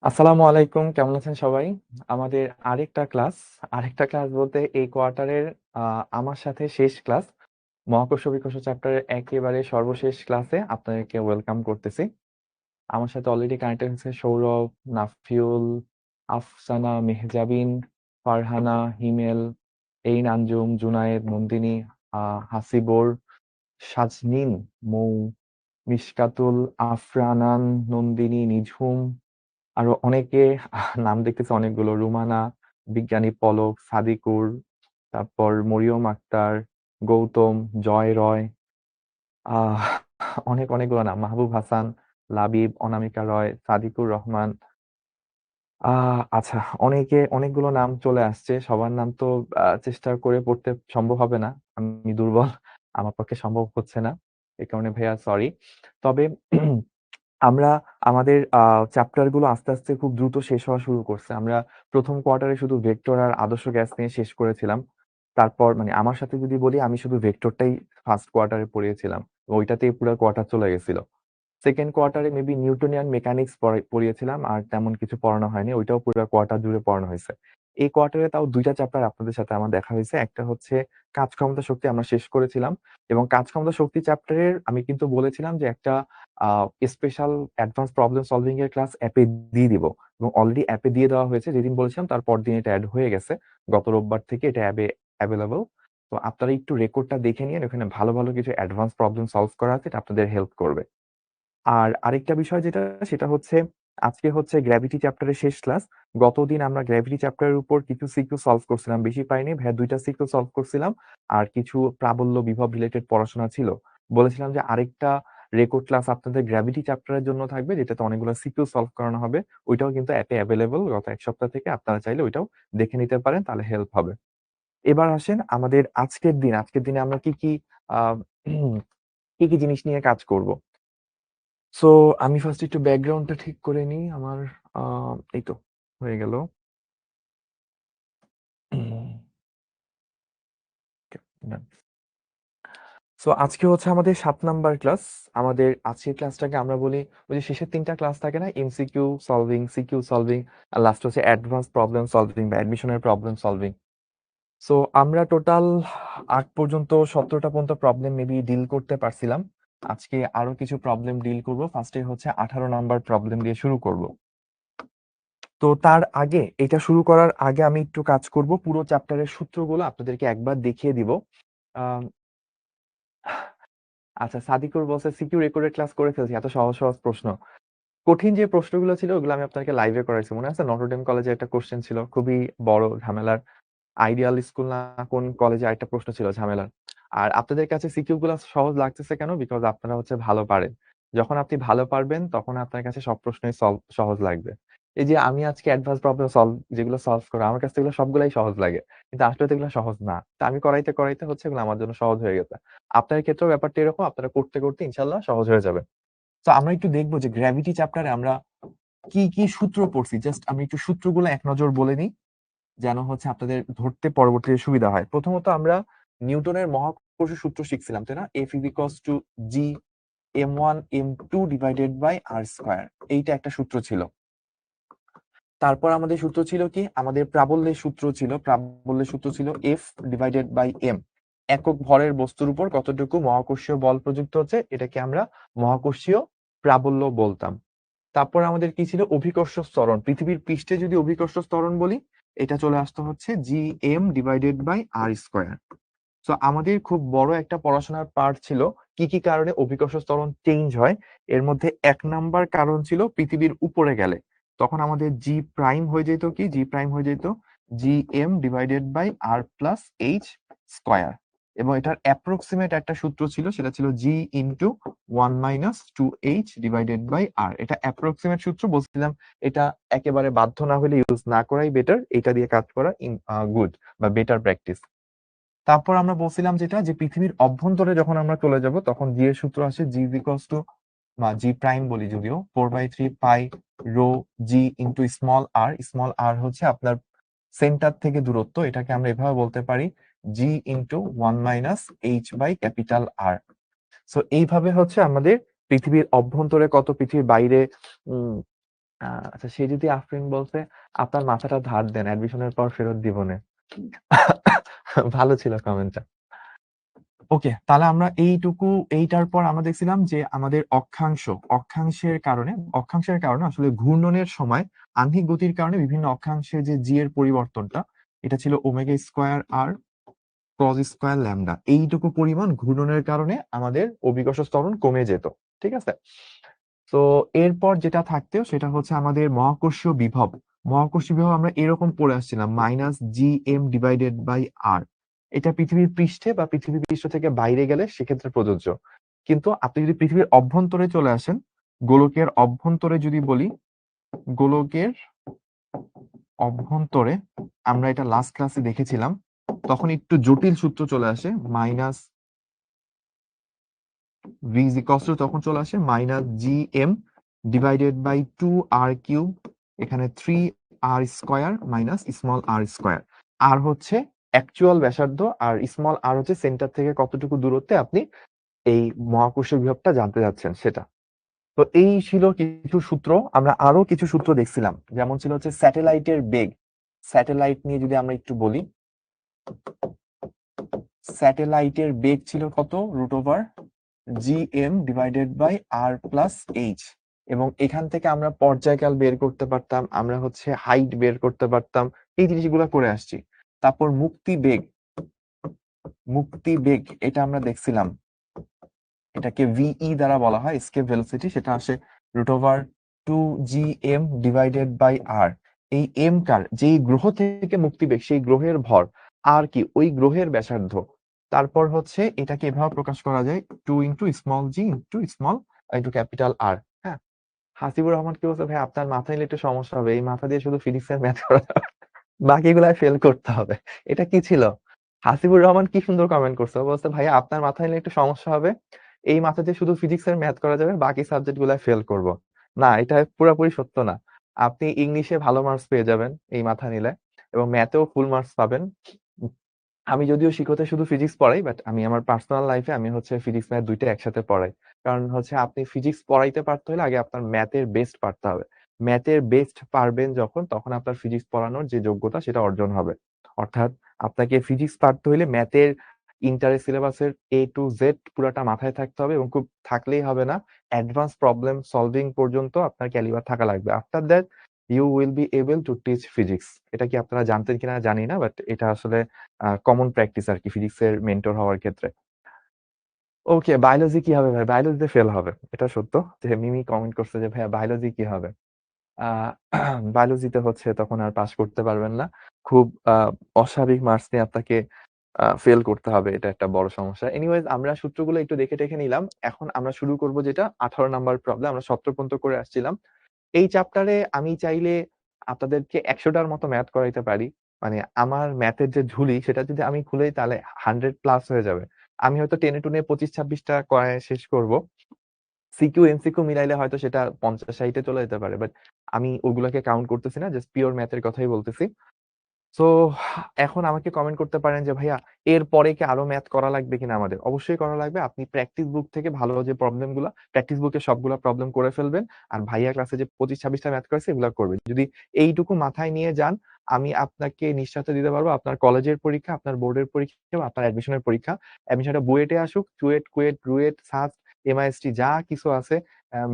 আসসালামু আলাইকুম। কেমন আছেন সবাই? আমাদের আরেকটা ক্লাস বলতে এই কোয়ার্টারের আমার সাথে শেষ ক্লাস। মহাকর্ষ বিকর্ষ চ্যাপ্টারের একেবারে সর্বশেষ ক্লাসে আপনাদেরকে ওয়েলকাম করতেছি। আমার সাথে অলরেডি কানেক্টেড হয়েছে সৌরভ, নাফিউল, আফসানা, মেহজাবিন, ফারহানা, হিমেল, এইন আঞ্জুম, জুনায়েদ, নন্দিনী, হাসিবুর, সাজনীন, মৌ, মিশকাতুল, আফরানান, নন্দিনী, নিঝুম, আরো অনেকে নাম দেখতেছি অনেকগুলো। রুমানা, বিজ্ঞানী পলক, সাদিকুর, তারপর মরিয়ম আক্তার, গৌতম, জয় রয়, আহ অনেকগুলো নাম। মাহবুব হাসান, লাবিব, অনামিকা রয়, সাদিকুর রহমান। আচ্ছা, অনেকগুলো নাম চলে আসছে। সবার নাম তো চেষ্টা করে পড়তে সম্ভব হবে না। আমি দুর্বল, আমার পক্ষে সম্ভব হচ্ছে না। এই কারণে ভাইয়া সরি। তবে আমরা আমাদের চ্যাপ্টার গুলো আস্তে আস্তে খুব দ্রুত শেষ হওয়া শুরু করছে। আমরা প্রথম কোয়ার্টারে শুধু ভেক্টর আর আদর্শ গ্যাস নিয়ে শেষ করেছিলাম। তারপর মানে আমার সাথে যদি বলি, আমি শুধু ভেক্টরটাই ফার্স্ট কোয়ার্টারে পড়িয়েছিলাম। ওইটাতেই পুরো কোয়ার্টার চলে গেছিল। সেকেন্ড কোয়ার্টারে মেবি নিউটনিয়ান মেকানিক্স পড়িয়েছিলাম, আর তেমন কিছু পড়ানো হয়নি। ওইটাও পুরো কোয়ার্টার জুড়ে পড়ানো হয়েছে। এই কোয়ার্টারে তাও দুইটা চ্যাপ্টার আপনাদের সাথে আমার দেখা হয়েছে। একটা হচ্ছে কাজ ক্ষমতা শক্তি, আমরা শেষ করেছিলাম। এবং কাজ ক্ষমতা শক্তি চ্যাপ্টারের আমি কিন্তু বলেছিলাম যে একটা স্পেশাল অ্যাডভান্স প্রবলেম সলভিং এর ক্লাস অ্যাপে দিয়ে দিব, এবং অলরেডি অ্যাপে দিয়ে দেওয়া হয়েছে। যেদিন বলেছিলাম তার পরদিন এটা অ্যাড হয়ে গেছে। গত রোববার থেকে এটা অ্যাপে অ্যাভেলেবল। তো আপনারা একটু রেকর্ডটা দেখে নিন, ওখানে ভালো ভালো কিছু অ্যাডভান্স প্রবলেম সলভ করা আছে, এটা আপনাদের হেল্প করবে। আর আরেকটা বিষয় যেটা, সেটা হচ্ছে আজকে হচ্ছে গ্র্যাভিটি চ্যাপ্টারের শেষ ক্লাস। গতদিন আমরা গ্র্যাভিটি চ্যাপ্টারের উপর কিছু সিকিউ সলভ করছিলাম, বেশি পাইনি ভাইয়া, 2টা সিকিউ সলভ করছিলাম। আর কিছু প্রাবল্য বিভব রিলেটেড পড়াশোনা ছিল। বলেছিলাম যে আরেকটা রেকর্ড ক্লাস আপনাদের গ্র্যাভিটি চ্যাপ্টারের জন্য থাকবে, যেটাতে অনেকগুলো সিকিউ সলভ করানো হবে। ওইটাও কিন্তু অ্যাপে অ্যাভেলেবল গত এক সপ্তাহ থেকে। আপনারা চাইলে ওইটাও দেখে নিতে পারেন, তাহলে হেল্প হবে। এবার আসেন আমাদের আজকের দিনে আমরা আহ কি কি জিনিস নিয়ে কাজ করব। সো আমি ফার্স্ট একটু ব্যাকগ্রাউন্ডটা ঠিক করে নিই আমার। এই তো হয়ে গেল। সো আজকে হচ্ছে আমাদের 7 নাম্বার ক্লাস। আমাদের আজকের ক্লাসটাকে আমরা বলি, ওই যে শেষের 3টা ক্লাস থাকে না, এমসিকিউ সলভিং, সিকিউ সলভিং, আর লাস্ট হচ্ছে অ্যাডভান্স প্রবলেম সলভিং বা অ্যাডমিশনের প্রবলেম সলভিং। সো আমরা টোটাল আগ পর্যন্ত 17টা পর্যন্ত প্রবলেম মেবি ডিল করতে পারছিলাম। আজকে আরো কিছু প্রবলেম ডিল করব। ফার্স্টে হচ্ছে 18 নাম্বার প্রবলেম দিয়ে শুরু করব। তো তার আগে, এটা শুরু করার আগে আমি একটু কাজ করব, পুরো চ্যাপ্টারের সূত্রগুলো আপনাদেরকে একবার দেখিয়ে দিব। আম, আচ্ছা, সাদিকুর বলছে সিকিউ রেকর্ডেড ক্লাস করে ফেলছি, এত সহজ সহজ প্রশ্ন। কঠিন যে প্রশ্নগুলো ছিল ওগুলো আমি আপনাকে লাইভে করাইছি, মনে আছে? নটরডেম কলেজে একটা কোশ্চেন ছিল খুবই বড় ঝামেলার। আইডিয়াল স্কুল না কোন কলেজে আরেকটা প্রশ্ন ছিল ঝামেলার। আর আপনাদের কাছে সিকিউ গুলো সহজ লাগতেছে কেন? বিকজ আপনারা হচ্ছে ভালো পারেন। যখন আপনি ভালো পারবেন তখন আপনার কাছে সব প্রশ্নই সহজ লাগবে। এই যে আমি আজকে অ্যাডভান্স প্রবলেম যেগুলো সলভ করা, আমার কাছে এগুলো সবগুলাই সহজ লাগে, কিন্তু আসলে তো এগুলো সহজ না। তা আমি করাইতে করাইতে হচ্ছে এগুলো আমার জন্য সহজ হয়ে গেছে। আপনার ক্ষেত্রেও ব্যাপারটা এরকম, আপনারা করতে করতে ইনশাল্লাহ সহজ হয়ে যাবে। তো আমরা একটু দেখবো যে গ্র্যাভিটি চ্যাপ্টারে আমরা কি কি সূত্র পড়ছি। জাস্ট আমি একটু সূত্রগুলো এক নজর বলে নিই, যেন হচ্ছে আপনাদের ধরতে পরবর্তীতে সুবিধা হয়। প্রথমত আমরা নিউটনের মহাকর্ষ সূত্র শিখছিলাম, তাই না? F is equals to G m1 m2 divided by R square. এইটা একটা সূত্র ছিল। তারপর আমাদের সূত্র ছিল কি, আমাদের প্রাবল্যের সূত্র ছিল এফ ডিভাইডেড বাই এম। একক ভরের বস্তুর উপর কতটুকু মহাকর্ষীয় বল প্রযুক্ত হচ্ছে, এটাকে আমরা মহাকর্ষীয় প্রাবল্য বলতাম। তারপর আমাদের কি ছিল, অভিকর্ষ ত্বরণ। পৃথিবীর পৃষ্ঠে যদি অভিকর্ষ ত্বরণ বলি, এটা চলে আসতো হচ্ছে G M divided by R square. তো আমাদের খুব বড় একটা পড়াশোনার পার্ট ছিল কি কি কারণে অভিকর্ষ ত্বরণ চেঞ্জ হয়। এর মধ্যে 1 নাম্বার কারণ ছিল পৃথিবীর উপরে গেলে তখন আমাদের জি প্রাইম হয়ে যেত কি, জি প্রাইম হয়ে যেত G M divided by R plus H square. এবং এটার অ্যাপ্রক্সিমেট একটা সূত্র ছিল, সেটা ছিল G into 1 - 2h divided by R. এটা অ্যাপ্রক্সিমেট সূত্র বলছিলাম, এটা একেবারে বাধ্য না হলে ইউজ না করাই বেটার, এটা দিয়ে কাজ করা গুড বা বেটার প্র্যাকটিস। তারপর আমরা বলছিলাম যেটা, যে পৃথিবীর অভ্যন্তরে যখন আমরা চলে যাব তখন জি এর সূত্র আসে জি ইকুয়ালস টু, বা জি প্রাইম বলি যদিও, 4/3 পাই রো জি ইন্টু স্মল আর হচ্ছে আপনার সেন্টার থেকে দূরত্ব। এটাকে আমরা এভাবে বলতে পারি G into 1 - h by capital R. So এইভাবে হচ্ছে আমাদের পৃথিবীর অভ্যন্তরে কত, পৃথিবীর বাইরে আচ্ছা, সে যদি আফরিন বলছে আপনার মাথাটা ধার দেন, অ্যাডমিশনের পর ফেরত দিবনে। ভালো ছিল কমেন্টটা। ওকে, তাহলে আমরা এইটার পর আমরা দেখছিলাম যে আমাদের অক্ষাংশের কারণে আসলে ঘূর্ণনের সময় আহ্নিক গতির কারণে বিভিন্ন অক্ষাংশে যে জি এর পরিবর্তনটা, এটা ছিল ওমেগা স্কোয়ার আর কজ স্কোয়ার ল্যামডা। এইটুকু পরিমাণ ঘূর্ণনের কারণে আমাদের অভিকর্ষ ত্বরণ কমে যেত। ঠিক আছে, তো এরপর যেটা থাকতেও সেটা হচ্ছে আমাদের মহাকর্ষীয় বিভব আমরা এরকম পড়ে আসছিলাম, minus G M divided by R. এটা পৃথিবীর পৃষ্ঠে বা পৃথিবীর পৃষ্ঠ থেকে বাইরে গেলে সেক্ষেত্রে প্রযোজ্য। কিন্তু আপনি যদি পৃথিবীর অভ্যন্তরে চলে আসেন, গোলকের অভ্যন্তরে যদি বলি, গোলকের অভ্যন্তরে আমরা এটা লাস্ট ক্লাসে দেখেছিলাম, তখন একটু জটিল সূত্র চলে আসে, minus V is equals to তখন চলে আসে minus G M divided by 2r cube, এখানে 3r² মাইনাস স্মল r²। আর হচ্ছে অ্যাকচুয়াল ব্যাসার্ধ, আর স্মল আর হচ্ছে সেন্টার থেকে কতটুকু দূরত্বে আপনি এই মহাকর্ষীয় বিভবটা জানতে যাচ্ছেন সেটা। তো এই ছিল কিছু সূত্র। আমরা আরো কিছু সূত্র দেখছিলাম, যেমন ছিল হচ্ছে স্যাটেলাইটের বেগ। স্যাটেলাইট নিয়ে যদি আমরা একটু বলি, স্যাটেলাইটের বেগ ছিল কত, √over G M divided by R plus H. এবং এখান থেকে আমরা পর্যায়কাল বের করতে পারতাম, আমরা হচ্ছে হাইট বের করতে পারতাম, এই জিনিসগুলো করে আসছি। তারপর মুক্তি বেগ এটা আমরা দেখছিলাম, এটাকে ভিই দ্বারা বলা হয় এসকেপ ভেলোসিটি, সেটা আসে √ওভার 2gm ডিভাইডেড বাই আর। এই এম কার, যেই গ্রহ থেকে মুক্তিবেগ সেই গ্রহের ভর, আর কি ওই গ্রহের ব্যাসার্ধ। তারপর হচ্ছে এটাকে এভাবে প্রকাশ করা যায় 2 × small g into capital R. হ্যাঁ, হাসিবুর রহমান কি বলছে, ভাই আপনার মাথায় নিলে একটু সমস্যা হবে, এই মাথা দিয়ে শুধু ফিজিক্সের ম্যাথ করা যাবে, বাকিগুলা ফেল করতে হবে। এটা কি ছিল? হাসিবুর রহমান কি সুন্দর কমেন্ট করছে, ও বলছে ভাইয়া আপনার মাথায় নিলে একটু সমস্যা হবে, এই মাথা দিয়ে শুধু ফিজিক্সের ম্যাথ করা যাবে, বাকি সাবজেক্ট গুলা ফেল করব। না, এটা পুরোপুরি সত্য না। আপনি ইংলিশে ভালো মার্কস পেয়ে যাবেন এই মাথা নিলে, এবং ম্যাথেও ফুল মার্কস পাবেন। আমি যদিও শিক্ষতে শুধু ফিজিক্স পড়াই, বাট আমি আমার পার্সোনাল লাইফে আমি হচ্ছে ফিজিক্স ম্যাথ দুইটা একসাথে পড়াই। কারণ হচ্ছে আপনি ফিজিক্স পড়াইতে পারতে হলে আগে আপনার ম্যাথের বেস্ট পারতে হবে। ম্যাথের বেস্ট পারবেন যখন, তখন আপনার ফিজিক্স পড়ানোর যে যোগ্যতা সেটা অর্জন হবে। অর্থাৎ আপনাকে ফিজিক্স পারতে হলে ম্যাথের ইন্টারের সিলেবাসের A to Z পুরাটা মাথায় থাকতে হবে, এবং খুব থাকলেই হবে না, অ্যাডভান্স প্রবলেম সলভিং পর্যন্ত আপনার ক্যালিবার থাকা লাগবে। After that you will be able to teach physics. এটা কি আপনারা জানতেন কিনা জানি না, বাট এটা আসলে কমন প্র্যাকটিস আর কি ফিজিক্সের মেন্টর হওয়ার ক্ষেত্রে। ওকে, বায়োলজি কি হবে ভাই? বায়োলজিতে ফেল হবে, এটা সত্য। যে মিমি কমেন্ট করছে যে ভাইয়া বায়োলজি কি হবে, আহ বায়োলজিতে হচ্ছে তখন আর পাস করতে পারবেন না। খুব অস্বাভাবিক মার্কস নিয়ে আপনাকে ফেল করতে হবে, এটা একটা বড় সমস্যা। এনিওয়েজ, আমরা সূত্রগুলো একটু দেখে টেখে নিলাম। এখন আমরা শুরু করব যেটা 18 নাম্বার প্রবলেম, আমরা 17 পর্যন্ত করে আসছিলাম। এই চ্যাপ্টারে আমি চাইলে আপনাদেরকে 100টার মতো ম্যাথ করাইতে পারি। মানে আমার ম্যাথের যে ঝুলি সেটা যদি আমি খুলেই তাহলে 100+ হয়ে যাবে। আমি হয়তো টেনে টুনে 25-26টা করায় শেষ করব। সিকিউ এমসিকিউ মিলাইলে হয়তো সেটা 50-60-এ চলে যেতে পারে, বাট আমি ওগুলাকে কাউন্ট করতেছি না, জাস্ট পিওর ম্যাথের কথাই বলতেছি। সো এখন আমাকে কমেন্ট করতে পারেন যে ভাইয়া এর পরে কি আরো ম্যাথ করা লাগবে কিনা। আমাদের অবশ্যই করা লাগবে। আপনি প্র্যাকটিস বুক থেকে ভালো যে প্রবলেম গুলা, প্র্যাকটিস বুকে সবগুলা প্রবলেম করে ফেলবেন, আর ভাইয়া ক্লাসে যে 25-26টা ম্যাথ করেছে এগুলো করবেন। যদি এইটুকু মাথায় নিয়ে যান, আমি আপনাকে নিশ্চয়তা দিতে পারবো আপনার কলেজের পরীক্ষা, আপনার বোর্ডের পরীক্ষা, আপনার অ্যাডমিশনের পরীক্ষা, অ্যাডমিশনটা বুয়েটে আসুক, চুয়েট, কুয়েট, রুয়েট, সাস্ট, এমআইএসটি যা কিছু আছে,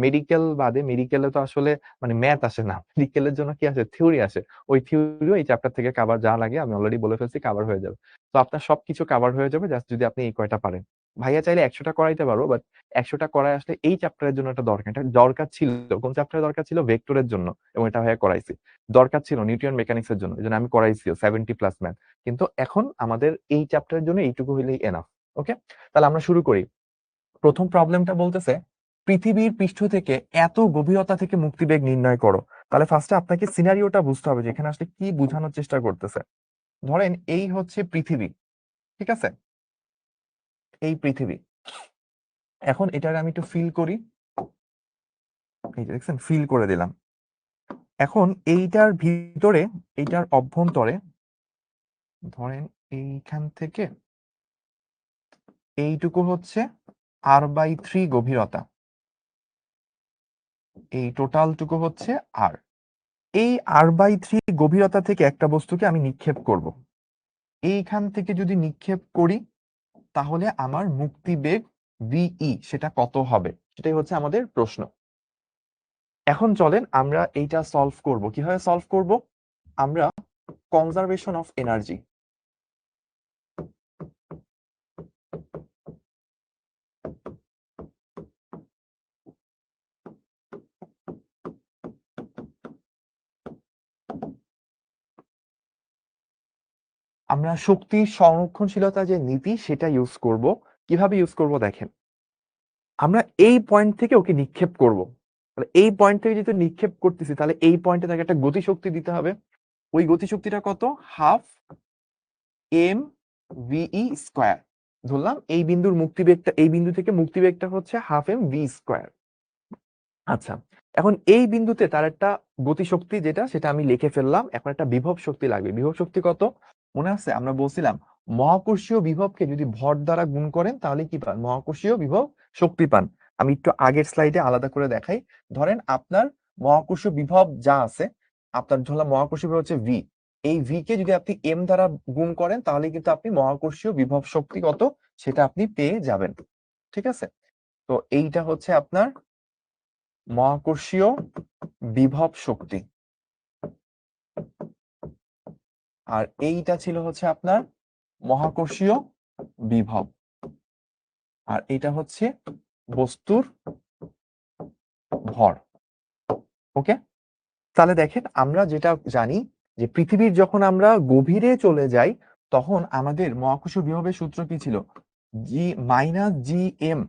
মেডিকেল বাদে, মেডিকেলে তো আসলে মানে ম্যাথ আসে না, মেডিকেলের জন্য কি আসে, থিওরি আসে। ওই থিওরিও এই চ্যাপ্টার থেকে কভার যা লাগে আমি অলরেডি বলে ফেলছি, কভার হয়ে যাবে। তো আপনার সবকিছু কভার হয়ে যাবে জাস্ট যদি আপনি এই কয়টা পারেন। ভাইয়া চাইলে 100টা করাইতে পারবো, বাট 100টা করায় আসলে এই চ্যাপ্টারের জন্য একটা দরকার, এটা দরকার ছিল। কোন চ্যাপ্টারে দরকার ছিল? ভেক্টরের জন্য, এবং এটা ভাইয়া করাইছি। দরকার ছিল নিউটন মেকানিক্স এর জন্য, এই জন্য আমি করাইছি 70+ ম্যাথ। কিন্তু এখন আমাদের এই চ্যাপ্টারের জন্য এইটুকু হইলেই এনাফ। ওকে, তাহলে আমরা শুরু করি। প্রথম প্রবলেমটা বলতেছে পৃথিবীর পৃষ্ঠ থেকে এত গভীরতা থেকে মুক্তিবেগ নির্ণয় করো। তাহলে ফার্স্টে আপনাকে সিনারিওটা বুঝতে হবে যে এখানে আসলে কি বোঝানোর চেষ্টা করতেছে। ধরেন এই হচ্ছে পৃথিবী, ঠিক আছে, এই পৃথিবী। এখন এটার আমি একটু ফিল করি, এই যে দেখছেন ফিল করে দিলাম। এখন এইটার ভিতরে, এইটার অভ্যন্তরে, ধরেন এইখান থেকে এইটুকু হচ্ছে r/3 গভীরতা। এই টোটালটুকু হচ্ছে আর। এই r/3 গভীরতা থেকে একটা বস্তুকে আমি নিক্ষেপ করব। এইখান থেকে যদি নিক্ষেপ করি তাহলে আমার মুক্তিবেগ VE সেটা কত হবে, সেটাই হচ্ছে আমাদের প্রশ্ন। এখন চলেন আমরা এইটা সলভ করব। কিভাবে সলভ করব? আমরা কনজারভেশন অফ এনার্জি, আমরা শক্তির সংরক্ষণশীলতা যে নীতি সেটা ইউজ করব। কিভাবে ইউজ করব দেখেন, আমরা এই পয়েন্ট থেকে ওকে নিক্ষেপ করব। তাহলে এই পয়েন্ট থেকে যেহেতু নিক্ষেপ করতেছি তাহলে এই পয়েন্টে তাকে একটা গতিশক্তি দিতে হবে। ওই গতিশক্তিটা কত? Half M V square. ধরলাম এই বিন্দুর মুক্তিবেগটা, এই বিন্দু থেকে মুক্তিবেগটা হচ্ছে হাফ এম ভি স্কয়ার। আচ্ছা, এখন এই বিন্দুতে তার একটা গতিশক্তি যেটা সেটা আমি লিখে ফেললাম। এখন একটা বিভব শক্তি লাগবে। বিভব শক্তি কত মনে আছে? আমরা বলছিলাম মহাকর্ষীয় বিভবকে যদি ভর দ্বারা গুণ করেন তাহলে কি পান? মহাকর্ষীয় বিভব শক্তি পান। আমি একটু আগের স্লাইডে আলাদা করে দেখাই। ধরেন আপনার মহাকর্ষীয় বিভব যা আছে, আপনার ধরলাম মহাকর্ষীয় বিভব হচ্ছে ভি। এই ভি কে যদি আপনি এম দ্বারা গুণ করেন তাহলে কিন্তু আপনি মহাকর্ষীয় বিভব শক্তি কত সেটা আপনি পেয়ে যাবেন। ঠিক আছে? তো এইটা হচ্ছে আপনার মহাকর্ষীয় বিভব শক্তি, আর এইটা ছিল হচ্ছে আপনার মহাকর্ষীয় বিভব, আর এটা হচ্ছে বস্তুর ভর। ওকে, তাহলে দেখেন আমরা যেটা জানি যে পৃথিবীর যখন আমরা গভীরে চলে যাই তখন আমাদের মহাকর্ষীয় বিভবের সূত্র কি ছিল? G-m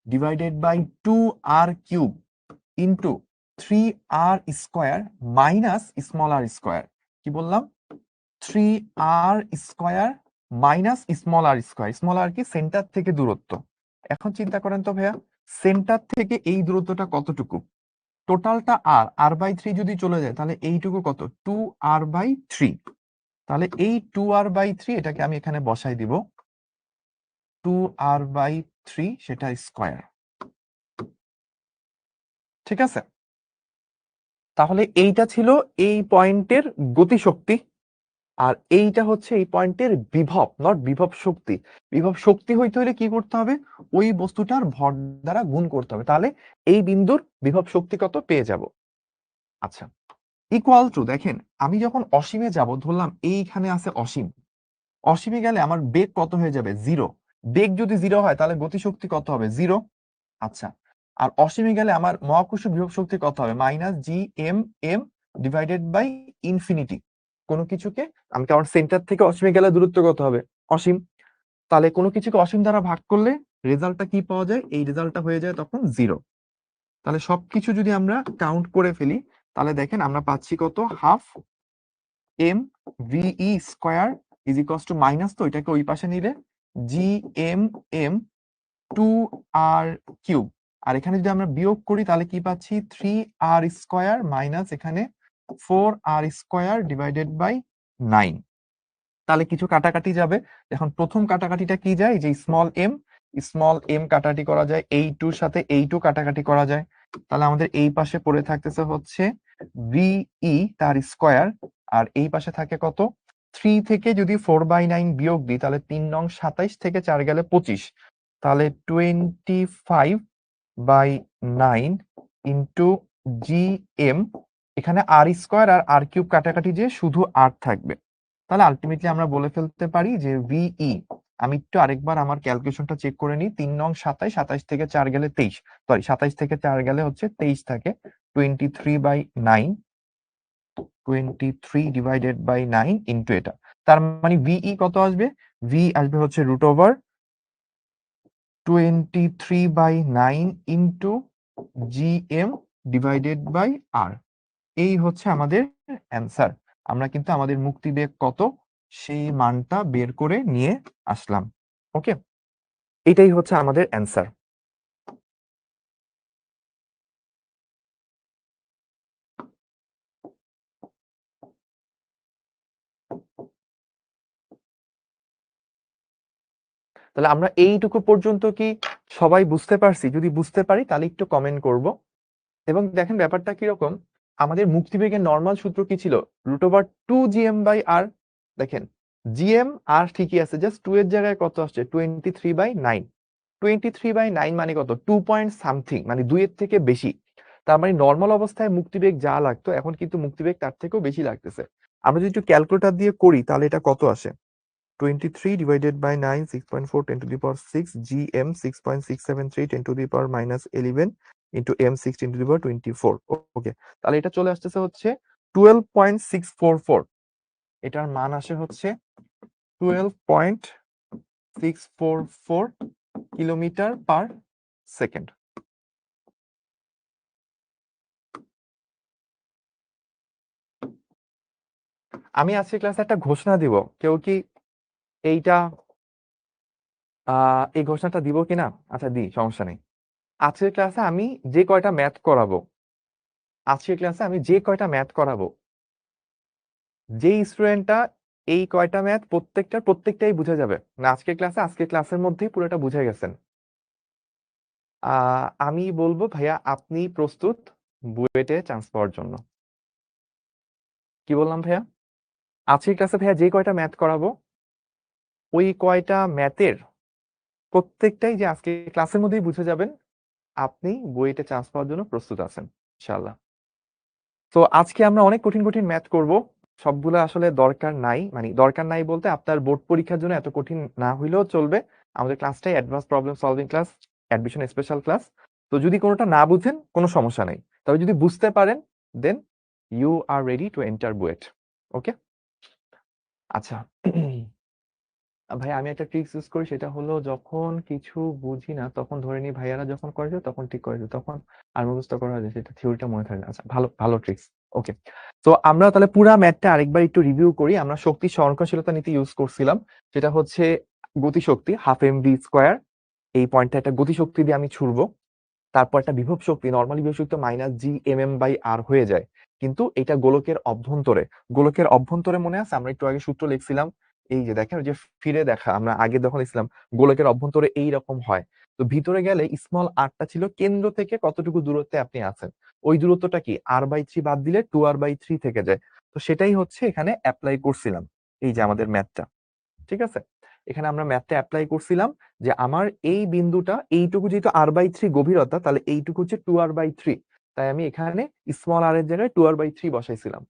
divided by 2r³ into 3r square minus small R square. কি বললাম? 3r square minus small R square. Small R কি? সেন্টার থেকে দূরত্ব। এখন চিন্তা করেন তো ভাইয়া, সেন্টার থেকে এই দূরত্বটা কতটুকু? টোটালটা r/3 যদি চলে যায় তাহলে এইটুকু কত? 2r/3। তাহলে এই 2r/3 এটাকে আমি এখানে বসাই দিব, 2r/3 সেটা স্কোয়ার। ঠিক আছে, তাহলে এইটা ছিল এই পয়েন্টের গতিশক্তি, আর এইটা হচ্ছে এই পয়েন্টের বিভব, নট বিভব শক্তি। বিভব শক্তি হইতে হলে কি করতে হবে? ওই বস্তুটার ভর দ্বারা গুণ করতে হবে, তাহলে এই বিন্দুর বিভব শক্তি কত পেয়ে যাব। আচ্ছা, ইকুয়াল টু, দেখেন আমি যখন অসীমে যাব, ধরলাম এইখানে আছে অসীম, অসীমে গেলে আমার বেগ কত হয়ে যাবে? জিরো। বেগ যদি জিরো হয় তাহলে গতিশক্তি কত হবে? জিরো। আচ্ছা, আর অসীমে গেলে আমার মহাকর্ষীয় বিভব শক্তি কত হবে? -G-m divided by infinity. কোনো কিছুকে আমি, কারণ সেন্টার থেকে অসীমে গেলে দূরত্ব কত হবে? অসীম। তাহলে কোনো কিছুকে অসীম দ্বারা ভাগ করলে রেজাল্টটা কি পাওয়া যায়? এই রেজাল্টটা হয়ে যায় তখন জিরো। তাহলে সবকিছু যদি আমরা কাউন্ট করে ফেলি তাহলে দেখেন আমরা পাচ্ছি কত? Half M V square is equals to minus, তো এটাকে ওই পাশে নিলে GM 2r³। আর এখানে যদি আমরা বিয়োগ করি তাহলে কি পাচ্ছি? 3r স্কোয়ার মাইনাস এখানে 4r স্কোয়ার ডিভাইডেড বাই 9। তাহলে কিছু কাটাকাটি যাবে। এখন প্রথম কাটাকাটিটা কি যায়? যে স্মল এম কাটাকাটি করা যায়, এই টুর সাথে এই টু কাটাকাটি করা যায়। তাহলে আমাদের এই পাশে পড়ে থাকতেছে হচ্ছে ভিই তার স্কোয়ার, আর এই পাশে থাকে কত? 3 থেকে যদি 4/9 বিয়োগ দিই তাহলে 3 নং 27 থেকে 4 গেলে 25, তাহলে 25/9 ইন্টু GM, এখানে r স্কোয়ার আর r³ কাটাকাটি যে শুধু r থাকবে। তাহলে আলটিমেটলি আমরা বলে ফেলতে পারি যে ভিই, আমি একটু আরেকবার আমার ক্যালকুলেশনটা চেক করে নিই। 3 নং 27, 27 থেকে 4 গেলে 23, সরি 27 থেকে 4 গেলে হচ্ছে 23 থাকে, 23/9, 23 ডিভাইডেড বাই 9 ইন্টু এটা। তার মানে ভিই কত আসবে? ভি আসবে হচ্ছে √23/9 into GM divided by r। এই হচ্ছে আমাদের অ্যান্সার। আমরা কিন্তু আমাদের মুক্তিবেগ কত সেই মানটা বের করে নিয়ে আসলাম। ওকে, এটাই হচ্ছে আমাদের অ্যান্সার। তাহলে আমরা এইটুকু পর্যন্ত কি সবাই বুঝতে পারছি? যদি বুঝতে পারি তাহলে একটু কমেন্ট করব। এবং দেখেন ব্যাপারটা কিরকম, আমাদের মুক্তিবেগের নর্মাল সূত্র কি ছিল, √2gm/r। দেখেন জিএম আর ঠিকই আছে, জাস্ট 2 এর জায়গায় কত আসছে, 23/9। 23/9 মানে কত, 2 পয়েন্ট সামথিং, মানে 2 এর থেকে বেশি। তার মানে নর্মাল অবস্থায় মুক্তিবেগ যা লাগতো এখন কিন্তু মুক্তিবেগ তার থেকেও বেশি লাগতেছে। আমরা যদি একটু ক্যালকুলেটর দিয়ে করি তাহলে এটা কত আসে, 23 / 9, 6.4 10 to the power 6, gm 6.673 10 to the power -11 into m 6 10 to the power 24। ওকে, তাহলে এটা চলে আসতেছে হচ্ছে 12.644। এটার মান আসে হচ্ছে 12.644 কিলোমিটার পার সেকেন্ড। আমি আজকে ক্লাসে একটা ঘোষণা দিব, কেউ কি এইটা এই ঘোষণাটা দিব কিনা? আচ্ছা দিই, সমস্যা নেই। আজকের ক্লাসে আমি যে কয়টা ম্যাথ করাবো, যেই স্টুডেন্টটা এই কয়টা ম্যাথ প্রত্যেকটাই বুঝে যাবে, না আজকের ক্লাসের মধ্যেই পুরোটা বুঝে গেছেন, আমি বলবো ভাইয়া আপনি প্রস্তুত বুয়েটে চান্স পাওয়ার জন্য। কি বললাম ভাইয়া? আজকের ক্লাসে ভাইয়া যে কয়টা ম্যাথ করাবো, ওই কয়টা ম্যাথের প্রত্যেকটাই যে আজকে ক্লাসের মধ্যেই বুঝে যাবেন, আপনি বুয়েটে চান্স পাওয়ার জন্য প্রস্তুত আছেন ইনশাআল্লাহ। তো আজকে আমরা অনেক কঠিন কঠিন ম্যাথ করব, সবগুলো আসলে দরকার নাই, মানে দরকার নাই বলতে আপনার বোর্ড পরীক্ষার জন্য এত কঠিন না হইলেও চলবে। আমাদের ক্লাসটাই advance problem solving class, admission special class. তো যদি কোনোটা না বুঝেন কোনো সমস্যা নেই, তবে যদি বুঝতে পারেন then you are ready to enter BUET. Okay, আচ্ছা ভাই আমি একটা ট্রিক্স ইউজ করি, সেটা হলো যখন কিছু বুঝি না তখন ধরে নিই ভাইয়ারা যখন করেছে তখন ঠিক করেছে, তখন আর মুখস্থ করা যায়, সেটা থিওরিটা মনে থাকে না। আচ্ছা, ভালো ভালো ট্রিক্স। ওকে, তো আমরা তাহলে পুরা ম্যাথটা আরেকবার একটু রিভিউ করি। আমরা শক্তি সংরক্ষণশীলতা নীতি ইউজ করছিলাম, যেটা হচ্ছে গতিশক্তি ½ mv²। এই পয়েন্টটা একটা গতিশক্তি দিয়ে আমি ছুড়বো, তারপর একটা বিভব শক্তি, নর্মালি বিভব শক্তি -gmm/r হয়ে যায়, কিন্তু এটা গোলকের অভ্যন্তরে মনে আছে আমরা একটু আগে সূত্র লিখছিলাম, এই যে দেখেন, ওই যে ফিরে দেখা, আমরা আগে যখন লিখছিলাম গোলকের অভ্যন্তরে এই রকম হয়। তো ভিতরে গেলে স্মল আরটা ছিল কেন্দ্র থেকে কতটুকু দূরত্বে আপনি আছেন, ওই দূরত্বটা কি r/3 বাদ দিলে 2r/3 থেকে যায়। তো সেটাই হচ্ছে এখানে অ্যাপ্লাই করছিলাম, এই যে আমাদের ম্যাথটা। ঠিক আছে, এখানে আমরা ম্যাথটা অ্যাপ্লাই করছিলাম যে আমার এই বিন্দুটা এইটুকু যেহেতু r/3 গভীরতা, তাহলে এইটুকু হচ্ছে 2r/3, তাই আমি এখানে স্মল r এর জায়গায় 2r/3 বসাইছিলাম।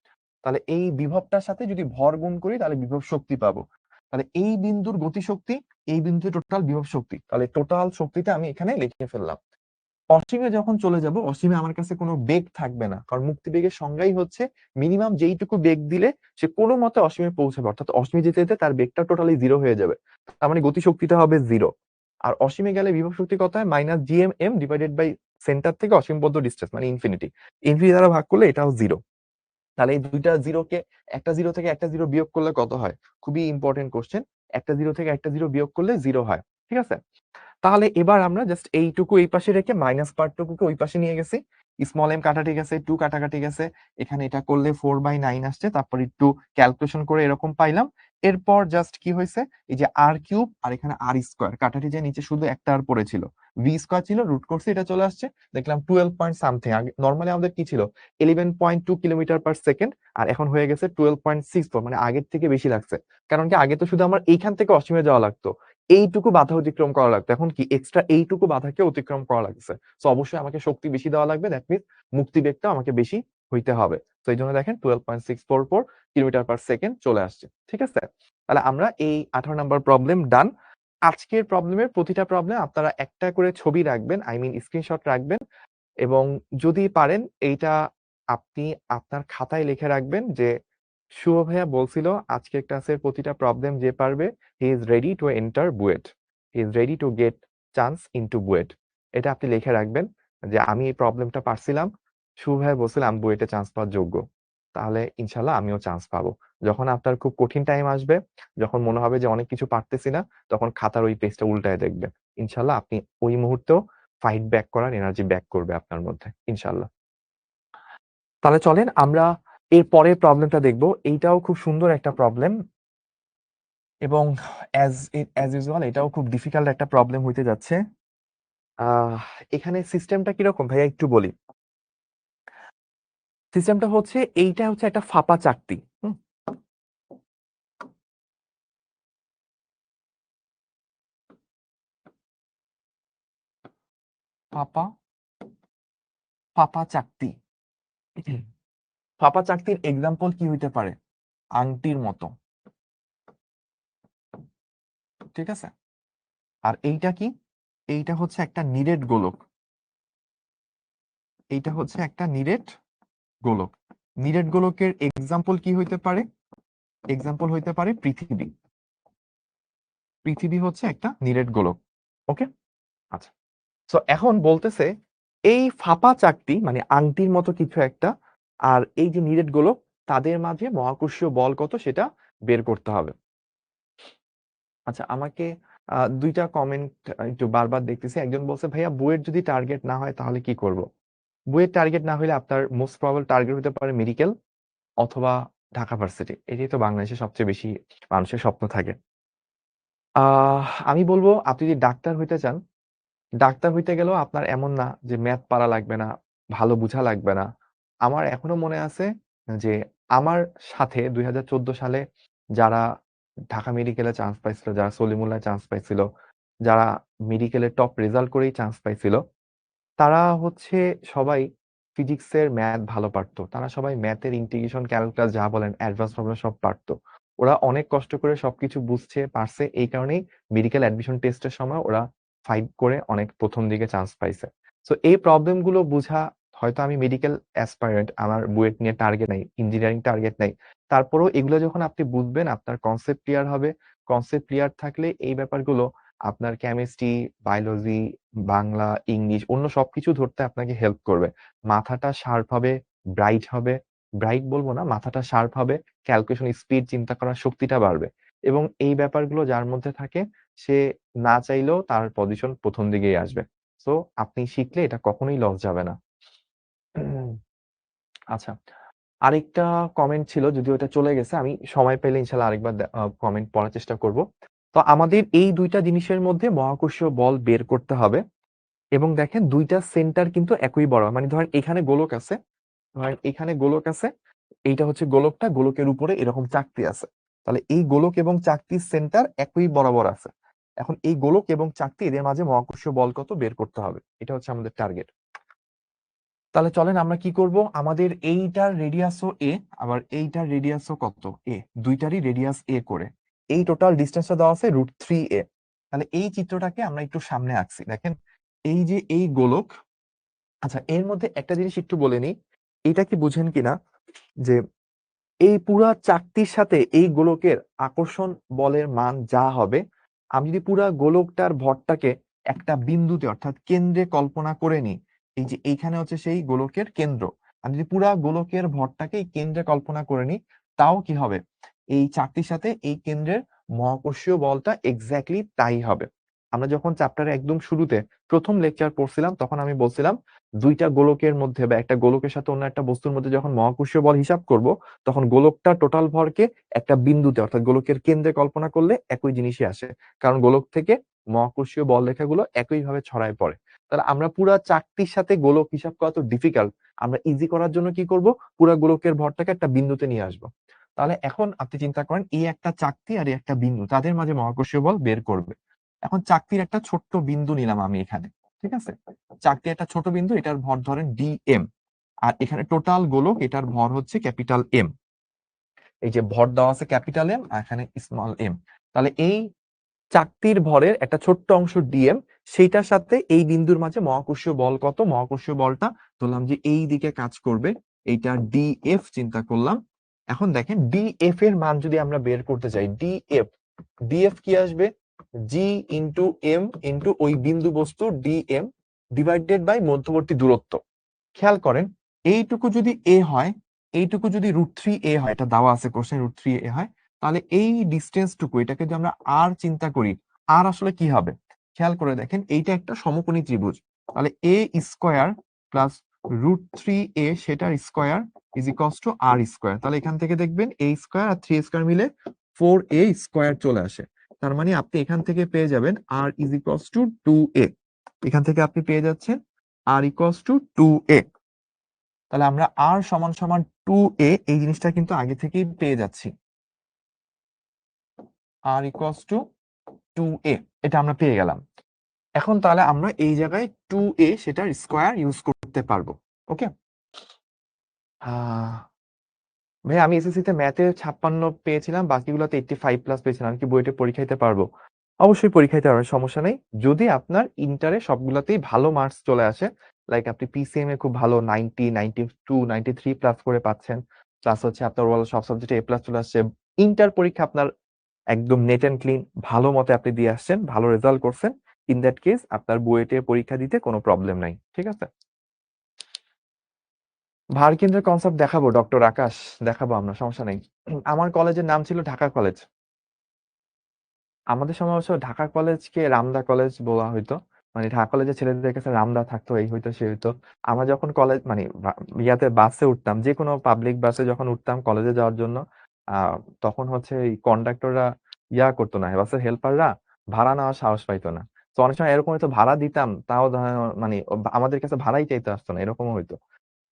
তাহলে এই বিভবটার সাথে যদি ভর গুণ করি তাহলে বিভব শক্তি পাবো। তাহলে এই বিন্দুর গতিশক্তি, এই বিন্দুর টোটাল বিভব শক্তি, তাহলে টোটাল শক্তিটা আমি এখানে লিখে ফেললাম। অসীমে যখন চলে যাব, অসীমে আমার কাছে কোনো বেগ থাকবে না, কারণ মুক্তিবেগের সংজ্ঞাই হচ্ছে মিনিমাম যেইটুকু বেগ দিলে সে কোনো মতে অসীমে পৌঁছাবে, অর্থাৎ অসীমে যেতে যেতে তার বেগটা টোটালি জিরো হয়ে যাবে, তার মানে গতিশক্তিটা হবে জিরো। আর অসীমে গেলে বিভব শক্তি কত হয়, -gmm ডিভাইডেড বাই সেন্টার থেকে অসীম পর্যন্ত ডিস্টেন্স, মানে ইনফিনিটি। ইনফিনিটি দ্বারা ভাগ করলে এটাও জিরো। তাহলে এই দুইটা জিরোকে, একটা জিরো থেকে একটা জিরো বিয়োগ করলে কত হয়, খুবই ইম্পর্টেন্ট কোশ্চেন, একটা জিরো থেকে একটা জিরো বিয়োগ করলে জিরো হয়। ঠিক আছে, তাহলে এবার আমরা জাস্ট এইটুকু এই পাশে রেখে মাইনাস পার্টটুকুকে ওই পাশে নিয়ে গেছি, স্মল এম কাটাটি গেছে, 2 কাটাকাটি গেছে, এখানে এটা করলে 4/9 আসছে, তারপর একটু ক্যালকুলেশন করে এরকম পাইলাম। এরপর জাস্ট কি হয়েছে, এই যে r³ আর এখানে r² কাটাটি যে নিচে শুধু একটা আর পড়েছিল, v² ছিল, রুট করছে, এটা চলে আসছে, দেখলাম 12 পয়েন্ট সামথিং। আগে নর্মালি আমাদের কি ছিল 11.2 কিলোমিটার পার সেকেন্ড, আর এখন হয়ে গেছে 12.64, মানে আগের থেকে বেশি লাগছে। কারণ কি, আগে তো শুধু আমার এইখান থেকে অসীমে যাওয়া লাগতো, এইটুকু বাধা অতিক্রম করা লাগতো, এখন কি এক্সট্রা এইটুকু বাধাকে অতিক্রম করা লাগছে। তো অবশ্যই আমাকে শক্তি বেশি দেওয়া লাগবে, দ্যাট মিনস মুক্তি বেগটা আমাকে বেশি হইতে হবে। তো এই জন্য দেখেন 12.644 কিলোমিটার পার সেকেন্ড চলে আসছে। ঠিক আছে, তাহলে আমরা এই 18 নাম্বার প্রবলেম ডান। আজকের প্রবলেমের প্রতিটা প্রবলেম আপনারা একটা করে ছবি রাখবেন, আই মিন স্ক্রিনশট রাখবেন, এবং যদি পারেন এইটা আপনি আপনার খাতায় লিখে রাখবেন যে শুভ ভাইয়া বলছিল আজকের ক্লাসের প্রতিটা প্রবলেম যে পারবে he is ready to enter BUET, he is ready to get chance into BUET. এটা আপনি লিখে রাখবেন যে আমি এই প্রবলেমটা পারছিলাম, শুভ ভাইয়া বলছিল আমি বুয়েটে চান্স পাওয়ার যোগ্য, তাহলে ইনশাল্লাহ আমিও চান্স পাবো। যখন আপনার খুব কঠিন টাইম আসবে, যখন মনে হবে যে অনেক কিছু পারতেছি না, তখন খাতার ওই পেজটা উল্টায় দেখবেন, ইনশাল্লাহ আপনি ওই মুহূর্তেও ফাইট ব্যাক করার এনার্জি ব্যাক করবে আপনার মধ্যে ইনশাল্লাহ। তাহলে চলেন আমরা এর পরের প্রবলেমটা দেখব। এইটাও খুব সুন্দর একটা প্রবলেম, এবং অ্যাজ ইউজুয়াল এটাও খুব ডিফিকাল্ট একটা প্রবলেম হইতে যাচ্ছে। আহ এখানে সিস্টেমটা কিরকম ভাইয়া একটু বলি। সিস্টেমটা হচ্ছে এইটা হচ্ছে একটা ফাঁপা চাকতি। ফাঁপা ফাঁপা চাকতি। ফাঁপা চাকতির এক্সাম্পল কি হইতে পারে? আংটির মতো, ঠিক আছে? আর এইটা কি? এইটা হচ্ছে একটা নিরেট গোলক। এইটা হচ্ছে একটা নিরেট গোলক। নিরেট গোলকের এক্সাম্পল কি হইতে পারে? এক্সাম্পল হইতে পারে পৃথিবী। পৃথিবী হচ্ছে একটা নিরেট গোলক। ওকে, আচ্ছা। তো এখন বলতেছে এই ফাঁপা চাকতি মানে আংটির মতো কিছু একটা আর এই যে নিরেট গোলক তাদের মাঝে মহাকর্ষীয় বল কত সেটা বের করতে হবে। আচ্ছা, আমাকে দুইটা কমেন্ট একটু বারবার দেখতেছি। একজন বলছে ভাইয়া বুয়েট যদি টার্গেট না হয় তাহলে কি করব? বুয়েট টার্গেট না হলে আপনার মোস্ট প্রবাবল টার্গেট হতে পারে মেডিকেল অথবা ঢাকা ভার্সিটি। এটাই তো বাংলাদেশে সবচেয়ে বেশি মানুষের স্বপ্ন থাকে। আমি বলবো আপনি যদি ডাক্তার হইতে চান, ডাক্তার হইতে গেলেও আপনার এমন না যে ম্যাথ পারা লাগবে না, ভালো বুঝা লাগবে না। আমার এখনো মনে আছে যে আমার সাথে 2014 সালে যারা ঢাকা মেডিকেলে চান্স পাইছিল, যারা সলিমুল্লাহ চান্স পাইছিল, যারা মেডিকেলে টপ রেজাল্ট করেই চান্স পাইছিল, তারা হচ্ছে সবাই ফিজিক্সের ম্যাথ ভালো পারতো। তারা সবাই ম্যাথের ইন্টিগ্রেশন, ক্যালকুলাস যা বলেন, অ্যাডভান্স প্রবলেম সব পারতো। ওরা অনেক কষ্ট করে সবকিছু বুঝছে, পারছে। এই কারণেই মেডিকেল অ্যাডমিশন টেস্টের সময় ওরা ফাইট করে অনেক প্রথম দিকে চান্স পাইছে। সো এই প্রবলেম গুলো বুঝা, হয়তো আমি মেডিকেল অ্যাসপাইরেন্ট, আমার বুয়েট নিয়ে টার্গেট নাই, ইঞ্জিনিয়ারিং টার্গেট নাই, তারপরেও এগুলো যখন আপনি বুঝবেন আপনার কনসেপ্ট ক্লিয়ার হবে। কনসেপ্ট ক্লিয়ার থাকলে এই ব্যাপারগুলো আপনার কেমিস্ট্রি, বায়োলজি, বাংলা, ইংলিশ অন্য সবকিছু ধরতে আপনাকে হেল্প করবে। মাথাটা শার্প হবে, ব্রাইট হবে। ব্রাইট বলবো না, মাথাটা শার্প হবে, ক্যালকুলেশন স্পিড, চিন্তা করার শক্তিটা বাড়বে। এবং এই ব্যাপারগুলো যার মধ্যে থাকে সে না চাইলেও তার পজিশন প্রথম দিকেই আসবে। সো আপনি শিখলে এটা কখনোই লস যাবে না। আচ্ছা, আরেকটা কমেন্ট ছিল, যদিও এটা চলে গেছে। আমি সময় পেলে ইনশাল্লাহ আরেকবার কমেন্ট পড়ার চেষ্টা করব। তো আমাদের এই দুইটা জিনিসের মধ্যে মহাকর্ষীয় বল বের করতে হবে। এবং দেখেন দুইটা সেন্টার কিন্তু একই বড়, মানে ধরেন এখানে গোলক আছে, ধরেন এখানে গোলক আছে, এইটা হচ্ছে গোলকটা, গোলকের উপরে এরকম চাকতি আছে। তাহলে এই গোলক এবং চাকতির সেন্টার একই বরাবর আছে। এখন এই গোলক এবং চাকতি এদের মাঝে মহাকর্ষীয় বল কত বের করতে হবে, এটা হচ্ছে আমাদের টার্গেট। তাহলে চলেন আমরা কি করব, আমাদের এইটার রেডিয়াসও এ, আবার এইটার রেডিয়াসও কত এ, দুইটারই রেডিয়াস এ করে এই টোটাল ডিস্টেন্সটা দেওয়া আছে √3a। তাহলে এই চিত্রটাকে আমরা একটু সামনে আঁকছি, দেখেন এই যে এই গোলক। আচ্ছা, এর মধ্যে একটা জিনিস একটু বলে নিই, এটা কি বুঝেন কিনা, যে এই পুরা চাকতির সাথে এই গোলকের আকর্ষণ বলের মান যা হবে, আমি যদি পুরা গোলকটার ভরটাকে একটা বিন্দুতে অর্থাৎ কেন্দ্রে কল্পনা করে নিই, এই যে এইখানে হচ্ছে সেই গোলকের কেন্দ্র, আমি যদি পুরা গোলকের ভরটাকে এই কেন্দ্রে কল্পনা করে নিই, তাও কি হবে, এই চাকতির সাথে এই কেন্দ্রের মহাকর্ষীয় বলটা এক্স্যাক্টলি তাই হবে। আমরা যখন চ্যাপ্টারে একদম শুরুতে প্রথম লেকচার পড়ছিলাম তখন আমি বলছিলাম দুইটা গোলকের মধ্যে বা একটা গোলকের সাথে অন্য একটা বস্তুর মধ্যে যখন মহাকর্ষীয় বল হিসাব করব, তখন গোলকটা টোটাল ভরকে একটা বিন্দুতে অর্থাৎ গোলকের কেন্দ্রে কল্পনা করলে একই জিনিসই আসে, কারণ গোলক থেকে মহাকর্ষীয় বল রেখাগুলো একইভাবে ছড়ায় পড়ে। তাহলে আমরা পুরা চাকতির সাথে গোলক হিসাব করা তো ডিফিকাল্ট, আমরা ইজি করার জন্য কি করব, পুরা গোলকের ভরটাকে একটা বিন্দুতে নিয়ে আসবো। তাহলে এখন আপনি চিন্তা করেন এই একটা চাকতি আর এই একটা বিন্দু, তাদের মাঝে মহাকর্ষীয় বল বের করবে। এখন চাকতির একটা ছোট্ট বিন্দু নিলাম আমি এখানে, ঠিক আছে? চাকতি একটা ছোট বিন্দু, এটার ভর ধরেন dm, আর এখানে টোটাল গোলক এটার ভর হচ্ছে ক্যাপিটাল এম। এই যে ভর দেওয়া আছে ক্যাপিটাল এম আর এখানে স্মল এম। তাহলে এই চাকতির ভরের একটা ছোট্ট অংশ ডিএম, সেইটার সাথে এই বিন্দুর মাঝে মহাকর্ষীয় বল কত, মহাকর্ষীয় বলটা ধরলাম যে এই দিকে কাজ করবে, এইটা ডিএফ চিন্তা করলাম। এখন দেখেন ডিএফ এর মান যদি আমরা বের করতে চাই, ডিএফ, ডিএফ কি আসবে, জি ইন্টু এম ইন্টু ওই বিন্দু বস্তু ডিএম ডিভাইডেড বাই মধ্যবর্তী দূরত্ব। খেয়াল করেন এইটুকু যদি এ হয়, এইটুকু যদি √3a হয়, এটা দেওয়া আছে কোশ্চেন √3a হয়, তাহলে এই ডিস্টেন্স টুকু এটাকে যদি আমরা আর চিন্তা করি, আর আসলে কি হবে, খেয়াল করে দেখেন এইটা একটা সমকোণী ত্রিভুজ। তাহলে এ স্কোয়ার প্লাস √3a সেটার square is equals to R square. তাহলে এখান থেকে দেখবেন এ স্কোয়ার আর 3a স্কোয়ার মিলে 4a স্কোয়ার চলে আসে। তার মানে আপনি এখান থেকে পেয়ে যাবেন আর ইজ ইকুয়ালস টু 2a। এখান থেকে আপনি পেয়ে যাচ্ছেন আর ইকুয়ালস টু 2a। তাহলে আমরা r সমান সমান 2a এই জিনিসটা কিন্তু আগে থেকেই পেয়ে যাচ্ছি। r ইকুয়ালস টু 2a, এটা আমরা পেয়ে গেলাম। এখন তাহলে আমরা এই জায়গায় 2a সেটার স্কোয়ার ইউজ করতে পারবো। ওকে ভাই, আমি এসএসসি তে ম্যাথে 56 পেয়েছিলাম, বাকিগুলোতে 85 প্লাস পেয়েছিলাম। আমি কি বইটা পরীক্ষা দিতে পারবো? অবশ্যই পরীক্ষা দিতে পারবেন, সমস্যা নেই। যদি আপনার ইন্টারে সবগুলোতেই ভালো মার্কস চলে আসে, লাইক আপনি পিসিএম এ খুব ভালো 90, 92, 93 প্লাস করে পাচ্ছেন, প্লাস হচ্ছে আপনার ওভারঅল সব সাবজেক্টে এ প্লাস চলে আসছে, ইন্টার পরীক্ষা আপনার একদম নেট এন্ড ক্লিন ভালো মতে আপনি দিয়ে আসছেন, ভালো রেজাল্ট করছেন, ইন দ্যাট কেস আপনার বুয়েটে পরীক্ষা দিতে কোনো প্রবলেম নাই, ঠিক আছে? ভার কেন্দ্রের কনসেপ্ট দেখাবো ডক্টর আকাশ, দেখাবো আমরা, সমস্যা নেই। আমার কলেজের নাম ছিল ঢাকা কলেজ। আমাদের সময় অবশ্য ঢাকা কলেজকে রামদা কলেজ বলা হইতো, মানে ঢাকা কলেজের ছেলেদের কাছে রামদা থাকতো, এই হইতো সে হইতো। আমরা যখন কলেজ মানে ইয়াতে বাসে উঠতাম, যে কোনো পাবলিক বাসে যখন উঠতাম কলেজে যাওয়ার জন্য, আহ তখন হচ্ছে এই কন্ডাক্টররা ইয়া করতো না, বাসের হেল্পাররা ভাড়া নেওয়ার সাহস পাইতো না। তো অনেক সময় এরকম হয়তো ভাড়া দিতাম, তাও মানে আমাদের কাছে ভাড়াই চাইতে আসতো না, এরকমও হইতো।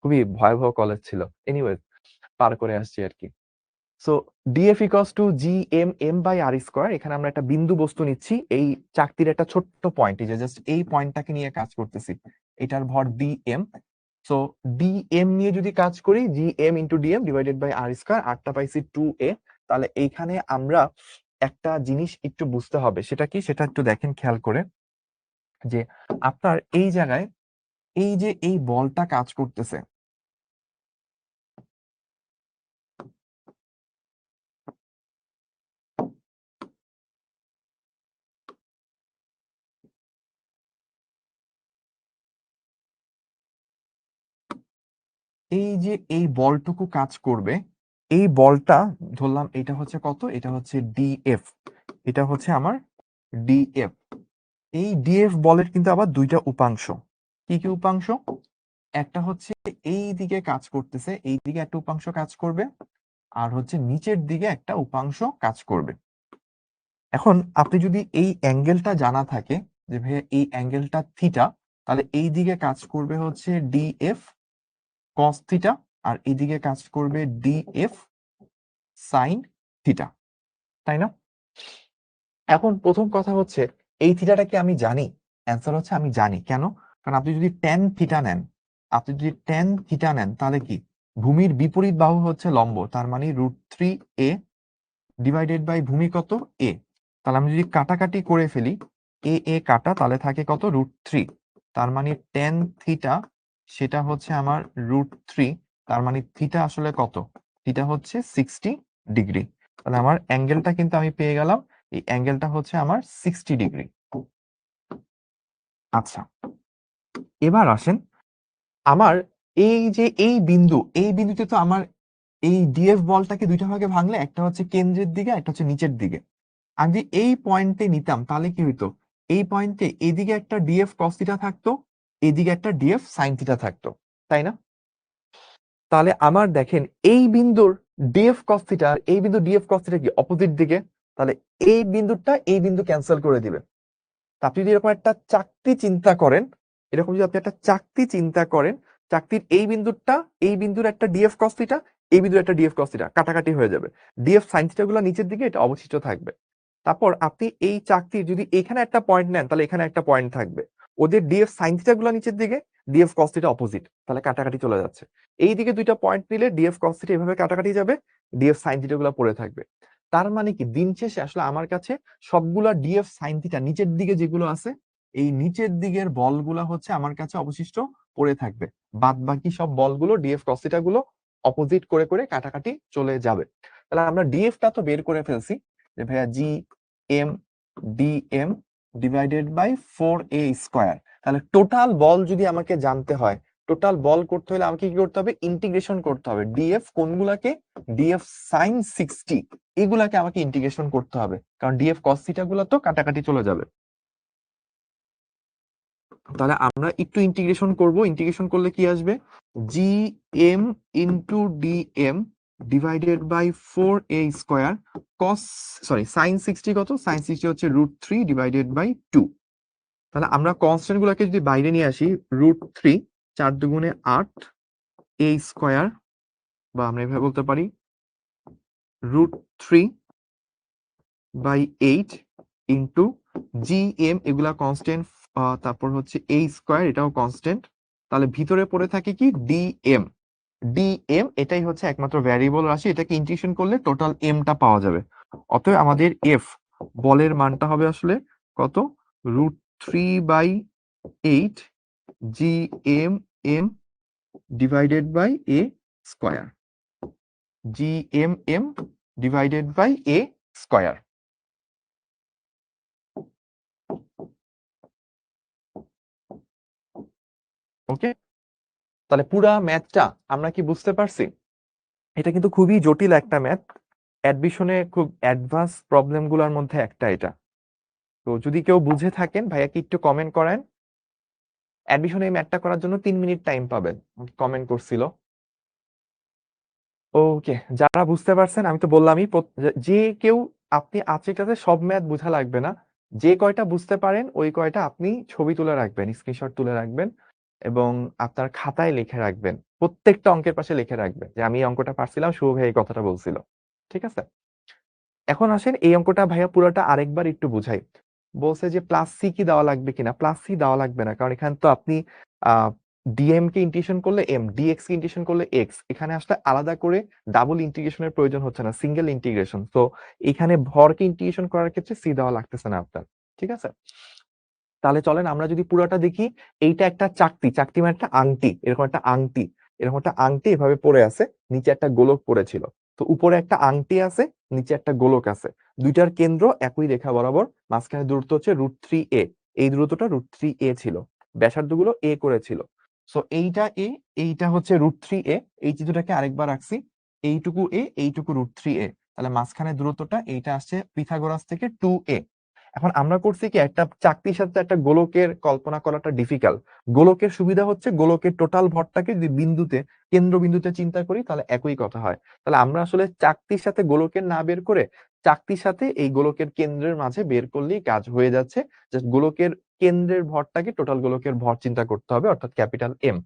খুবই ভয়াবহ কলেজ ছিল। এনিওয়েজ, পার করে আসছি আর কি। So DF equals to G M M by R square. এখানে আমরা একটা বিন্দু বস্তু নিচ্ছি, এই চাকতির একটা ছোট্ট পয়েন্ট, এই যে জাস্ট এই পয়েন্টটাকে নিয়ে কাজ করতেছি, এটার ভর ডিএম। সো ডিএম নিয়ে যদি কাজ করি, G M into DM divided by R square, আরটা পাইছি 2a। তাহলে এইখানে আমরা একটা জিনিস একটু বুঝতে হবে, সেটা কি, সেটা একটু দেখেন খেয়াল করে, যে আপনার এই জায়গায় এই যে এই বলটা কাজ করতেছে, এই যে এই বলটুকু কাজ করবে, এই বলটা ধরলাম এটা হচ্ছে কত, এটা হচ্ছে ডিএফ, এটা হচ্ছে আমার ডিএফ। এই ডিএফ বলের কিন্তু আবার দুইটা উপাংশ। কি কি উপাংশ? একটা হচ্ছে এই দিকে কাজ করতেছে, এই দিকে একটা উপাংশ কাজ করবে, আর হচ্ছে নিচের দিকে একটা উপাংশ কাজ করবে। এখন আপনি যদি এই অ্যাঙ্গেলটা জানা থাকে, যে ভাইয়া এই অ্যাঙ্গেলটা থিটা, তাহলে এই দিকে কাজ করবে হচ্ছে ডিএফ কস থিটা, আর এইদিকে কাজ করবে ডিএফ সাইন থিটা, তাই না? এখন প্রথম কথা হচ্ছে, এই থিটাটা কি আমি জানি? অ্যান্সার হচ্ছে আমি জানি। কেন? কারণ আপনি যদি ট্যান থিটা নেন, আপনি যদি ট্যান থিটা নেন, তাহলে কি, ভূমির বিপরীত বাহু হচ্ছে লম্ব, তার মানে √3a ডিভাইডেড বাই ভূমি কত, এ। তাহলে আমি যদি কাটাকাটি করে ফেলি, এ এ কাটা, তাহলে থাকে কত, √3। তার মানে ট্যান থিটা সেটা হচ্ছে আমার √3। তার মানে থিটা আসলে কত? থিটা হচ্ছে 60 ডিগ্রি। তাহলে আমার অ্যাঙ্গেলটা কিন্তু আমি পেয়ে গেলাম, এই অ্যাঙ্গেলটা হচ্ছে আমার 60 ডিগ্রি। আচ্ছা, এবার আসেন, আমার এই যে এই বিন্দু, এই বিন্দুতে তো আমার এই ডিএফ বলটাকে দুইটা ভাগে ভাঙলে, একটা হচ্ছে কেন্দ্রের দিকে, একটা হচ্ছে নিচের দিকে। আমি যদি এই পয়েন্টে নিতাম, তাহলে কি হইতো, এই পয়েন্টে এদিকে একটা ডিএফ কস থিটা থাকতো, এদিকে একটা ডিএফ সাইন থিটা থাকতো, তাই না? তাহলে আমার দেখেন, এই বিন্দুর ডিএফ কস থিটা আর এই বিন্দু ডিএফ কস থিটা কি অপোজিট দিকে? তাহলে এই বিন্দুটা এই বিন্দু ক্যান্সেল করে দিবে। তা আপনি যদি এরকম একটা চাকতি চিন্তা করেন, এরকম যদি আপনি একটা চাকতি চিন্তা করেন, চাকতির এই বিন্দুটা, এই বিন্দুর একটা ডিএফ কস থিটা, এই বিন্দুর একটা ডিএফ কস থিটা, কাটাকাটি হয়ে যাবে, ডিএফ সাইন থিটা গুলো নিচের দিকে, এটা অবশিষ্ট থাকবে। তারপর আপনি এই চাকতির যদি এখানে একটা পয়েন্ট নেন, তাহলে এখানে একটা পয়েন্ট থাকবে, ওদের ডিএফ সাইন থিটা গুলো নিচের দিকে, ডিএফ কস থিটা অপোজিট, তাহলে কাটাকাটি চলে যাচ্ছে। এইদিকে দুইটা পয়েন্ট নিলে ডিএফ কস থিটা এভাবে কাটাকাটি যাবে, ডিএফ সাইন থিটা গুলো পড়ে থাকবে। তার মানে কি, দিন শেষে আসলে আমার কাছে সবগুলা ডিএফ সাইন থিটা নিচের দিকে যেগুলো আছে, এই নিচের দিকের বলগুলা হচ্ছে আমার কাছে অবশিষ্ট পড়ে থাকবে, বাদ বাকি সব বলগুলো ডিএফ কস থিটা গুলো অপোজিট করে করে কাটাকাটি চলে যাবে। তাহলে আমরা ডিএফটা তো বের করে ফেলছি, যে ভাইয়া G M DM divided by 4a square. তাহলে টোটাল বল যদি আমাকে জানতে হয়, টোটাল বল করতে হলে আমাকে কি করতে হবে, ইন্টিগ্রেশন করতে হবে। ডিএফ কোনগুলাকে, ডিএফ সাইন 60 এগুলাকে আমাকে ইন্টিগ্রেশন করতে হবে, কারণ ডিএফ কস থিটা গুলো তো কাটাকাটি চলে যাবে। তাহলে আমরা একটু ইন্টিগ্রেশন করব, ইন্টিগ্রেশন করলে কি আসবে, G M into DM divided by 4a square cos, sorry sine 60 কত, সাইন 60 হচ্ছে √3 ডিভাইডেড বাই 2। তাহলে আমরা কনস্ট্যান্ট গুলাকে যদি বাইরে নিয়ে আসি, √3, 4 দুগুণে 8, এ স্কোয়ার, বা আমরা এভাবে বলতে পারি √3/8 ইন্টু GM, এগুলা কনস্ট্যান্ট, তারপর হচ্ছে a স্কোয়ার, এটাও কনস্ট্যান্ট। তাহলে ভিতরে পড়ে থাকে কি ডিএম। ডিএম এটাই হচ্ছে একমাত্র ভ্যারিয়েবল রাশি, এটাকে ইন্টিগ্রেশন করলে টোটাল এমটা পাওয়া যাবে। অতএব আমাদের এফ বলের মানটা হবে আসলে কত, √3/8 GMM divided by a square, GMM divided by a square. Okay, তাহলে পুরা ম্যাথটা আমরা কি বুঝতে পারছি? এটা কিন্তু খুবই জটিল একটা ম্যাথ, অ্যাডমিশনে খুব অ্যাডভান্স প্রবলেম গুলোর মধ্যে একটা এটা। তো যদি কেউ বুঝে থাকেন ভাইয়াকে একটু কমেন্ট করেন। অ্যাডমিশনে এই ম্যাথটা করার জন্য 3 মিনিট টাইম পাবেন, কমেন্ট করছিল। ওকে, যারা বুঝতে পারছেন, আমি তো বললামই যে কেউ, আপনি আজকেটাতে সব ম্যাথ বোঝা লাগবে না, যে কয়টা বুঝতে পারেন ওই কয়টা আপনি ছবি তুলে রাখবেন, স্ক্রিনশট তুলে রাখবেন এবং আপনার খাতায় লিখে রাখবেন, প্রত্যেকটা অঙ্কের পাশে লিখে রাখবেন যে আমি এই অঙ্কটা পারছিলাম, শুভ ভাই এই কথাটা বলছিল। ঠিক আছে, এখন আসেন এই অঙ্কটা ভাইয়া পুরোটা আরেকবার একটু বুঝাই। বলছে যে প্লাস সি কি দেওয়া লাগবে কিনা, প্লাস সি দেওয়া লাগবে না, কারণ এখানে তো আপনি ডিএম কে ইন্টিগ্রেশন করলে এম, ডিএক্স কে ইন্টিগ্রেশন করলে এক্স, এখানে আসলে আলাদা করে ডাবল ইন্টিগ্রেশনের প্রয়োজন হচ্ছে না, সিঙ্গেল ইন্টিগ্রেশন। তো এখানে ভরকে ইন্টিগ্রেশন করার ক্ষেত্রে সি দেওয়া লাগতেছে না আপনার। ঠিক আছে, তাহলে চলেন আমরা যদি পুরোটা দেখি। এইটা একটা চাকতি, চাকতি মানে একটা আংটি, এরকম একটা আংটি, এরকম একটা আংটি এভাবে পড়ে আছে, নিচে একটা গোলক পড়েছিল। তো উপরে একটা আংটি আছে, নিচে একটা গোলক আছে, দুইটার কেন্দ্র একই রেখা বরাবর, মাঝখানে দূরত্ব হচ্ছে √3a, এই দূরত্বটা √3a ছিল, ব্যাসার্ধগুলো এ করেছিল। সো এইটা এ, এইটা হচ্ছে √3a, এই চিত্রটাকে আরেকবার রাখছি, এইটুকু এ, এইটুকু √3a, তাহলে মাঝখানে দূরত্বটা এইটা আসছে পিথাগোরাস থেকে 2a। এখন আমরা করছি কি, একটা চাকতির সাথে একটা গোলকের কল্পনা করাটা ডিফিকাল্ট। গোলকের সুবিধা হচ্ছে গোলকের টোটাল ভরটাকে যদি বিন্দুতে, কেন্দ্রবিন্দুতে চিন্তা করি তাহলে একই কথা হয়। তাহলে আমরা আসলে চাকতির সাথে গোলকের না বের করে চাকতির সাথে এই গোলকের কেন্দ্রের মাঝে বের করলেই কাজ হয়ে যাচ্ছে। জাস্ট গোলকের কেন্দ্রের ভরটাকে টোটাল গোলকের ভর চিন্তা করতে হবে, অর্থাৎ ক্যাপিটাল এম।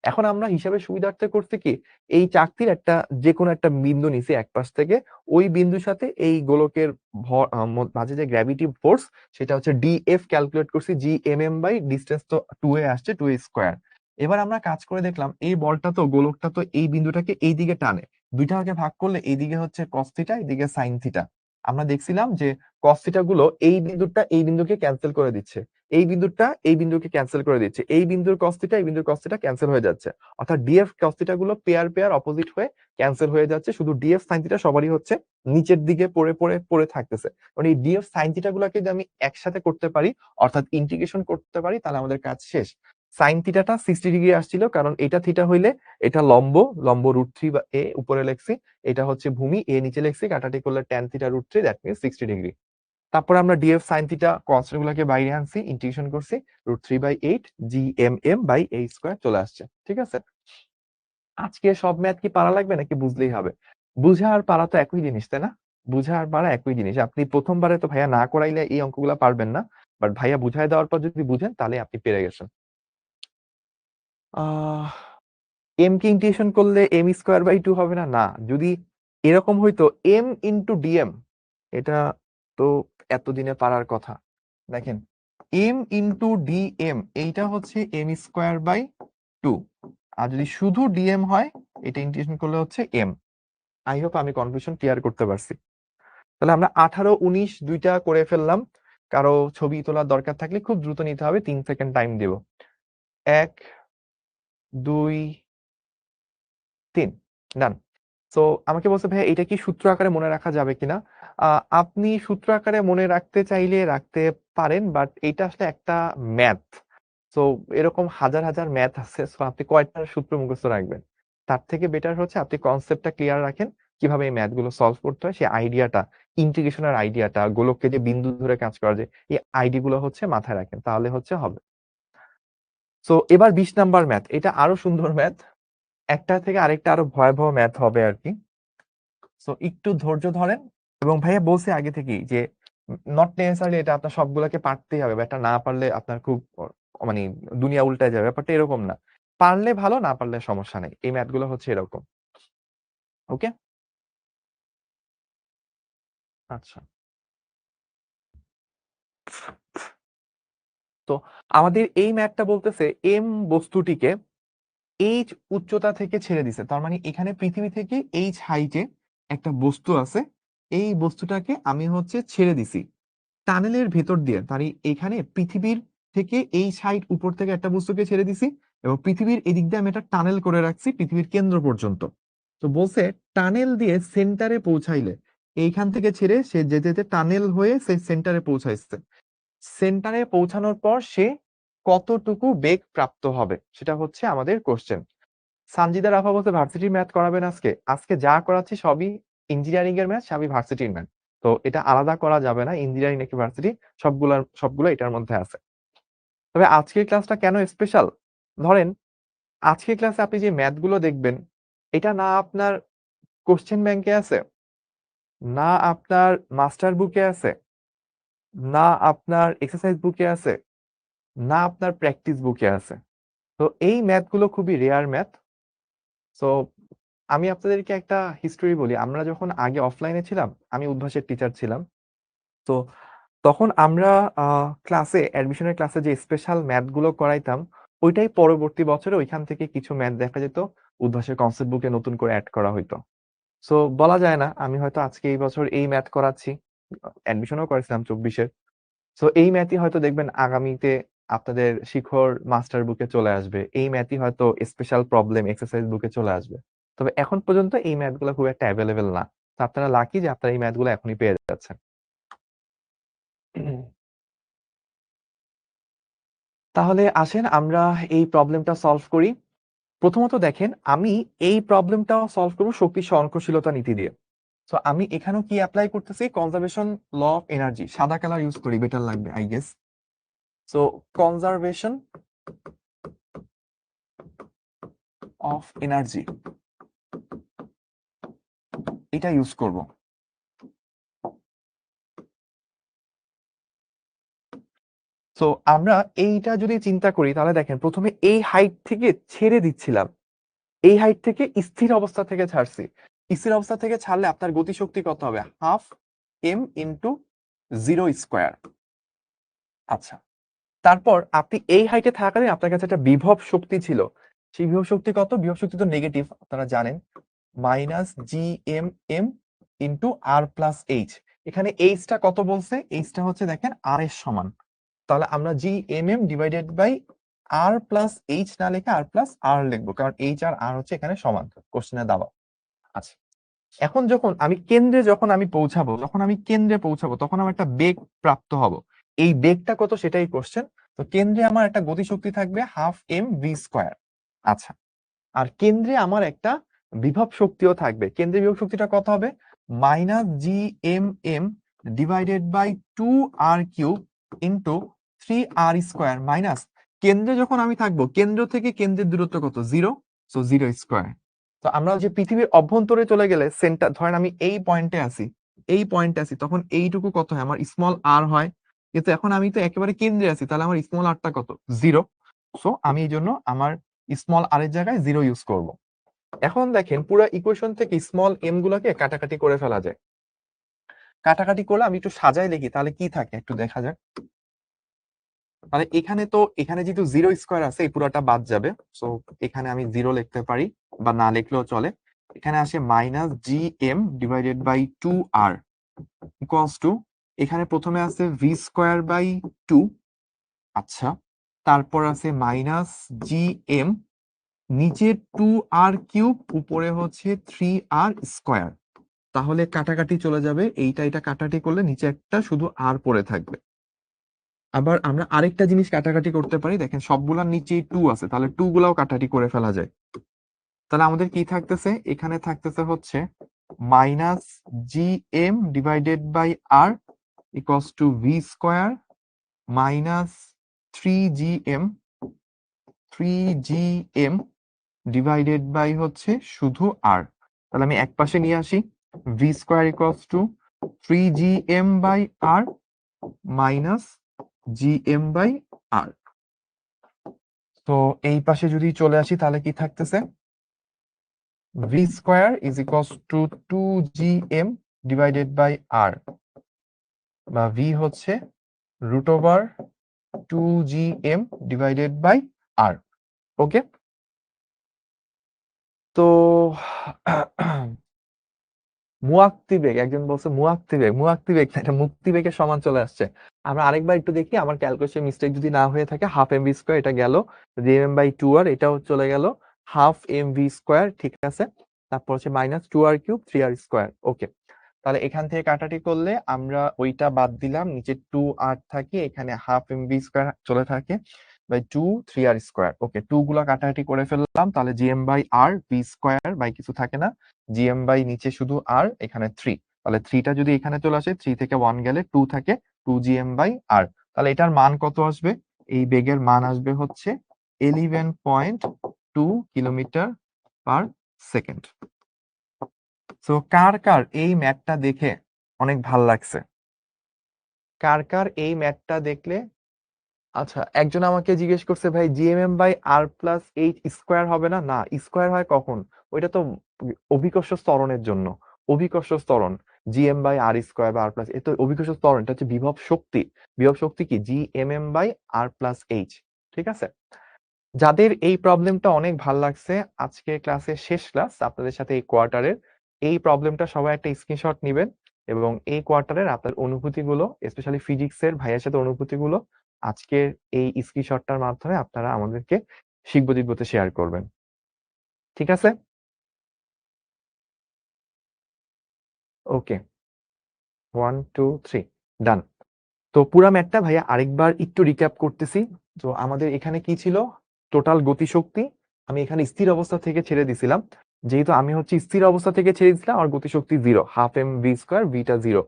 এখন আমরা হিসাবে সুবিধার্থে করতে কি, এই চাকতির একটা যে কোনো একটা বিন্দু নিছি এক পাশ থেকে, ওই বিন্দুর সাথে এই গোলকের ভর মাঝে যে গ্র্যাভিটি ফোর্স, সেটা হচ্ছে ডিএফ ক্যালকুলেট করছি, GMM বাই ডিস্টেন্স তো 2a আসছে, 2a স্কোয়ার। এবার আমরা কাজ করে দেখলাম এই বলটা তো, গোলকটা তো এই বিন্দুটাকে এই দিকে টানে, দুইটা ভাগে ভাগ করলে এইদিকে হচ্ছে কস থিটা, এইদিকে সাইন থিটা। আমরা দেখছিলাম যে কস থিটা গুলো এই বিন্দুটা এই বিন্দুকে ক্যান্সেল করে দিচ্ছে, এই বিন্দুটা এই বিন্দুকে ক্যান্সেল করে দিচ্ছে, এই বিন্দুর cos থিটা এই বিন্দুর cos থিটা ক্যান্সেল হয়ে যাচ্ছে, অর্থাৎ ডিএফ cos থিটা গুলো পেয়ার পেয়ার অপোজিট হয়ে ক্যান্সেল হয়ে যাচ্ছে, শুধু ডিএফ সাইন থিটা সবারই হচ্ছে নিচের দিকে পড়ে পড়ে পড়ে থাকতেছে। মানে এই ডিএফ সাইন থিটা গুলোকে যদি আমি একসাথে করতে পারি, অর্থাৎ ইন্টিগ্রেশন করতে পারি, তাহলে আমাদের কাজ শেষ। সাইন থিটাটা 60 ডিগ্রি আসছিল, কারণ এটা থিটা হইলে এটা লম্ব, লম্ব √3/a উপরে লেখছি, এটা হচ্ছে ভূমি এ নিচে লেখছি, কাটাটি করলে tan theta √3, that means 60 degree. তারপরে আমরা ডিএফ সাইন থিটা কনস্ট্যান্ট গুলোকে বাইরে আনছি, ইন্টিগ্রেশন করছি, √3/8 GMM বাই a স্কোয়ার চলে আসছে। ঠিক আছে, আজকে সব ম্যাথ কি পারা লাগবে নাকি বুঝলেই হবে? বুঝা আর পারা তো একই জিনিস, তাই না? বুঝা আর পারা একই জিনিস। আপনি প্রথমবারে তো ভাইয়া না করাইলে এই অঙ্কগুলা পারবেন না, বাট ভাইয়া বুঝাই দেওয়ার পর যদি বুঝেন তাহলে আপনি পেরে গেছেন। আহ এম কে ইন্টিগ্রেশন করলে m²/2 হবে না? না, যদি এরকম হইতো m ইন্টু ডিএম, এটা তো এতদিনে পারার কথা। দেখেন, m ইন্টু ডিএম, এইটা হচ্ছে m²/2, আর যদি শুধু ডিএম হয়, এটা ইন্টিগ্রেশন করলে হচ্ছে m। আই হোপ আমি কনফিউশন ক্লিয়ার করতে পারছি। তাহলে আমরা 18, 19 দুইটা করে ফেললাম। কারো ছবি তোলার দরকার থাকলে খুব দ্রুত নিতে হবে, 3 সেকেন্ড টাইম দেব। 1, 2, 3, ডান। সো আমাকে বলছে ভাইয়া এটা কি সূত্র আকারে মনে রাখা যাবে কিনা? আপনি সূত্র আকারে মনে রাখতে চাইলে রাখতে পারেন, বাট এটা আসলে একটা ম্যাথ। সো এরকম হাজার হাজার ম্যাথ আছে, সো আপনি কয়টা সূত্র মুখস্থ রাখবেন? তার থেকে বেটার হচ্ছে আপনি কনসেপ্টটা ক্লিয়ার রাখেন, কিভাবে এই ম্যাথ গুলো সলভ করতে হয়, সেই আইডিয়াটা, ইন্টিগ্রেশনের আইডিয়াটা, গোলককে যে বিন্দু ধরে কাজ করা যায়, এই আইডি গুলো হচ্ছে মাথায় রাখেন, তাহলে হচ্ছে হবে। সো এবার 20 নাম্বার ম্যাথ, এটা আরো সুন্দর ম্যাথ, একটা থেকে আরেকটা আরো ভয়াবহ ম্যাথ হবে আর কি। সো একটু ধৈর্য ধরেন, এবং ভাইয়া বলছে আগে থেকেই যে নট নেসেসারি এটা আপনার সবগুলোকে পারতেই হবে, বা এটা না পারলে আপনার খুব মানে দুনিয়া উল্টায় যাবে, ব্যাপারটা এরকম না। পারলে ভালো, না পারলে সমস্যা নেই। এই ম্যাথ গুলো হচ্ছে এরকম। ওকে? আচ্ছা। তো আমাদের এই ম্যাথটা বলতেছে m বস্তুটিকে h উচ্চতা থেকে ছেড়ে দিছে। তার মানে এখানে পৃথিবী থেকে h হাইটে একটা বস্তু আছে। এই বস্তুটাকে আমি হচ্ছে ছেড়ে দিছি টানেলের ভেতর দিয়ে। তার এখানে পৃথিবীর থেকে h হাইট উপর থেকে একটা বস্তুকে ছেড়ে দিছি এবং পৃথিবীর এদিক দিয়ে আমি একটা টানেল করে রাখছি পৃথিবীর কেন্দ্র পর্যন্ত। তো বলছে টানেল দিয়ে সেন্টারে পৌঁছাইলে এইখান থেকে ছেড়ে সে যেতে যেতে টানেল হয়ে সে সেন্টারে পৌঁছাইছে। সেন্টারে পৌঁছানোর পর সে কতটুকু বেগ প্রাপ্ত হবে সেটা হচ্ছে আমাদের কোশ্চেন। সানজিদা রাফা বলতে ভার্সিটির ম্যাথ করাবেন আজকে। আজকে যা করাচ্ছি সবই ইঞ্জিনিয়ারিং এর ম্যাথ, সবই ভার্সিটির ম্যাথ। তো এটা আলাদা করা যাবে না, ইঞ্জিনিয়ারিং নাকি ভার্সিটি সবগুলো এটার মধ্যে আছে। তবে আজকের ক্লাসটা কেন স্পেশাল? ধরেন আজকের ক্লাসে আপনি যে ম্যাথ গুলো দেখবেন, এটা না আপনার কোশ্চেন ব্যাংকে আছে, না আপনার মাস্টার বুকে আছে, না আপনার এক্সারসাইজ বুকে আছে, না আপনার প্র্যাকটিস বুকে আছে। তো এই ম্যাথ গুলো খুবই রেয়ার ম্যাথ। সো আমি আপনাদেরকে একটা হিস্টোরি বলি। আমরা যখন আগে অফলাইনে ছিলাম, আমি উদ্ভাসের টিচার ছিলাম। তো তখন আমরা ক্লাসে অ্যাডমিশনের ক্লাসে যে স্পেশাল ম্যাথ গুলো করাইতাম, ওইটাই পরবর্তী বছরে ওইখান থেকে কিছু ম্যাথ দেখা যেত উদ্ভাসের কনসেপ্ট বুকে নতুন করে অ্যাড করা হইতো। সো বলা যায় না আমি হয়তো আজকে এই বছর এই ম্যাথ করাচ্ছি। অ্যাডমিশনও করেছিলাম 24 এর। সো এই ম্যাথই হয়তো দেখবেন আগামীতে আপনাদের শিখর মাস্টার বুকে চলে আসবে। এই ম্যাথই হয়তো স্পেশাল প্রবলেম এক্সারসাইজ বুকে চলে আসবে। তবে এখন পর্যন্ত এই ম্যাথগুলো খুব একটা অ্যাভেলেবেল না। তো আপনারা লাকি যে আপনারা এই ম্যাথগুলো এখনই পেয়ে যাচ্ছেন। তাহলে আসেন আমরা এই প্রবলেমটা সলভ করি। প্রথমত দেখেন আমি এই প্রবলেমটা সলভ করব শক্তি সহনশীলতা নীতি দিয়ে। সো আমি এখানেও কি অ্যাপ্লাই করতেছি কনজারভেশন ল অফ এনার্জি। সাদা কালার ইউজ করি, বেটার লাগবে I guess. So conservation of energy এটা ইউজ করব। সো আমরা এইটা যদি চিন্তা করি তাহলে দেখেন প্রথমে এই হাইট থেকে ছেড়ে দিচ্ছিলাম, এই হাইট থেকে স্থির অবস্থা থেকে ছাড়ছি। স্থির অবস্থা থেকে ছাড়লে আপনার গতিশক্তি কত হবে? Half M into 0 square. আচ্ছা, তারপর আপনি এই হাইটে থাকাকালীন আপনার কাছে একটা বিভব শক্তি ছিল। সেই বিভব শক্তি কত? বিভব শক্তি তো নেগেটিভ, আপনারা জানেন, minus G M M into R plus H. এখানে এইচটা কত বলছে? এইচটা হচ্ছে দেখেন আর এর সমান। তাহলে আমরা G M M divided by R plus H না লিখে আর প্লাস আর লিখবো, কারণ এইচ আর আর হচ্ছে এখানে সমান কোশ্চেনে দেওয়া। আচ্ছা, এখন যখন আমি পৌঁছাবো, তখন আমার একটা বেগ প্রাপ্ত হব। এই বেগটা কত সেটাই কোশ্চেন। তো কেন্দ্রে আমার একটা গতিশক্তি থাকবে হাফ এম ভি স্কোয়ার। আচ্ছা, আর কেন্দ্রে আমার একটা বিভব শক্তিও থাকবে। কেন্দ্রে বিভব শক্তিটা কত হবে? Minus G M M divided by 2r³ into 3r² minus কেন্দ্রে যখন আমি থাকবো, কেন্দ্র থেকে কেন্দ্রের দূরত্ব কত? 0। So 0 square. তো আমরা যে পৃথিবীর অভ্যন্তরে চলে গেলে সেন্টার, ধরেন আমি এই পয়েন্টে আছি, তখন এইটুকু কত হয়? আমার স্মল আর হয়। কিন্তু এখন আমি তো একেবারে কেন্দ্রে আছি, তাহলে আমার স্মল আরটা কত? 0। সো আমি এই জন্য আমার স্মল আর এর জায়গায় 0 ইউজ করব। এখন দেখেন পুরো ইকুয়েশন থেকে স্মল এম গুলাকে কাটাকাটি করে ফেলা যায়। কাটাকাটি করলে আমি একটু সাজায় লিখি, তাহলে কি থাকে একটু দেখা যাক। তাহলে এখানে যেহেতু 0 স্কোয়ার আছে, এই পুরোটা বাদ যাবে। সো এখানে আমি 0 লিখতে পারি, বা না লিখলেও চলে। এখানে আসে minus G M divided by 2r equals to, এখানে প্রথমে আছে ভি স্কোয়ার বাই 2। আচ্ছা, তারপর আছে মাইনাস জি এম, নিচে 2r³ উপরে হচ্ছে 3r²। তাহলে কাটাকাটি চলে যাবে, এটা কাটাকাটি করলে নিচে একটা শুধু আর পড়ে থাকবে। আবার আমরা আরেকটা জিনিস কাটাকাটি করতে পারি, দেখেন সবগুলার নিচেই 2 আছে, তাহলে 2 গুলাও কাটাকাটি করে ফেলা যায়। তাহলে আমাদের কি থাকতেছে? এখানে থাকতেছে হচ্ছে minus G M divided by R equals to V square minus 3gm divided by হচ্ছে শুধু আর। তাহলে আমি এক পাশে নিয়ে আসি, V square equals to 3gm by R minus gm by R. তো এই পাশে যদি চলে আসি তাহলে কি থাকতেছে, V square is equals to 2gm divided by R, বা ভি হচ্ছে root over 2gm divided by R. Okay, তো মুয়াক্তিবেগ, একজন বলছে মুয়াক্তিবেগ, মুয়াক্তিবেগ না, এটা মুক্তিবেগের সমান চলে আসছে। আমরা আরেকবার একটু দেখি আমার ক্যালকুলেশন মিস্টেক যদি না হয়ে থাকে। হাফ এম ভি স্কোয়ার এটা গেল, জিএম বাই 2r এটাও চলে গেল, হাফ এম ভি স্কোয়ার, ঠিক আছে। তারপর হচ্ছে minus 2r cube 3r square. Okay, তাহলে এখান থেকে কাটাটি করলে আমরা ওইটা বাদ দিলাম, নিচে 2r থাকে, এখানে হাফ এম ভি স্কোয়ার চলে থাকে বাই 3r স্কোয়ার। ওকে, 2 গুলা কাটাকাটি করে ফেললাম, তাহলে GM by R V square by কিছু থাকে না, জিএম বাই নিচে শুধু আর, এখানে 3, তাহলে 3টা যদি এখানে চলে আসে, 3 থেকে 1 গেলে 2 থাকে, 2gm বাই আর। তাহলে এটার মান কত আসবে? এই বেগের মান আসবে হচ্ছে 11.2 কিলোমিটার পার সেকেন্ড। সো কার কার এই ম্যাথটা দেখে অনেক ভাল লাগছে? কার কার এই ম্যাথটা দেখলে, আচ্ছা একজন আমাকে জিজ্ঞেস করছে ভাই GMM by R plus H square হবে না? না, স্কোয়ার হয় কখন? ওইটা তো অভিকর্ষ ত্বরণের জন্য, অভিকর্ষ ত্বরণ, জিএম বাই আর স্কোয়ার বা আর প্লাস, এ তো অভিকর্ষ ত্বরণ, এটা হচ্ছে বিভব শক্তি। বিভব শক্তি কি? GMM by R plus H. ঠিক আছে, যাদের এই প্রবলেমটা অনেক ভাল লাগছে, আজকে ক্লাসের শেষ ক্লাস আপনাদের সাথে এই কোয়ার্টারের, এই প্রবলেমটা সবাই একটা স্ক্রিনশট নেবেন এবং এই কোয়ার্টারের আপনার অনুভূতিগুলো, স্পেশালি ফিজিক্সের ভাইয়ের সাথে অনুভূতিগুলো আজকের এই স্ক্রিনশটটার মাধ্যমে আপনারা আমাদেরকে শিখবো দিব্যতে শেয়ার করবেন। ঠিক আছে, ওকে, 1 2 3 ডান। তো পুরা ম্যাথটা ভাইয়া আরেকবার একটু রিক্যাপ করতেছি। তো আমাদের এখানে কি ছিল? টোটাল গতিশক্তি আমি এখানে স্থির অবস্থা থেকে ছেড়ে দিছিলাম, যেহেতু আমি হচ্ছে স্থির অবস্থা থেকে ছেড়ে দিছিলাম, আমার গতিশক্তি 0, হাফ এম ভি স্কোয়ার, ভিটা 0।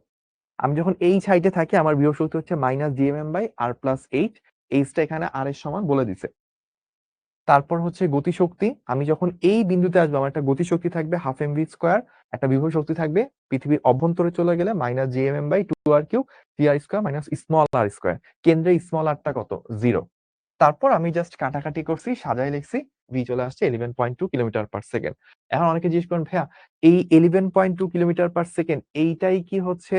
আমি যখন এই সাইডে থাকি আমার বিভব শক্তি হচ্ছে minus GMM by R plus H, এইচটা এখানে আর এর সমান বলে দিছে। তারপর হচ্ছে গতিশক্তি, আমি যখন এই বিন্দুতে আসবো আমার একটা গতিশক্তি থাকবে হাফ এম ভি স্কোয়ার, একটা বিভব শক্তি থাকবে পৃথিবীর অভ্যন্তরে চলে গেলে minus GMM by 2r cube 3r square minus small R square, কেন্দ্রে স্মল আরটা কত? 0। তারপর আমি জাস্ট কাটাকাটি করছি, সাজাই লিখছি, ভি চলে আসছে 11.2 কিলোমিটার পার সেকেন্ড। এখন অনেকে জিজ্ঞেস করেন ভাইয়া এই 11.2 কিলোমিটার পার সেকেন্ড এইটাই কি হচ্ছে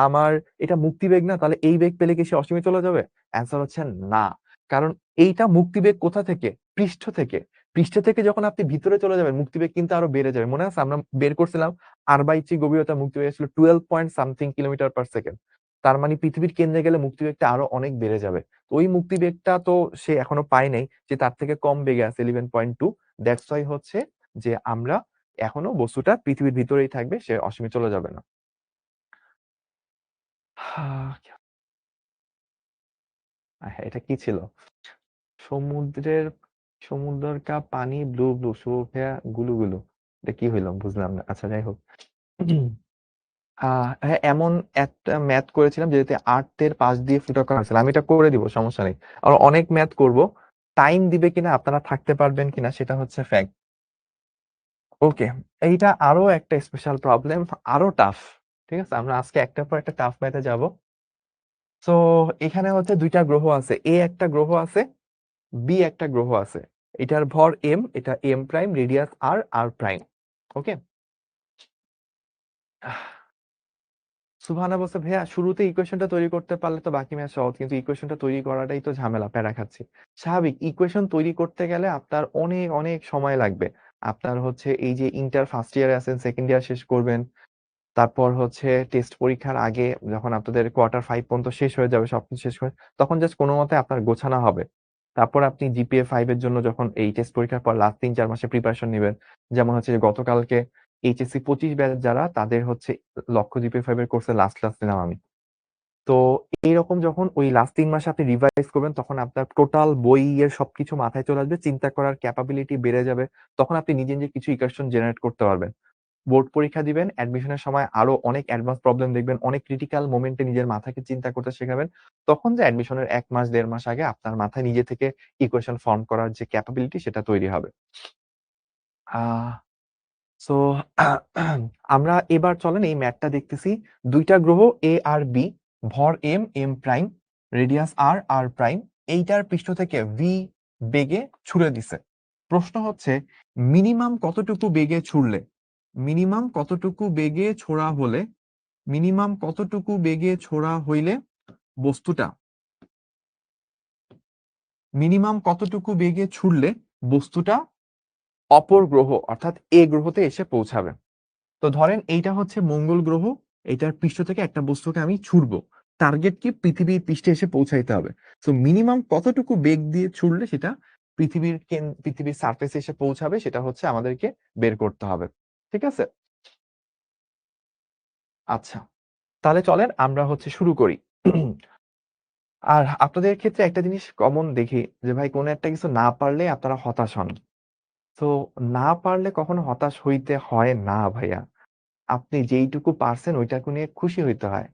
আমার, এটা মুক্তিবেগ না? তাহলে এই বেগ পেলে কি সে অসীমে চলে যাবে? অ্যান্সার হচ্ছে না, কারণ এইটা মুক্তিবেগ কোথা থেকে? পৃষ্ঠ থেকে। পৃষ্ঠ থেকে যখন আপনি ভিতরে চলে যাবেন মুক্তিবেগ কিন্তু আরো বেড়ে যাবে। মনে আছে আমরা বের করছিলাম আর বাই 3 গভীরতা মুক্তিবেগ ছিল 12 point something kilometre per second. তার মানে পৃথিবীর কেন্দ্রে গেলে মুক্তিবেগটা আরো অনেক বেড়ে যাবে। ওই মুক্তিবেগটা তো সে এখনো পায় নাই, যে তার থেকে কম বেগে আছে 11.2। দ্যাটস ওয়াই হচ্ছে যে আমরা এখনো বস্তুটা পৃথিবীর ভিতরেই থাকবে, সে অসীমে চলে যাবে না। হ্যাঁ, এটা কি ছিল? সমুদ্রের, সমুদ্রের কা পানি ব্লু ব্লু, শুভা গুলু গুলু, এটা কি হইলাম বুঝলাম না। আচ্ছা যাই হোক, হ্যাঁ এমন একটা ম্যাথ করেছিলাম যেটাতে 8 পাশ দিয়ে ফুটা করা ছিল, আমি এটা করে দিব, সমস্যা নেই। আর অনেক ম্যাথ করব, টাইম দিবে কিনা আপনারা থাকতে পারবেন কিনা সেটা হচ্ছে ফ্যাক্ট। ওকে, এইটা আরো একটা স্পেশাল প্রবলেম, আরো টাফ। ঠিক আছে, আমরা আজকে একটার পর একটা টাফ ম্যাথে যাব। তো এখানে হচ্ছে দুইটা গ্রহ আছে, এ একটা গ্রহ আছে, বি একটা গ্রহ আছে। এটার ভর এম, এটা এম প্রাইম, রেডিয়াস আর, আর প্রাইম। ওকে, সুবহানা বলছে ভাইয়া শুরুতে ইকুয়েশনটা তৈরি করতে পারলে তো বাকি ম্যাথ সহজ, কিন্তু ইকুয়েশনটা তৈরি করাটাই তো ঝামেলা, প্যারা খাচ্ছি। স্বাভাবিক, ইকুয়েশন তৈরি করতে গেলে আপনার অনেক অনেক সময় লাগবে। আপনার হচ্ছে এই যে ইন্টার ফার্স্ট ইয়ারে আছেন, সেকেন্ড ইয়ার শেষ করবেন, তারপর হচ্ছে টেস্ট পরীক্ষার আগে যখন আপনাদের কোয়ার্টার 5 পর্যন্ত শেষ হয়ে যাবে, সবকিছু শেষ করে তখন জাস্ট কোনো মতে আপনার গোছানো হবে। তারপর আপনি জিপিএ 5 এর জন্য যখন এই টেস্ট পরীক্ষার পর লাস্ট 3-4 মাসে প্রিপারেশন নেবেন, যেমন হচ্ছে যে গতকালকে এইচএসসি 25 ব্যাচ যারা, তাদের হচ্ছে লক্ষ্য জিপিএ 5 এর কোর্সে লাস্ট ক্লাস নিলাম আমি। তো এইরকম যখন ওই লাস্ট 3 মাসে আপনি রিভাইজ করবেন, তখন আপনার টোটাল বইয়ের সবকিছু মাথায় চলে আসবে, চিন্তা করার ক্যাপাবিলিটি বেড়ে যাবে, তখন আপনি নিজে নিজে কিছু ইকুয়েশন জেনারেট করতে পারবেন। বোর্ড পরীক্ষা দিবেন, অ্যাডমিশনের সময় আরো অনেক অ্যাডভান্স প্রবলেম দেখবেন, অনেক ক্রিটিক্যাল মোমেন্টে নিজের মাথাকে চিন্তা করতে শেখাবেন, তখন যে অ্যাডমিশনের 1 মাস 1.5 মাস আগে আপনার মাথায় নিজে থেকে ইকুয়েশন ফর্ম করার যে ক্যাপাবিলিটি সেটা তৈরি হবে। আহ সো আমরা এবার চলেন এই ম্যাথটা দেখতেছি। দুইটা গ্রহ এ আর বি, ভর এম, এম প্রাইম, রেডিয়াস আর, আর প্রাইম, এইটার পৃষ্ঠ থেকে ভি বেগে ছুড়ে দিছে। প্রশ্ন হচ্ছে মিনিমাম কতটুকু বেগে ছুড়লে, মিনিমাম কতটুকু বেগে ছোড়া হলে, মিনিমাম কতটুকু বেগে ছোড়া হইলে বস্তুটা, মিনিমাম কতটুকু বেগে ছুড়লে বস্তুটা অপর গ্রহ অর্থাৎ এ গ্রহতে এসে পৌঁছাবে। তো ধরেন এইটা হচ্ছে মঙ্গল গ্রহ, এটার পৃষ্ঠ থেকে একটা বস্তুকে আমি ছুড়বো, টার্গেট কি পৃথিবীর পৃষ্ঠে এসে পৌঁছাইতে হবে। তো মিনিমাম কতটুকু বেগ দিয়ে ছুড়লে সেটা পৃথিবীর সারফেসে এসে পৌঁছাবে, সেটা হচ্ছে আমাদেরকে বের করতে হবে। ঠিক আছে, আচ্ছা তাহলে চলেন আমরা হচ্ছে শুরু করি। আর আপনাদের ক্ষেত্রে একটা জিনিস কমন দেখি যে ভাই কোনো একটা কিছু না পারলে আপনারা হতাশ হন। তো না পারলে কখনো হতাশ হইতে হয় না ভাইয়া। আপনি যেইটুকু পারছেন ওইটাকে নিয়ে খুশি হইতে হয়।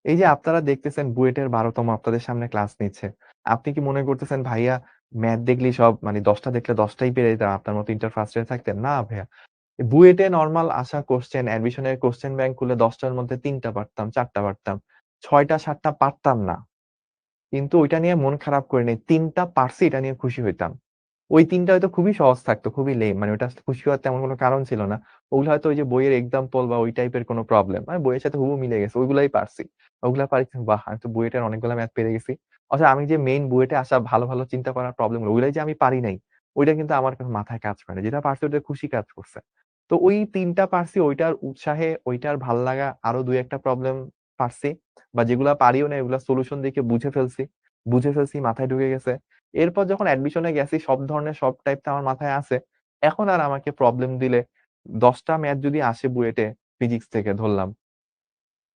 এই যে আপনারা দেখতেছেন বুয়েটের ১২তম আপনাদের সামনে ক্লাস নিচ্ছে। আপনি কি মনে করতেছেন ভাইয়া ম্যাথ দেখলেই সব মানে ১০ টা দেখলে ১০ টাই পেরে যেতাম, আপনার মতো ইন্টার ফার্স্ট ইয়ারে থাকতেন? না ভাইয়া। বুয়েটে নরমাল আসা কোশ্চেন, অ্যাডমিশনের কোশ্চেন ব্যাংক খুলে ১০ টার মধ্যে ৩ টা পারতাম, ৪ টা পারতাম। ৬ টা ৭ টা পারতাম না। কিন্তু ওইটা নিয়ে মন খারাপ করি নাই। ৩ টা পারছি এটা নিয়ে খুশি হইতাম। ওই ৩ টা হয়তো খুবই সহজ থাকতো, খুবই লেম। মানে ওটা আসলে খুশি হওয়ার তেমন কোনো কারণ ছিল না। ওগুলো হয়তো ওই যে বইয়ের এক্সাম্পল বা ওই টাইপের কোনো প্রবলেম। মানে বইয়ের সাথে হুবহু মিলে গেছে। ওইগুলাই পারছি। ওগুলা পারছি, বাহ! আমি তো বুয়েটের অনেকগুলা ম্যাথ পেরে গেছি। অথচ আমি যে মেইন বুয়েটে আসা ভালো, ভালো চিন্তা করার প্রবলেম গুলো, ওগুলাই যে আমি পারি নাই, ওইটা কিন্তু আমার কাছে মাথায় কাজ করে না। যেটা পারছি ওটাতে খুশি কাজ করছে। তো ওই ৩ টা পারছি, ওইটার উৎসাহে, ওইটার ভাল লাগা, আরো ২-১ টা প্রবলেম পারছি। বা যেগুলা পারিও নাই ওগুলা সলিউশন দেখে বুঝে ফেলছি, মাথায় ঢুকে গেছে। এরপর যখন অ্যাডমিশনে গেছি সব ধরনের সব টাইপ তো আমার মাথায় আছে। এখন আর আমাকে প্রবলেম দিলে ১০ টা ম্যাথ যদি আসে বুয়েটে ফিজিক্স থেকে ধরলাম,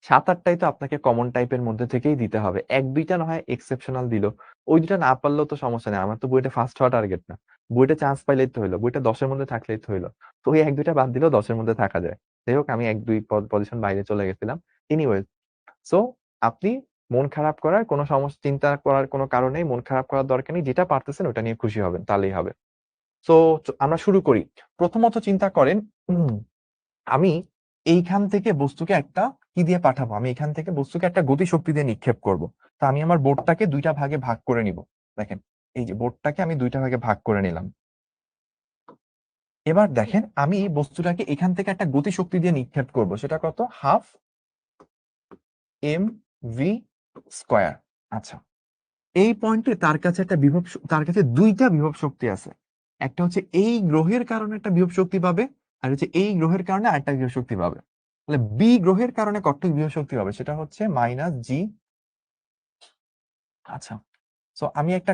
৭-৮ টাই তো আপনাকে কমন টাইপের মধ্যে থেকেই দিতে হবে। ১-২ টা না হয় এক্সেপশনাল দিল। ওই ২ টা না পারলেও তো সমস্যা নেই। আমার তো বুয়েটে ফার্স্ট হওয়া টার্গেট না। বুয়েটে চান্স পাইলেই তো হইলো। বুয়েটে ১০ এর মধ্যে থাকলেই তো হইলো। তো ওই ১-২ টা বাদ দিলেও ১০ এর মধ্যে থাকা যায়। যাই হোক আমি ১-২ পজিশন বাইরে চলে গেছিলাম। এনিওয়েজ, সো আপনি মন খারাপ করার কোনো চিন্তা করার কোনো কারণ নেই। মন খারাপ করার দরকার নেই। যেটা পারতেছেন ওটা নিয়ে খুশি হবেন। তাহলেই হবে। সো আমরা শুরু করি। প্রথমত চিন্তা করেন আমি এইখান থেকে বস্তুকে একটা কি দিয়ে পাঠাবো? আমি এখান থেকে বস্তুকে একটা গতিশক্তি দিয়ে নিক্ষেপ করব। তো আমি আমার বোর্ডটাকে ২ টা ভাগে ভাগ করে নিব। দেখেন, এই যে বোর্ডটাকে আমি ২ টা ভাগে ভাগ করে নিলাম। এবার দেখেন আমি বস্তুটাকে এখান থেকে একটা গতিশক্তি দিয়ে নিক্ষেপ করব। সেটা কত? 1/2 mv²। আচ্ছা। এই পয়েন্টে তার কাছে ২ টা বিভব শক্তি আছে। একটা হচ্ছে এই গ্রহের কারণে একটা বিভব শক্তি পাবে, আর হচ্ছে এই গ্রহের কারণে আরেকটা বিভব শক্তি পাবে। তাহলে বি গ্রহের কারণে কতটুকু বিভব শক্তি পাবে? সেটা হচ্ছে -g। আচ্ছা। সো আমি একটা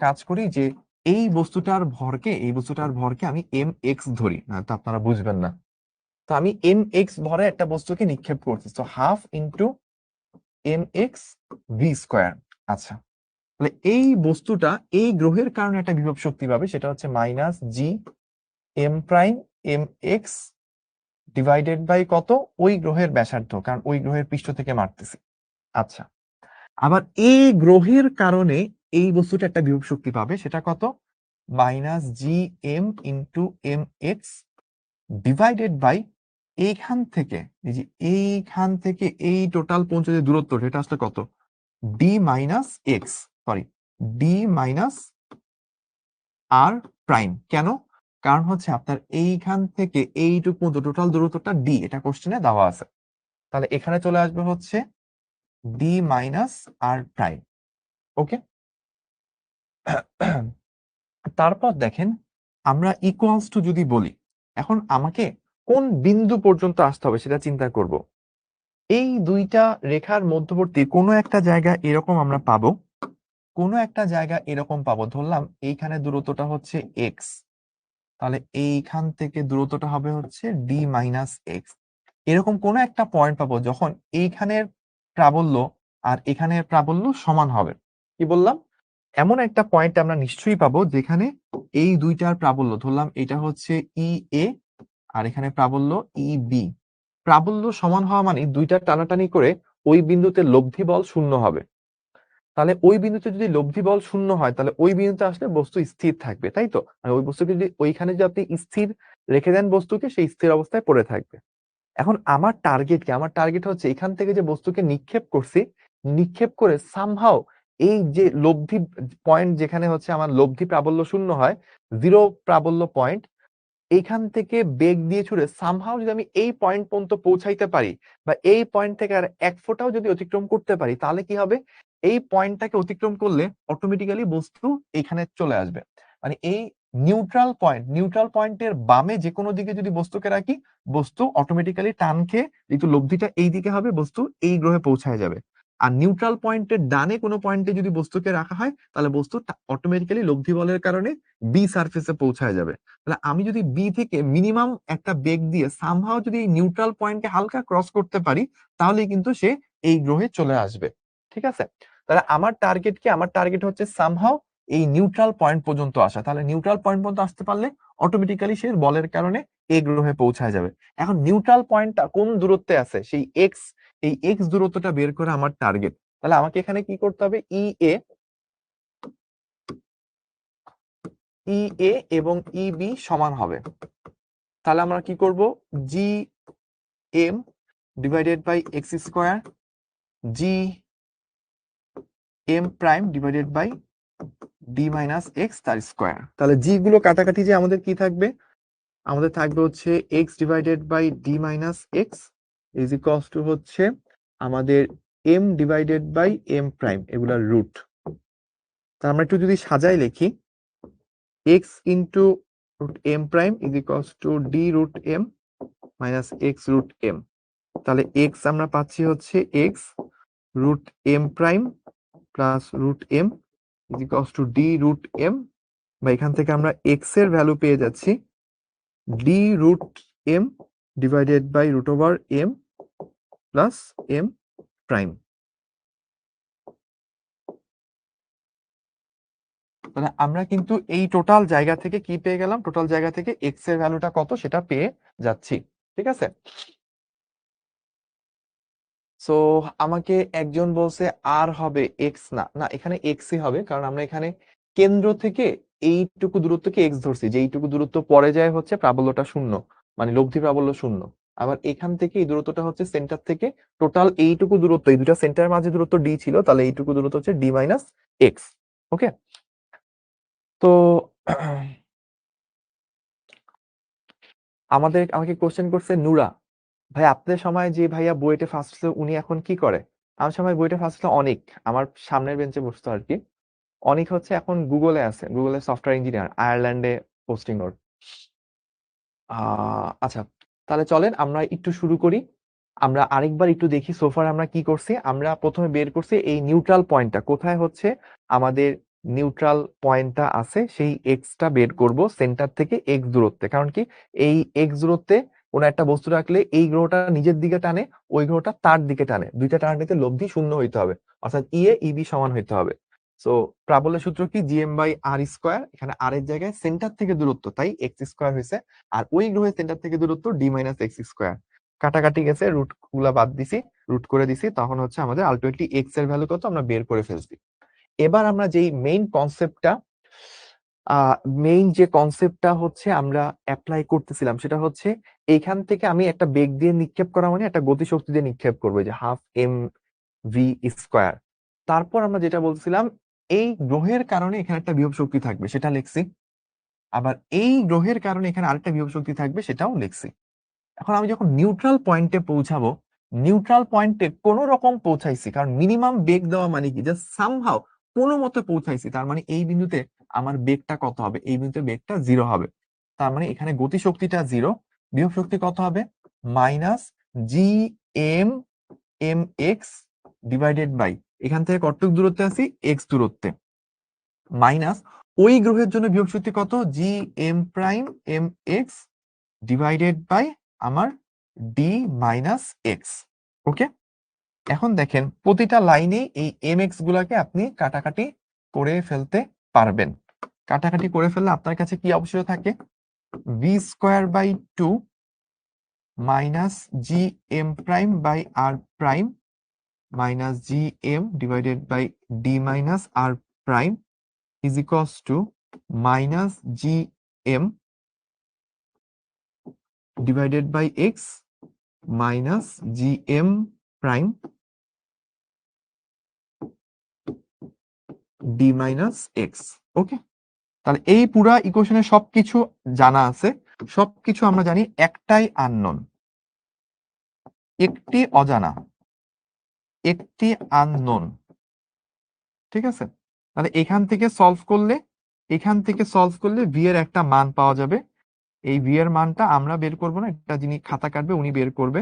কাজ করি যে এই বস্তুটার ভরকে আমি mx ধরি। না তো আপনারা বুঝবেন না। তো আমি mx ভরে একটা বস্তুকে নিক্ষেপ করছি। So 1/2 mx v²। আচ্ছা। তাহলে এই বস্তুটা এই গ্রহের কারণে একটা বিভব শক্তি পাবে, সেটা হচ্ছে -g m prime m x divided by কত? ওই গ্রহের ব্যাসার্ধ, কারণ ওই গ্রহের পৃষ্ঠ থেকে মারতেছি। আচ্ছা, আবার এই গ্রহের কারণে এই বস্তুটা একটা বিভব শক্তি পাবে, সেটা কত? -g m into m x divided by এইখান থেকে এই টোটাল পৌঁছে যে দূরত্ব, সেটা আসলে কত? d minus X, sorry, d minus R prime. কেন? কারণ হচ্ছে আপনার এইখান থেকে এইটুকু পর্যন্ত টোটাল দূরত্বটা d, এটা কোশ্চেনে দেওয়া আছে। তাহলে এখানে চলে আসবে হচ্ছে d মাইনাস আর প্রাইম। ওকে। তারপর দেখেন আমরা ইকুয়ালস টু যদি বলি, এখন আমাকে কোন বিন্দু পর্যন্ত আসতে হবে সেটা চিন্তা করব। এই ২ টা রেখার মধ্যবর্তী কোনো একটা জায়গা এরকম আমরা পাবো, ধরলাম এইখানে দূরত্বটা হচ্ছে x। তাহলে এইখান থেকে দূরত্বটা হবে হচ্ছে d মাইনাস এক্স। এরকম কোন একটা পয়েন্ট পাবো যখন এইখানের প্রাবল্য আর এখানের প্রাবল্য সমান হবে। কি বললাম? এমন একটা পয়েন্ট আমরা নিশ্চয়ই পাবো যেখানে এই দুইটার প্রাবল্য, ধরলাম এটা হচ্ছে ই এ আর এখানে প্রাবল্য ই বি, প্রাবল্য সমান হওয়া মানে দুইটা টানাটানি করে ওই বিন্দুতে লব্ধি বল 0 হবে। তাহলে ওই বিন্দুতে যদি লব্ধি বল 0 হয় তাহলে ওই বিন্দুতে আসলে বস্তু স্থির থাকবে, তাই তো? আর ওই বস্তুকে যদি ওইখানে যদি আপনি স্থির রেখে দেন বস্তুকে, সেই স্থির অবস্থায় পড়ে থাকবে। এখন আমার টার্গেট কি? আমার টার্গেট হচ্ছে এখান থেকে যে বস্তুকে নিক্ষেপ করছি, নিক্ষেপ করে সামহাও এই যে লব্ধি পয়েন্ট যেখানে হচ্ছে আমার লব্ধি প্রাবল্য শূন্য হয়, জিরো প্রাবল্য পয়েন্ট, এইখান থেকে বেগ দিয়ে ছুড়ে সামহাও যদি আমি এই পয়েন্ট পর্যন্ত পৌঁছাইতে পারি বা এই পয়েন্ট থেকে আর এক ফোঁটাও যদি অতিক্রম করতে পারি, তাহলে কি হবে, এই পয়েন্টটাকে অতিক্রম করলে অটোমেটিক্যালি বস্তু এখানে চলে আসবে। মানে এই নিউট্রাল পয়েন্টের বামে যে কোনো দিকে যদি বস্তুকে রাখি, বস্তু অটোমেটিক্যালি টান খেয়ে, যেহেতু লব্ধিটা এই দিকে হবে, বস্তু এই গ্রহে পৌঁছায় যাবে। আর নিউট্রাল পয়েন্টের ডানে কোনো পয়েন্টে যদি বস্তুকে রাখা হয়, তাহলে বস্তু অটোমেটিক্যালি লব্ধি বলের কারণে বি সারফেসে পৌঁছায় যাবে। তাহলে আমি যদি বি থেকে মিনিমাম একটা বেগ দিয়ে সামহাও যদি এই নিউট্রাল পয়েন্টকে হালকা ক্রস করতে পারি, তাহলেই কিন্তু সে এই গ্রহে চলে আসবে। ঠিক আছে, তাহলে আমার টার্গেট কি, আমার টার্গেট হচ্ছে সামহাও এই নিউট্রাল পয়েন্ট পর্যন্ত আসা। তাহলে নিউট্রাল পয়েন্ট পর্যন্ত আসতে পারলে অটোমেটিক্যালি সে বলের কারণে এই গ্রহে পৌঁছায় যাবে। এখন নিউট্রাল পয়েন্টটা কোন দূরত্বে আছে, সেই এক্স, এই এক্স দূরত্বটা বের করা আমার টার্গেট। তাহলে আমাকে এখানে কি করতে হবে, ই এ এবং ই বি সমান হবে। তাহলে আমরা কি করব, G M divided by X square, G M prime divided by D minus X তার স্কোয়ার। তাহলে জি গুলো কাটাকাটি যে আমাদের কি থাকবে, আমাদের থাকবে হচ্ছে X divided by D minus X is equals to হচ্ছে আমাদের M divided by M prime, এগুলার রুট। তা আমরা একটু যদি সাজাই লিখি, X into root M prime is equals to D root M minus X root M. তাহলে এক্স আমরা পাচ্ছি হচ্ছে X root M prime plus root M is equals to D root M, বা এখান থেকে আমরা এক্স এর ভ্যালু পেয়ে যাচ্ছি D root M divided by root over M plus M prime. তাহলে আমরা কিন্তু এই টোটাল জায়গা থেকে কি পেয়ে গেলাম, টোটাল জায়গা থেকে এক্স এর ভ্যালুটা কত সেটা পেয়ে যাচ্ছি। ঠিক আছে, সো আমাকে একজন বলছে আর হবে এক্স, না না এখানে এক্সই হবে, কারণ আমরা এখানে কেন্দ্র থেকে এইটুকু দূরত্বকে এক্স ধরছি, যে এইটুকু দূরত্ব পরে যায় হচ্ছে প্রাবল্যটা শূন্য, মানে লব্ধি প্রাবল্য শূন্য। আবার এখান থেকে এই দূরত্বটা হচ্ছে সেন্টার থেকে, টোটাল এইটুকু দূরত্ব, এই দুটা সেন্টারের মাঝে দূরত্ব ডি ছিল, তাহলে এইটুকু দূরত্ব হচ্ছে ডি মাইনাস এক্স। ওকে, তো আমাকে কোশ্চেন করছে নুরা, ভাই আপনাদের সময় যে ভাইয়া বুয়েটে ফার্স্ট হচ্ছে উনি এখন কি করে? আমার সময় বুয়েটে ফার্স্ট হলো অনিক, আমার সামনের বেঞ্চে বসতো আর কি। অনিক হচ্ছে এখন গুগলে আছে, গুগলে সফটওয়্যার ইঞ্জিনিয়ার, আয়ারল্যান্ডে পোস্টিং ওর। আচ্ছা, তাহলে চলেন আমরা একটু শুরু করি। আমরা আরেকবার একটু দেখি সোফার আমরা কি করছি। আমরা প্রথমে বের করছি এই নিউট্রাল পয়েন্টটা কোথায় হচ্ছে, আমাদের নিউট্রাল পয়েন্টটা আছে সেই এক্সটা বের করব সেন্টার থেকে এক্স দূরত্বে। কারণ কি, এই এক্স দূরত্বে কোনো একটা বস্তু রাখলে এই গ্রহটা নিজের দিকে টানে, ওই গ্রহটা তার দিকে টানে, দুইটা টার্নিতে লব্ধি শূন্য হইতে হবে, অর্থাৎ ই এ ইবি সমান হইতে হবে। সো প্রাবল্যের সূত্র কি, জিএম বাই আর স্কোয়ার, এখানে আর এর জায়গায় সেন্টার থেকে দূরত্ব, তাই এক্স স্কোয়ার হয়েছে, আর ওই গ্রহের সেন্টার থেকে দূরত্ব ডি মাইনাস এক্স স্কোয়ার। কাটাকাটি গেছে, রুট গুলা বাদ দিছি, রুট করে দিছি, তখন হচ্ছে আমাদের আলটিমেটলি এক্স এর ভ্যালু কত আমরা বের করে ফেলছি। এবার আমরা যেই মেইন কনসেপ্টটা, মেইন যে কনসেপ্টটা হচ্ছে আমরা অ্যাপ্লাই করতেছিলাম, সেটা হচ্ছে এইখান থেকে আমি একটা বেগ দিয়ে নিক্ষেপ করা মানে একটা গতিশক্তি দিয়ে নিক্ষেপ করবো, যে হাফ এম ভি স্কোয়ার। তারপর আমরা যেটা বলছিলাম, এই গ্রহের কারণে এখানে একটা বিভব শক্তি থাকবে, সেটা লিখছি। আবার এই গ্রহের কারণে এখানে আরেকটা বিভব শক্তি থাকবে, সেটাও লিখছি। এখন আমি যখন নিউট্রাল পয়েন্টে পৌঁছাবো, নিউট্রাল পয়েন্টে কোন রকম পৌঁছাইছি, কারণ মিনিমাম বেগ দেওয়া মানে কি, জাস্ট সামহাও কোনো মতে পৌঁছাইছি, তার মানে এই বিন্দুতে আমার বেগটা কত হবে, এই বিন্দুতে বেগটা জিরো হবে। তার মানে এখানে গতিশক্তিটা জিরো, বিভব শক্তি কত হবে, minus G M M X divided by, এখান থেকে কতটুকু দূরত্বে আছি, এক্স দূরত্বে, মাইনাস ওই গ্রহের জন্য বিভব শক্তি কত, G M prime M X divided by আমার ডি মাইনাস এক্স। ওকে, এখন দেখেন প্রতিটা লাইনে এই এম এক্স গুলাকে আপনি কাটাকাটি করে ফেলতে পারবেন। কাটাকাটি করে ফেললে আপনার কাছে কি অবশিষ্ট থাকে, V square by two minus G M prime by R prime minus G M divided by D minus R prime is equals to minus G M divided by X minus G M prime D minus X. Okay, তাহলে এই পুরা ইকুয়েশনে সবকিছু জানা আছে, সবকিছু আমরা জানি, একটাই আননোন, একটি অজানা, একটি আননোন। ঠিক আছে, তাহলে এখান থেকে সলভ করলে ভি এর একটা মান পাওয়া যাবে। এই ভি এর মানটা আমরা বের করবো না, একটা যিনি খাতা কাটবে উনি বের করবে।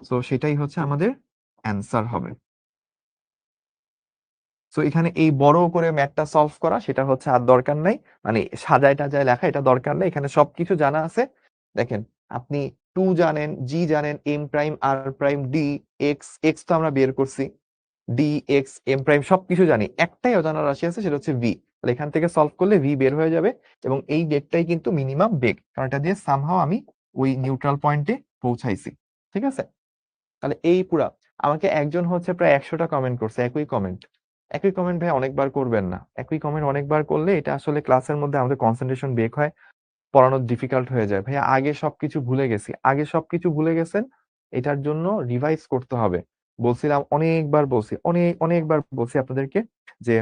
তো সেটাই হচ্ছে আমাদের অ্যান্সার হবে। তো এখানে এই বড় করে ম্যাথটা সলভ করা সেটা হচ্ছে আর দরকার নাই, মানে সাজায় টাজায় লেখা এটা দরকার নাই, এখানে সবকিছু জানা আছে। দেখেন, আপনি টু জানেন, জি জানেন, এম প্রাইম, আর প্রাইম, ডি, এক্স, এক্স তো আমরা বের করছি, ডি, এক্স, এম প্রাইম সবকিছু জানি, একটাই অজানা রাশি আছে সেটা হচ্ছে ভি। তাহলে এখান থেকে সলভ করলে ভি বের হয়ে যাবে, এবং এই বেগটাই কিন্তু মিনিমাম বেগ, কারণ এটা দিয়ে সামহাও আমি ওই নিউট্রাল পয়েন্টে পৌঁছাইছি। ঠিক আছে, তাহলে এই পুরা আমাকে একজন হচ্ছে প্রায় 100টা কমেন্ট করছে, একই কমেন্ট। একই কমেন্ট ভাই অনেকবার করবেন না, একই কমেন্ট অনেকবার করলে এটা আসলে ক্লাসের মধ্যে আমাদের কনসেন্ট্রেশন ব্রেক হয়, পড়ানো ডিফিকাল্ট হয়ে যায়। ভাইয়া আগে সবকিছু ভুলে গেছি, আগে সবকিছু ভুলে গেছেন, এটার জন্য রিভাইজ করতে হবে। বলছিলাম অনেকবার বলছি, অনেকবার বলছি আপনাদেরকে যে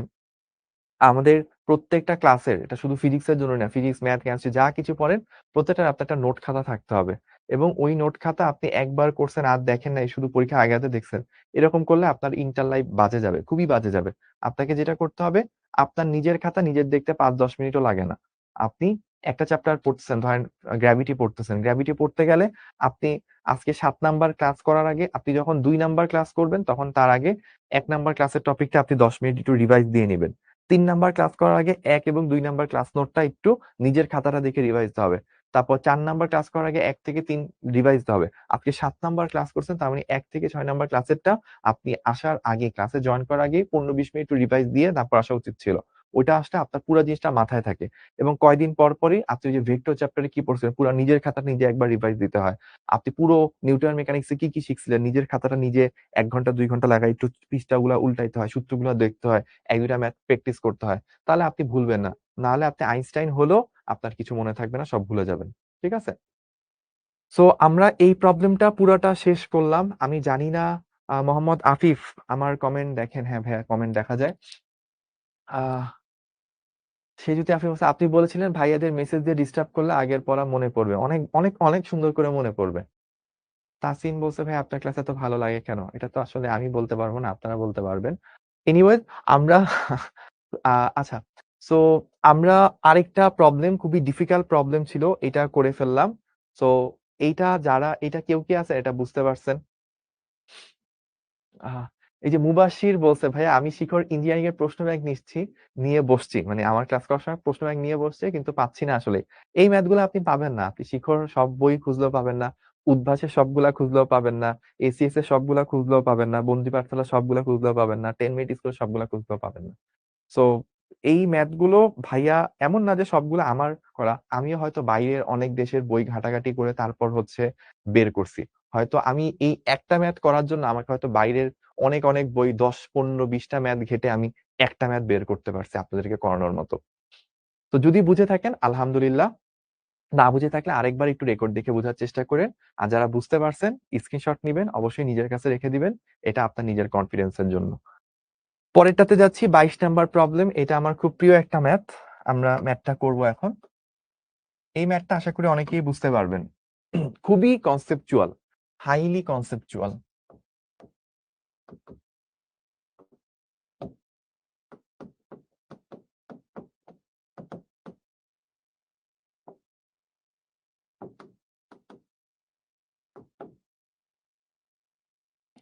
আমাদের প্রত্যেকটা ক্লাসের, এটা শুধু ফিজিক্সের জন্য না, ফিজিক্স, ম্যাথ, কেমিস্ট্রি যা কিছু পড়েন প্রত্যেকটার আপনার একটা নোট খাতা থাকতে হবে, এবং ওই নোট খাতা আপনি একবার করছেন আর দেখেন নাই, শুধু পরীক্ষা আগাতে দেখছেন, এরকম করলে আপনার ইন্টার লাইফ বাজে যাবে, খুবই বাজে যাবে। আপনাকে যেটা করতে হবে, আপনার নিজের খাতা নিজের দেখতে 5-10 মিনিটও লাগে না। আপনি একটা চ্যাপ্টার পড়তেছেন, ধরেন গ্র্যাভিটি পড়তেছেন, গ্র্যাভিটি পড়তে গেলে আপনি আজকে 7 নাম্বার ক্লাস করার আগে আপনি যখন 2 নাম্বার ক্লাস করবেন, তখন তার আগে 1 নাম্বার ক্লাসের টপিকটা আপনি 10 মিনিট একটু রিভাইজ দিয়ে নেবেন। 3 নাম্বার ক্লাস করার আগে 1 এবং 2 নাম্বার ক্লাস নোটটা একটু নিজের খাতাটা দেখে রিভাইজ দিতে হবে। তারপর 4 নাম্বার ক্লাস করার আগে 1 থেকে 3 রিভাইজ দিতে হবে। আপনি 7 নাম্বার ক্লাস করছেন, তার মানে 1 থেকে 6 নাম্বার ক্লাসেরটা আপনি আসার আগে, ক্লাসে জয়েন করার আগে 15-20 মিনিট রিভাইজ দিয়ে তারপর আসা উচিত ছিল। ওইটা আসলে আপনার পুরো জিনিসটা মাথায় থাকে, এবং কয়দিন পর পরই আপনি ওই যে ভেক্টর চ্যাপ্টারে কি পড়ছিলেন পুরো নিজের খাতা নিজে একবার রিভাইজ দিতে হয়। আপনি পুরো নিউটন মেকানিক্সে কি কি শিখছিলেন নিজের খাতাটা নিজে 1 ঘন্টা 2 ঘন্টা লাগাই একটু পৃষ্ঠাগুলা উল্টাইতে হয়, সূত্রগুলো দেখতে হয়, 1-2টা ম্যাথ প্র্যাকটিস করতে হয়, তাহলে আপনি ভুলবেন না। না হলে আপনি আইনস্টাইন হলেও আপনার কিছু মনে থাকবে না, সব ভুলে যাবেন। ঠিক আছে, সো আমরা এই প্রবলেমটা পুরাটা শেষ করলাম। আমি জানি না মোহাম্মদ আফিফ আমার কমেন্ট দেখেন, হ্যাঁ ভাইয়া কমেন্ট দেখা যায়। আহ সে যদি আফিফ হোসেন, আপনি বলেছিলেন ভাইয়াদের মেসেজ দিয়ে ডিস্টার্ব করলে আগের পড়া মনে পড়বে, অনেক অনেক অনেক সুন্দর করে মনে পড়বে। তাসিন বলছে ভাই আপনার ক্লাস এত ভালো লাগে কেন, এটা তো আসলে আমি বলতে পারবো না, আপনারা বলতে পারবেন। এনিওয়েজ, আমরা আচ্ছা, সো আমরা আরেকটা প্রবলেম, খুবই ডিফিকাল্ট প্রবলেম ছিল, এটা করে ফেললাম। সো এইটা যারা, এটা কেউ কি আছে এটা বুঝতে পারছেন? আহ, এই যে মুবাশির বলছে ভাইয়া আমি শিখর ইঞ্জিনিয়ারিং এর প্রশ্ন ব্যাংক নিয়ে বসছি, মানে আমার ক্লাস করার সময় প্রশ্ন ব্যাংক নিয়ে বসছে কিন্তু পাচ্ছি না আসলে। এই ম্যাথ গুলো আপনি পাবেন না, আপনি শিখর সব বই খুঁজলেও পাবেন না, উদ্ভাসের সবগুলা খুঁজলেও পাবেন না, এসিএস এর সবগুলা খুঁজলেও পাবেন না, বন্দি পাঠশালা সবগুলা খুঁজলেও পাবেন না, 10 মিনিট স্কুল সবগুলা খুঁজলেও পাবেন না। সো এই ম্যাথ গুলো ভাইয়া এমন না যে সবগুলো আমার করা, আমিও হয়তো বাইরের অনেক দেশের বই ঘাটাঘাটি করে তারপর হচ্ছে বের করছি। হয়তো আমি এই একটা ম্যাথ করার জন্য আমাকে হয়তো বাইরের অনেক অনেক বই 10-15-20টা ম্যাথ ঘেটে আমি একটা ম্যাথ বের করতে পারছি আপনাদেরকে করানোর মতো। তো যদি বুঝে থাকেন আলহামদুলিল্লাহ, না বুঝে থাকলে আরেকবার একটু রেকর্ড দেখে বোঝার চেষ্টা করেন। আর যারা বুঝতে পারছেন স্ক্রিনশট নিবেন, অবশ্যই নিজের কাছে রেখে দিবেন, এটা আপনার নিজের কনফিডেন্সের জন্য। পরেরটাতে যাচ্ছি, 22 নাম্বার প্রবলেম, এটা আমার খুব প্রিয় একটা ম্যাথ। আমরা ম্যাথটা করব এখন। এই ম্যাথটা আশা করি অনেকেই বুঝতে পারবেন, খুবই কনসেপচুয়াল, হাইলি কনসেপচুয়াল।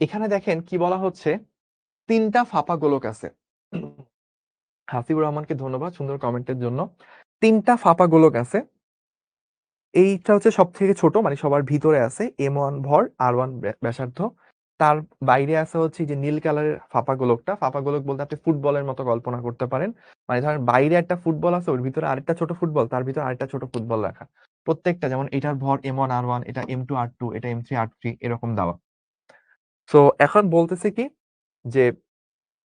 এখানে দেখেন কি বলা হচ্ছে, 3টা ফাঁপা গোলক আছে। হাসিবুর রহমানকে ধন্যবাদ সুন্দর কমেন্টের জন্য। 3টা ফাঁপা গোলক আছে, এইটা হচ্ছে সব থেকে ছোট, মানে সবার ভিতরে আছে M1 ভর, R1 ব্যাসার্ধ, তার বাইরে আছে হচ্ছে যে নীল কালারের ফাঁপা গোলকটা। ফাঁপা গোলক বলতে আপনি ফুটবলের মতো কল্পনা করতে পারেন, মানে ধরেন বাইরে একটা ফুটবল আছে, ওর ভিতরে আরেকটা ছোট ফুটবল, তার ভিতরে আরেকটা ছোট ফুটবল রাখা। প্রত্যেকটা যেমন এটার ভর M1 R1, এটা M2 R2, এটা M3 R3 এরকম দেওয়া। তো এখন বলতেছে কি যে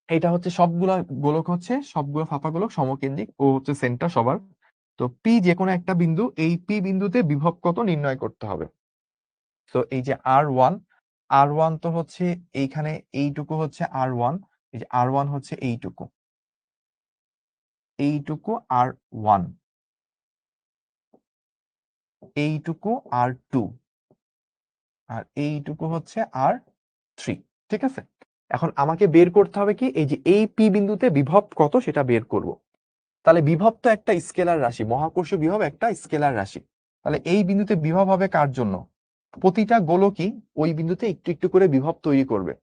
এটা হচ্ছে সবগুলা গোলক হচ্ছে, সবগুলো ফাঁপা গোলক সমকেন্দ্রিক, ও হচ্ছে সেন্টার সবার। তো পি যে কোনো একটা বিন্দু, এই পি বিন্দুতে বিভব কত নির্ণয় করতে হবে। তো এই যে আর ওয়ান তো হচ্ছে এইখানে, এইটুকু হচ্ছে আর ওয়ান, এই যে আর ওয়ান হচ্ছে এইটুকু, এইটুকু R1, এইটুকু R2, আর এইটুকু হচ্ছে R3। ঠিক আছে, এখন আমাকে বের করতে হবে কি, এই যে এই পি বিন্দুতে বিভব কত সেটা বের করব। তাহলে বিভব তো একটা স্কেলার রাশি, মহাকর্ষীয় বিভব একটা স্কেলার রাশি। তাহলে এই বিন্দুতে বিভব হবে কার জন্য? প্রতিটা গোলকই ওই বিন্দুতে একটু একটু করে বিভব তৈরি করবে।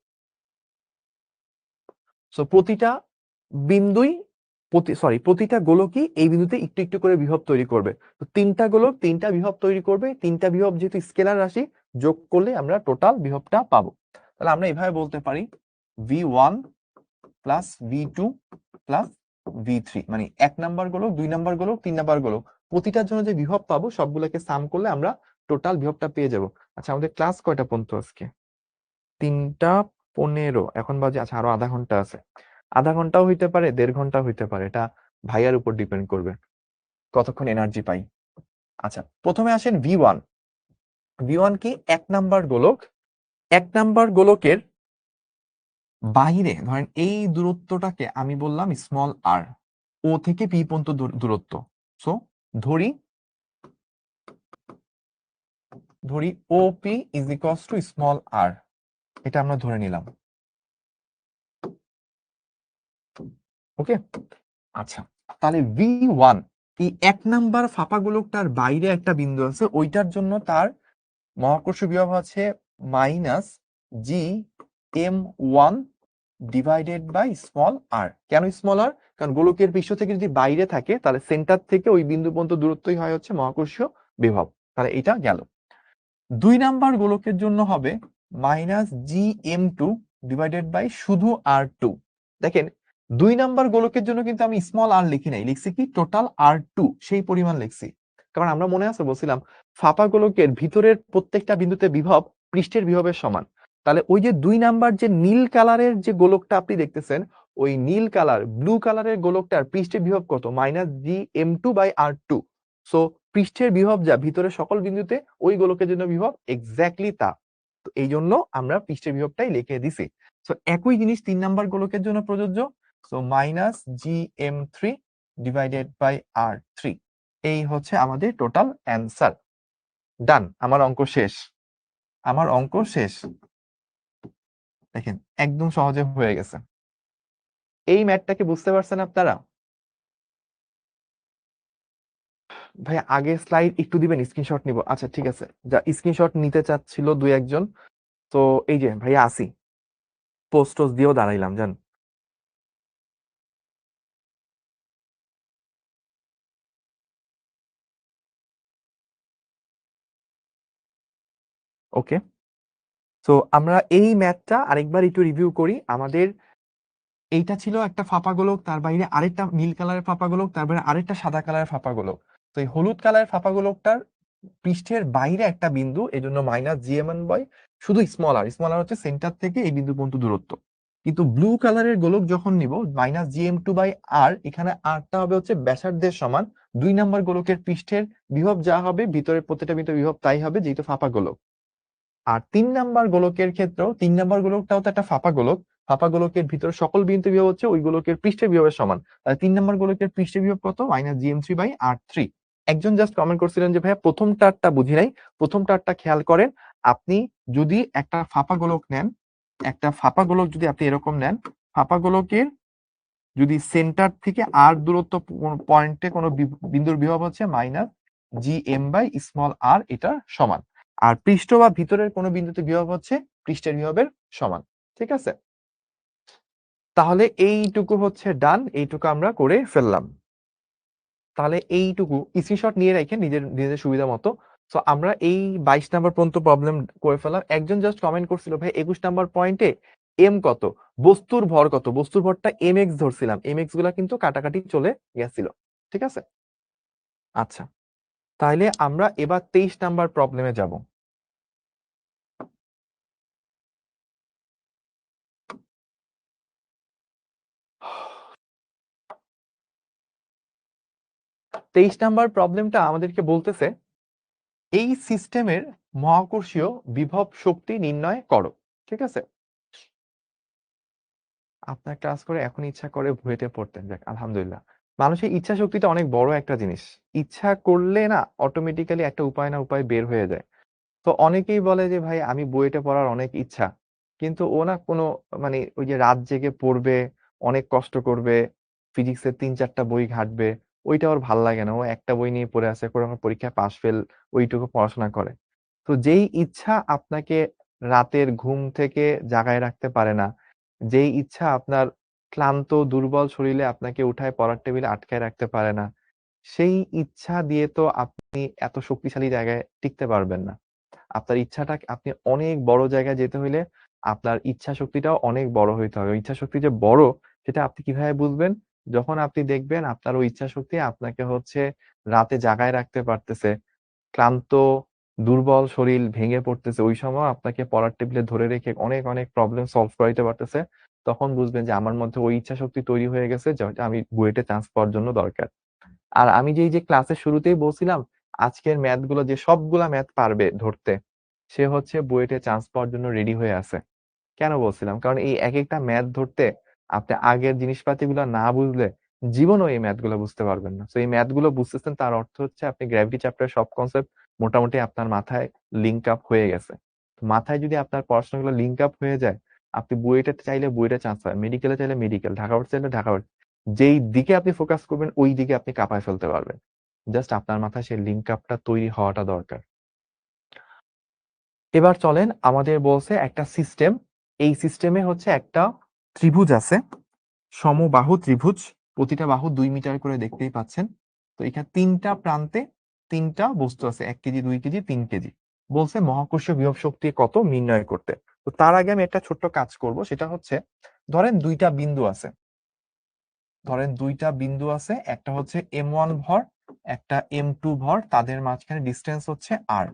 সো প্রতিটা বিন্দুই প্রতিটা গোলকই এই বিন্দুতে একটু একটু করে বিভব তৈরি করবে। তো তিনটা গোলক তিনটা বিভব তৈরি করবে, তিনটা বিভব যেহেতু স্কেলার রাশি, যোগ করলে আমরা টোটাল বিভবটা পাবো। তাহলে আমরা এভাবে বলতে পারি V1 plus V2 plus V3, মানে 1 নাম্বার গোলক, 2 নাম্বার গোলক, 3 নাম্বার গোলক, প্রতিটার জন্য যে বিভব পাবো সবগুলোকে সাম করলে আমরা টোটাল বিভবটা পেয়ে যাব। আচ্ছা, আমাদের ক্লাস কয়টা পর্যন্ত আজকে? 3টা 15, এখন বাজে, আচ্ছা আরো আধা ঘন্টা আছে। আধা ঘন্টাও হইতে পারে, 1.5 ঘন্টা হইতে পারে, এটা ভাইয়ার উপর ডিপেন্ড করবে কতক্ষণ এনার্জি পাই। আচ্ছা, প্রথমে আসেন V1। V1 কি? 1 নাম্বার গোলক। 1 নাম্বার গোলকের বাহিরে ধরেন এই দূরত্বটাকে আমি বললাম স্মল আর, ও থেকে পি পর্যন্ত দূরত্ব। সো ধরি OP is equals to small R, এটা আমরা ধরে নিলাম। ওকে, আচ্ছা, তাহলে V1 এই 1 নাম্বার ফাঁপা গোলকটার বাইরে একটা বিন্দু আছে, ওইটার জন্য তার মহাকর্ষীয় বিভব আছে minus GM1 divided by small R. কেন স্মল আর? কারণ গোলকের পৃষ্ঠ থেকে যদি বাইরে থাকে তাহলে সেন্টার থেকে ওই বিন্দু পর্যন্ত দূরত্বই হয় হচ্ছে মহাকর্ষীয় বিভব। তাহলে এটা গেল। 2 নাম্বার গোলকের জন্য হবে মাইনাস GM2 ডিভাইডেড বাই শুধু R2। দেখেন 2 নাম্বার গোলকের জন্য কিন্তু আমি স্মল আর লিখি নাই, লিখছি কি টোটাল R2, সেই পরিমাণ লিখছি। কারণ আমরা মনে আছে বলছিলাম ফাঁপা গোলকের ভিতরের প্রত্যেকটা বিন্দুতে বিভব পৃষ্ঠের বিভবের সমান। তাহলে ওই যে 2 নাম্বার যে নীল কালারের যে গোলকটা আপনি দেখতেছেন, ওই নীল কালার ব্লু কালারের গোলকটার পৃষ্ঠের বিভব কত? Minus GM2 by R2। So পৃষ্ঠের বিভব যা ভিতরের সকল বিন্দুতে, ওই গোলকের জন্য বিভব এক্স্যাক্টলি তা। তো এই জন্য আমরা পৃষ্ঠের বিভবটাই লিখে দিছি। সো একই জিনিস 3 নাম্বার গোলকের জন্য প্রযোজ্য। So minus GM3 divided by R3, এই হচ্ছে আমাদের টোটাল অ্যান্সার। ডান, আমার অঙ্ক শেষ, আমার অঙ্ক শেষ। দেখেন একদম সহজে হয়ে গেছে। এই ম্যাথটাকে বুঝতে পারছেন আপনারা? ভাই আগে স্লাইড একটু দিবেন, স্ক্রিনশট নিব। আচ্ছা ঠিক আছে, যা স্ক্রিনশট নিতে চাচ্ছিল 2-1 জন, তো এই যে ভাইয়া আসি, পোস্ট টোস্ট দিয়েও দাঁড়াইলাম জান। ওকে, তো আমরা এই ম্যাথটা আরেকবার একটু রিভিউ করি। আমাদের এইটা ছিল একটা ফাঁপা গোলক, তার বাইরে আরেকটা নীল কালারের ফাঁপা গোলক, তার বাইরে আরেকটা সাদা কালারের ফাঁপা গোলক। তো এই হলুদ কালারের ফাঁপা গোলকটার পৃষ্ঠের বাইরে একটা বিন্দু, এই জন্য মাইনাস GM1 বাই শুধু স্মল আর। স্মল আর হচ্ছে সেন্টার থেকে এই বিন্দু পর্যন্ত দূরত্ব। কিন্তু ব্লু কালারের গোলক যখন নিব মাইনাস GM2 বাই আর, এখানে আরটা হবে হচ্ছে ব্যাসার্ধের সমান। 2 নাম্বার গোলকের পৃষ্ঠের বিভব যা হবে ভিতরের প্রত্যেকটা বিন্দু বিভব তাই হবে, যেহেতু ফাঁপা গোলক। আর 3 নাম্বার গোলকের ক্ষেত্রেও 3 নাম্বার গোলকটাও তো একটা ফাঁপা গোলক। ফাঁপা গোলকের ভিতরে সকল বিন্দু বিভব হচ্ছে ওই গোলকের পৃষ্ঠের বিভবের সমান। তাহলে 3 নাম্বার গোলকের পৃষ্ঠের বিভব কত? Minus GM3 by R3। একজন জাস্ট কমেন্ট করছিলেন যে ভাইয়া প্রথম টারটা বুঝি নাই। প্রথম টারটা খেয়াল করেন, আপনি যদি একটা ফাঁপা গোলক নেন, একটা ফাঁপা গোলক যদি আপনি এরকম নেন, ফাঁপা গোলকের যদি সেন্টার থেকে আর দূরত্ব পয়েন্টে কোনো বিন্দুর বিভব হচ্ছে minus GM by small R, এটা সমান। আর পৃষ্ঠ বা ভিতরের কোনো বিন্দুতে বিভব হচ্ছে পৃষ্ঠের বিভবের সমান। ঠিক আছে, তাহলে এইটুকু হচ্ছে ডান, এইটুকু আমরা করে ফেললাম। তাহলে এইটুকু স্ক্রিনশট নিয়ে রাখেন নিজের নিজের সুবিধা মতো। তো আমরা এই 22 নাম্বার পর্যন্ত প্রবলেম করে ফেললাম। একজন জাস্ট কমেন্ট করছিল ভাই 21 নাম্বার পয়েন্টে এম কত, বস্তুর ভর কত? বস্তুর ভরটা mx ধরছিলাম, mx গুলা কিন্তু কাটাকাটি চলে গেছিল। ঠিক আছে, আচ্ছা তাহলে আমরা এবার 23 নাম্বার প্রবলেমে যাব। তেইশ নাম্বার প্রবলেমটা আমাদেরকে বলতেছে এই সিস্টেমের মহাকর্ষীয় বিভব শক্তি নির্ণয় করো। ঠিক আছে, আপনার ক্লাস করে এখন ইচ্ছা করে ভুয়েটে পড়তেন, যাক আলহামদুলিল্লাহ। মানুষের ইচ্ছা শক্তিটা অনেক বড় একটা জিনিস। ইচ্ছা করলে না অটোমেটিক্যালি একটা উপায় না উপায় বের হয়ে যায়। তো অনেকেই বলে যে ভাই আমি বুয়েটে পড়ার অনেক ইচ্ছা। কিন্তু ও না কোনো মানে ওই যে রাত জেগে পড়বে, অনেক কষ্ট করবে, ফিজিক্সের ৩-৪ টা বই ঘাঁটবে। ওইটা ওর ভাল লাগে না। ও একটা বই নিয়ে পড়ে আছে, কোনো পরীক্ষায় পাস ফেল ওইটুকু পড়াশোনা করে। তো যেই ইচ্ছা আপনাকে রাতের ঘুম থেকে জাগায় রাখতে পারে না, যেই ইচ্ছা আপনার ক্লান্ত দুর্বল শরীরে আপনাকে উঠায় পড়ার টেবিলে আটকায় রাখতে পারে না, সেই ইচ্ছা দিয়ে তো আপনি এত শক্তিশালী জায়গায় টিকতে পারবেন না। আপনার ইচ্ছাটা আপনি অনেক বড় জায়গায় যেতে হইলে আপনার ইচ্ছা শক্তিটাও অনেক বড় হইতে হবে। ইচ্ছা শক্তি যে বড় সেটা আপনি কিভাবে বুঝবেন? যখন আপনি দেখবেন আপনার ওই ইচ্ছা শক্তি আপনাকে হচ্ছে রাতে জাগায় রাখতে পারতেছে। ক্লান্ত, দুর্বল শরীর ভেঙে পড়তেছে। ওই সময় আপনাকে পড়ার টেবিলে ধরে রেখে অনেক, অনেক প্রবলেম সলভ করাইতে পারতেছে। তখন বুঝবেন যে আমার মধ্যে ওই ইচ্ছা শক্তি তৈরি হয়ে গেছে যেটা আমি বুয়েটে চান্স পাওয়ার জন্য দরকার। আর আমি যে ক্লাসের শুরুতেই বলছিলাম আজকের ম্যাথ গুলো যে সবগুলা ম্যাথ পারবে ধরতে, সে হচ্ছে বুয়েটে চান্স পাওয়ার জন্য রেডি হয়ে আছে। কেন বলছিলাম? কারণ এই একেকটা ম্যাথ ধরতে আপনি আগের জিনিসপাতিগুলো না বুঝলে জীবনেও এই ম্যাথ গুলো বুঝতে পারবেন না। তো এই ম্যাথ গুলো বুঝতেছেন তার অর্থ হচ্ছে আপনি গ্র্যাভিটি চ্যাপ্টারের সব কনসেপ্ট মোটামুটি আপনার মাথায় লিংক আপ হয়ে গেছে। মাথায় যদি আপনার পড়াশোনাগুলো লিংক আপ হয়ে যায়, আপনি বুয়েটে চাইলে বুয়েটে চান্স পাবেন, মেডিকেলে চাইলে মেডিকেল, ঢাকা ভার্সিটি চাইলে ঢাকা ভার্সিটি। যেই দিকে আপনি ফোকাস করবেন ওই দিকে আপনি কাঁপায় ফেলতে পারবেন। জাস্ট আপনার মাথায় সেই লিংক আপটা তৈরি হওয়াটা দরকার। এবার চলেন আমাদের বলছে একটা সিস্টেম। এই সিস্টেমে হচ্ছে একটা ত্রিভুজ আছে, সমবাহু ত্রিভুজ। প্রতিটা বাহু ২ মিটার করে দেখতেই পাচ্ছেন। তো এখানে ৩টা প্রান্তে ৩টা বস্তু আছে, ১ কেজি, ২ কেজি, ৩ কেজি। বলছে মহাকর্ষীয় বিভব শক্তি কত নির্ণয় করতে। তো তার আগে আমি একটা ছোট্ট কাজ করব, সেটা হচ্ছে ধরেন ২টা বিন্দু আছে। ধরেন ২টা বিন্দু আছে, একটা হচ্ছে M1 ভর, একটা M2 ভর, তাদের মাঝখানে ডিস্টেন্স হচ্ছে r।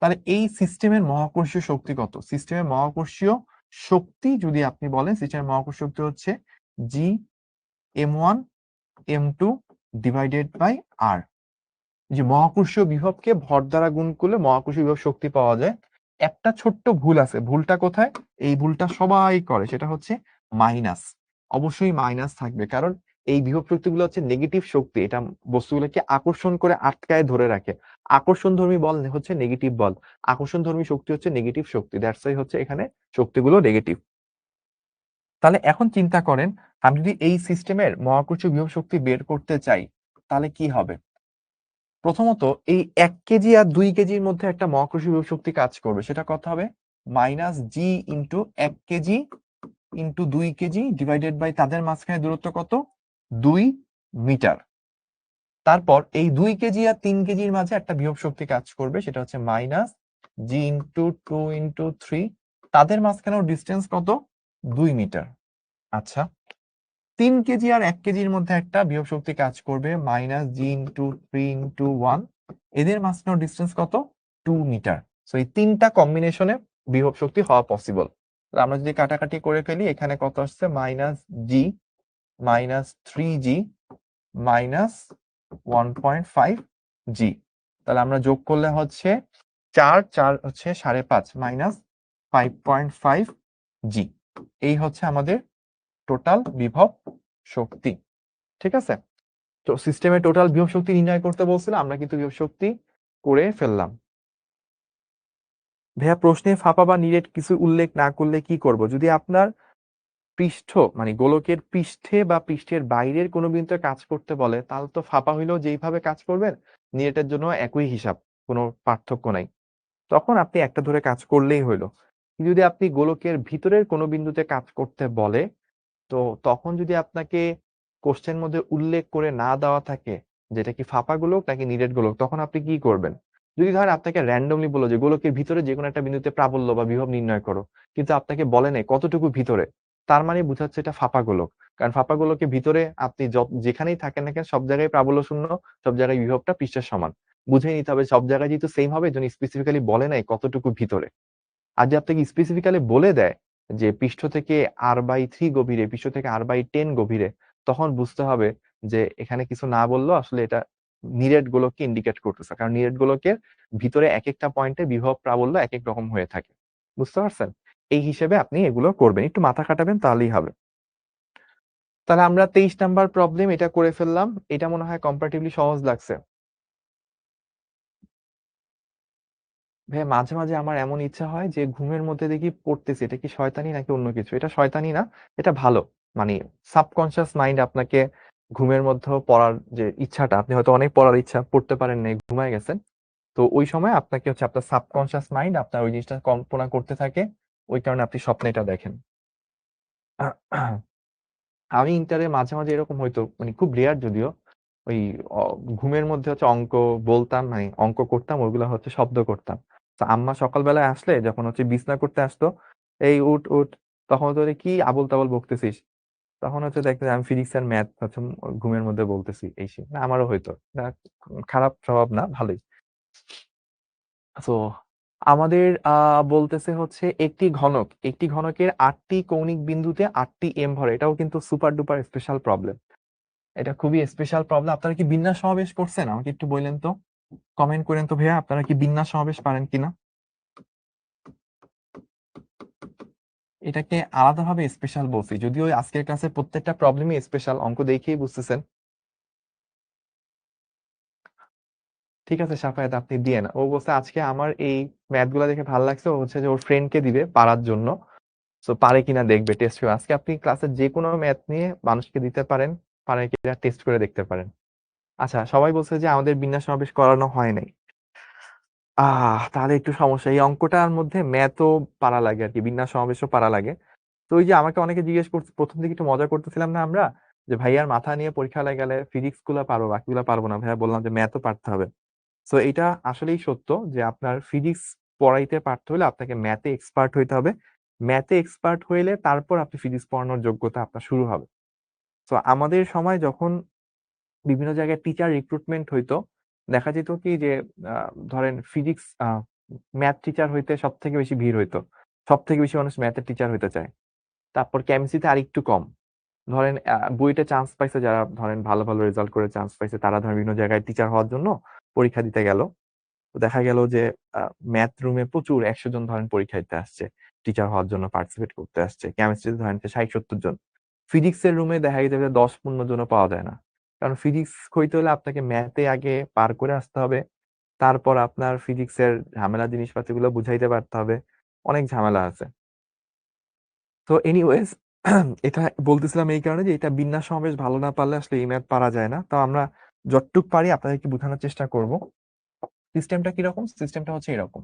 তাহলে এই সিস্টেমের মহাকর্ষীয় শক্তি কত? সিস্টেমের মহাকর্ষীয় শক্তি যদি আপনি বলেন, সিস্টেমের মহাকর্ষীয় শক্তি হচ্ছে জি M1 M2 divided by r। যে মহাকর্ষীয় বিভবকে ভর দ্বারা গুণ করলে মহাকর্ষীয় বিভব শক্তি পাওয়া যায়। একটা ছোট্ট ভুল আছে, ভুলটা কোথায়? এই ভুলটা সবাই করে, সেটা হচ্ছে মাইনাস। অবশ্যই মাইনাস থাকবে, কারণ এই বিভব শক্তিগুলো হচ্ছে নেগেটিভ শক্তি। এটা বস্তুগুলোকে আকর্ষণ করে আটকায় ধরে রাখে। আকর্ষণধর্মী বল হচ্ছে নেগেটিভ বল, আকর্ষণধর্মী শক্তি হচ্ছে নেগেটিভ শক্তি। দ্যাটস ওয়াই হচ্ছে এখানে শক্তিগুলো নেগেটিভ। তাহলে এখন চিন্তা করেন, আমি যদি এই সিস্টেমের মহাকর্ষীয় বিভব শক্তি বের করতে চাই তাহলে কি হবে? প্রথমত এই ১ কেজি আর ২ কেজির মধ্যে একটা মহাকর্ষীয় বিভব শক্তি কাজ করবে, সেটা কত হবে? Minus G into ১ KG into ২ KG divided by তাদের মাঝখানে দূরত্ব কত? ২ মিটার। তারপর এই ২ কেজি আর ৩ কেজির মাঝে একটা বিভব শক্তি কাজ করবে, সেটা হচ্ছে মাইনাস জি ইন্টু 2 ইন্টু 3, তাদের মাঝখানেও ডিস্টেন্স কত? ২ মিটার। আচ্ছা, ৩ কেজি আর ১ কেজির মধ্যে একটা বিভব শক্তি কাজ করবে, মাইনাস জি ইন্টু 3 ইন্টু 1, এদের মাঝখানে ডিস্টেন্স কত? 2 মিটার। সো এই তিনটা কম্বিনেশনে বিভব শক্তি হওয়া পসিবল। আমরা যদি কাটাকাটি করে ফেলি, এখানে কত আসছে? মাইনাস জি মাইনাস 3g মাইনাস 1.5 জি। তাহলে আমরা যোগ করলে হচ্ছে 4 4 হচ্ছে 5.5 মাইনাস 5.5 জি। এই হচ্ছে আমাদের টোটাল বিভব শক্তি। ঠিক আছে? তো সিস্টেমের টোটাল বিভব শক্তি নির্ণয় করতে বলছিলাম, আমরা কিন্তু বিভব শক্তি করে ফেললাম। ভাইয়া প্রশ্নে ফাঁপা বা নিরেট কিছু উল্লেখ না করলে কি করব? যদি আপনার পৃষ্ঠ মানে গোলকের পৃষ্ঠে বা পৃষ্ঠের বাইরের কোনো বিন্দুতে কাজ করতে বলে, তাহলে তো ফাঁপা হইলেও যেইভাবে কাজ করবেন নিরেটের জন্য একই হিসাব, কোনো পার্থক্য নাই। তখন আপনি একটা ধরে কাজ করলেই হইলো। যদি আপনি গোলকের ভিতরের কোনো বিন্দুতে কাজ করতে বলে, তো তখন যদি আপনাকে কোশ্চেন মধ্যে উল্লেখ করে না দেওয়া থাকে যেটা কি ফাঁপা গোলক নাকি নিরেট গোলক, তখন আপনি কি করবেন? যদি ধরেন আপনাকে র্যান্ডমলি বললো যে গোলকের ভিতরে যে কোনো একটা বিন্দুতে প্রাবল্য বা বিভব নির্ণয় করো, কিন্তু আপনাকে বলে নাই কতটুকু ভিতরে, তার মানে বোঝাচ্ছে এটা ফাঁপা গোলক। কারণ ফাঁপা গোলকের ভিতরে আপনি যেখানেই থাকেন না কেন সব জায়গায় প্রাবল্য শূন্য, সব জায়গায় বিভবটা পৃষ্ঠের সমান। বুঝে নিতে হবে সব জায়গায় যেহেতু সেম হবে, এজন্য স্পেসিফিক্যালি বলে নাই কতটুকু ভিতরে। আর যদি আপনাকে স্পেসিফিক্যালি বলে দেয় যে পৃষ্ঠ থেকে r/3 গভীরে, পৃষ্ঠ থেকে r/10 গভীরে, তখন বুঝতে হবে যে এখানে কিছু না বললেও আসলে এটা নিরেট গোলককে ইন্ডিকেট করতেছে। কারণ নিরেট গোলকের ভিতরে একেকটা পয়েন্টে বিভব প্রাবল্য একেক রকম হয়ে থাকে। বুঝতে পারছেন? এই হিসেবে আপনি এগুলো করবেন। একটু মাথা খাটাবেন তাহলেই হবে। তাহলে আমরা 23 নাম্বার প্রবলেম এটা করে ফেললাম। এটা মনে হয় কম্পারেটিভলি সহজ লাগছে। ভাইয়া মাঝে, মাঝে আমার এমন ইচ্ছা হয় যে ঘুমের মধ্যে দেখি পড়তেছি। এটা কি শয়তানি নাকি অন্য কিছু? এটা শয়তানি না, এটা ভালো। মানে সাবকন্সিয়াস মাইন্ড আপনাকে ঘুমের মধ্যেও পড়ার যে ইচ্ছাটা, আপনি হয়তো অনেক পড়ার ইচ্ছা, পড়তে পারেন নাই, ঘুমায় গেছেন। তো ওই সময় আপনাকে হচ্ছে আপনার সাবকন্সিয়াস মাইন্ড আপনার ওই জিনিসটা কল্পনা করতে থাকে। ওই কারণে আপনি স্বপ্নে এটা দেখেন। আমি ইন্টারে মাঝে, মাঝে এরকম হইতো, মানে খুব রেয়ার যদিও। ওই অ ঘুমের মধ্যে হচ্ছে অঙ্ক বলতাম, মানে অঙ্ক করতাম, ওগুলা হচ্ছে শব্দ করতাম। তো আম্মা সকালবেলায় আসলে যখন হচ্ছে বিছনা করতে আসতো, "এই উঠ, উঠ।" তখন হচ্ছে ওরে, "কি আবোল-তাবোল বকতেছিস?" তখন হচ্ছে দেখতে আমি ফিজিক্স আর ম্যাথ হচ্ছে ঘুমের মধ্যে বলতেছি এই সেই। না আমারও হইতো। না, খারাপ স্বভাব না, ভালোই। সো আমাদের বলতেছে হচ্ছে একটি ঘনকের ৮ টি কৌণিক বিন্দুতে ৮ টি এম ভর। এটাও কিন্তু সুপার ডুপার স্পেশাল প্রবলেম। এটা খুবই স্পেশাল প্রবলেম। আপনারা কি বিন্যাস সমাবেশ করছেন? আমাকে একটু বললেন তো। কমেন্ট করেন তো ভাইয়া, আপনারা কি বিন্যাস সমাবেশ পারেন কিনা? এটাকে আলাদাভাবে স্পেশাল বলছি। যদিও আজকের ক্লাসে প্রত্যেকটা প্রবলেমই স্পেশাল, অঙ্ক দেখেই বুঝতেছেন। ঠিক আছে সাফায়েত, আপনি দিয়েন। ও বলছে আজকে আমার এই ম্যাথ গুলা দেখে ভালো লাগছে, ও হচ্ছে যে ওর ফ্রেন্ডকে দিবে পারার জন্য। সো পারে কিনা দেখবে টেস্ট করে। আজকে আপনি ক্লাসের যে কোনো ম্যাথ নিয়ে মানুষকে দিতে পারেন, পারে কিনা টেস্ট করে দেখতে পারেন। আচ্ছা, সবাই বলছে যে আমাদের বিন্যাস সমাবেশ করানো হয় নাই। তাহলে একটু সমস্যা। এই অঙ্কটার মধ্যে ম্যাথও পারা লাগে আরকি, বিন্যাস সমাবেশও পারা লাগে। তো ওই যে আমাকে অনেকে জিজ্ঞেস করছে, ১ম দিকে একটু মজা করতেছিলাম না আমরা? যে ভাইয়ার মাথা নিয়ে পরীক্ষা হলে গেলে ফিজিক্স গুলা পারো, বাকিগুলা পারবো না। ভাইয়া বললাম যে ম্যাথও পারতে হবে। সো এটা আসলেই সত্য যে আপনার ফিজিক্স পড়াইতে পারতে হলে আপনাকে ম্যাথে এক্সপার্ট হইতে হবে। ম্যাথে এক্সপার্ট হইলে তারপর আপনি ফিজিক্স পড়ানোর যোগ্যতা আপনার শুরু হবে। সো আমাদের সময় যখন বিভিন্ন জায়গায় টিচার রিক্রুটমেন্ট হইতো, দেখা যেত কি যে ধরেন ফিজিক্স ম্যাথ টিচার হইতে সবথেকে বেশি ভিড় হইতো। সবথেকে বেশি মানুষ ম্যাথের টিচার হইতে চায়। তারপর কেমিস্ট্রিতে আরেকটু কম। ধরেন বুয়েটে চান্স পাইছে যারা, ধরেন ভালো, ভালো রেজাল্ট করে চান্স পাইছে, তারা ধরেন বিভিন্ন জায়গায় টিচার হওয়ার জন্য পরীক্ষা দিতে গেল। তো দেখা গেল যে ম্যাথ রুমে প্রচুর ১০০ জন ধরেন পরীক্ষা দিতে আসছে। টিচার হওয়ার জন্য পার্টিসিপেট করতে আসছে। কেমিস্ট্রিতে ধরেন যে ৬০-৭০ জন। ফিজিক্সের রুমে দেখা গেছে যে ১০-১৫ জনও পাওয়া যায় না। কারণ ফিজিক্স হইতে হলে আপনাকে ম্যাথে আগে পার করে আসতে হবে। তারপর আপনার ফিজিক্সের ঝামেলা জিনিসপাতিগুলো বুঝাইতে পারতে হবে। অনেক ঝামেলা আছে। তো এনিওয়েজ এটা বলতেছিলাম এই কারণে যে এটা বিন্যাস সমাবেশ ভালো না পারলে আসলে এই ম্যাথ পারা যায় না। তো আমরা যতটুক পারি আপনাদেরকে বোঝানোর চেষ্টা করব। সিস্টেমটা কিরকম? সিস্টেমটা হচ্ছে এরকম।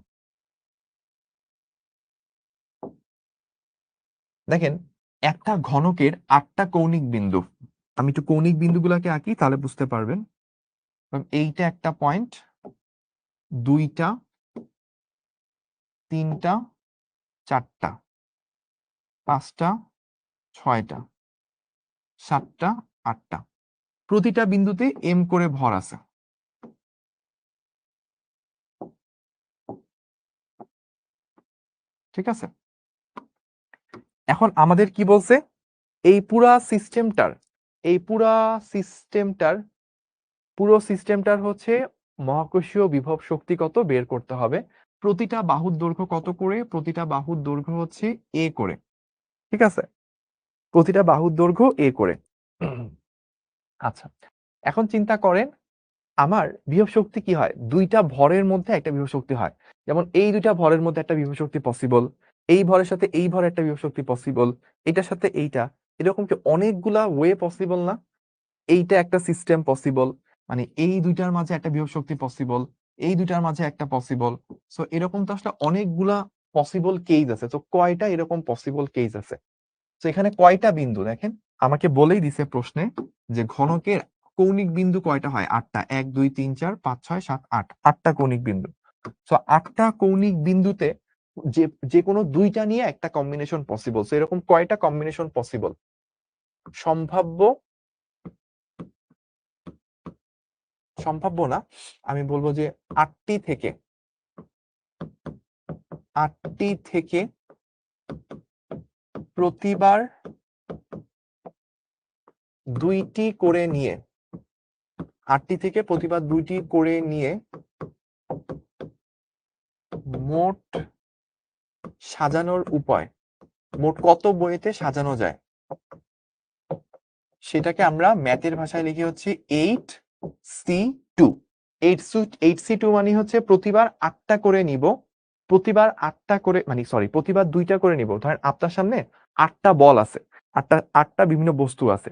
দেখেন, একটা ঘনকের ৮ টা কৌণিক বিন্দু। আমি একটু কৌণিক বিন্দুগুলাকে আঁকি তাহলে বুঝতে পারবেন। এইটা একটা পয়েন্ট, ২ টা, ৩ টা, ৪ টা, ৫ টা, ৬ টা, ৭ টা, ৮ টা। প্রতিটা বিন্দুতে এম করে ভর আছে। ঠিক আছে? এখন আমাদের কি বলছে? এই পুরা সিস্টেমটার এই সিস্টেমটার পুরো সিস্টেমটার হচ্ছে মহাকর্ষীয় বিভব শক্তি কত বের করতে হবে। প্রতিটা বাহুর দৈর্ঘ্য কত করে? প্রতিটা বাহুর দৈর্ঘ্য হচ্ছে এ করে। ঠিক আছে? প্রতিটা বাহুর দৈর্ঘ্য এ করে। আচ্ছা, এখন চিন্তা করেন আমার বিভব শক্তি কি হয়? ২ টা ভরের মধ্যে একটা বিভব শক্তি হয়। যেমন এই ২ টা ভরের মধ্যে একটা বিভব শক্তি পসিবল। এই ভরের সাথে এই ভরের একটা বিভব শক্তি পসিবল। এটার সাথে এইটা। এরকম কি অনেকগুলা ওয়ে পসিবল না? এইটা একটা সিস্টেম পসিবল। মানে এই ২ টার মাঝে একটা বিভব শক্তি পসিবল। এই ২ টার মাঝে একটা পসিবল। সো এরকম তো আসলে অনেকগুলা পসিবল কেস আছে। তো কয়টা এরকম পসিবল কেস আছে? তো এখানে কয়টা বিন্দু দেখেন? আমাকে বলেই দিছে প্রশ্নে যে ঘনকের কৌণিক বিন্দু কয়টা হয়? ৮ টা। ১, ২, ৩, ৪, ৫, ৬, ৭, ৮। ৮ টা কৌণিক বিন্দু। সো ৮ টা কৌণিক বিন্দুতে যে যেকোনো ২ টা নিয়ে একটা কম্বিনেশন পসিবল। সো এরকম কয়টা কম্বিনেশন পসিবল? সম্ভাব্য সম্ভাব্য না। আমি বলব যে ৮ টি থেকে ৮ টি থেকে প্রতিবার ২ টি করে নিয়ে ৮ টি থেকে প্রতিবার ২ টি করে নিয়ে মোট সাজানোর উপায়। মোট কত বইতে সাজানো যায়? সেটাকে আমরা ম্যাথের ভাষায় লিখি হচ্ছে 8C2। 8C2 মানে হচ্ছে প্রতিবার 8টা করে নিব, প্রতিবার 8টা করে মানে সরি প্রতিবার 2টা করে নিব। ধরেন আপনার সামনে 8টা বল আছে, 8টা বিভিন্ন বস্তু আছে,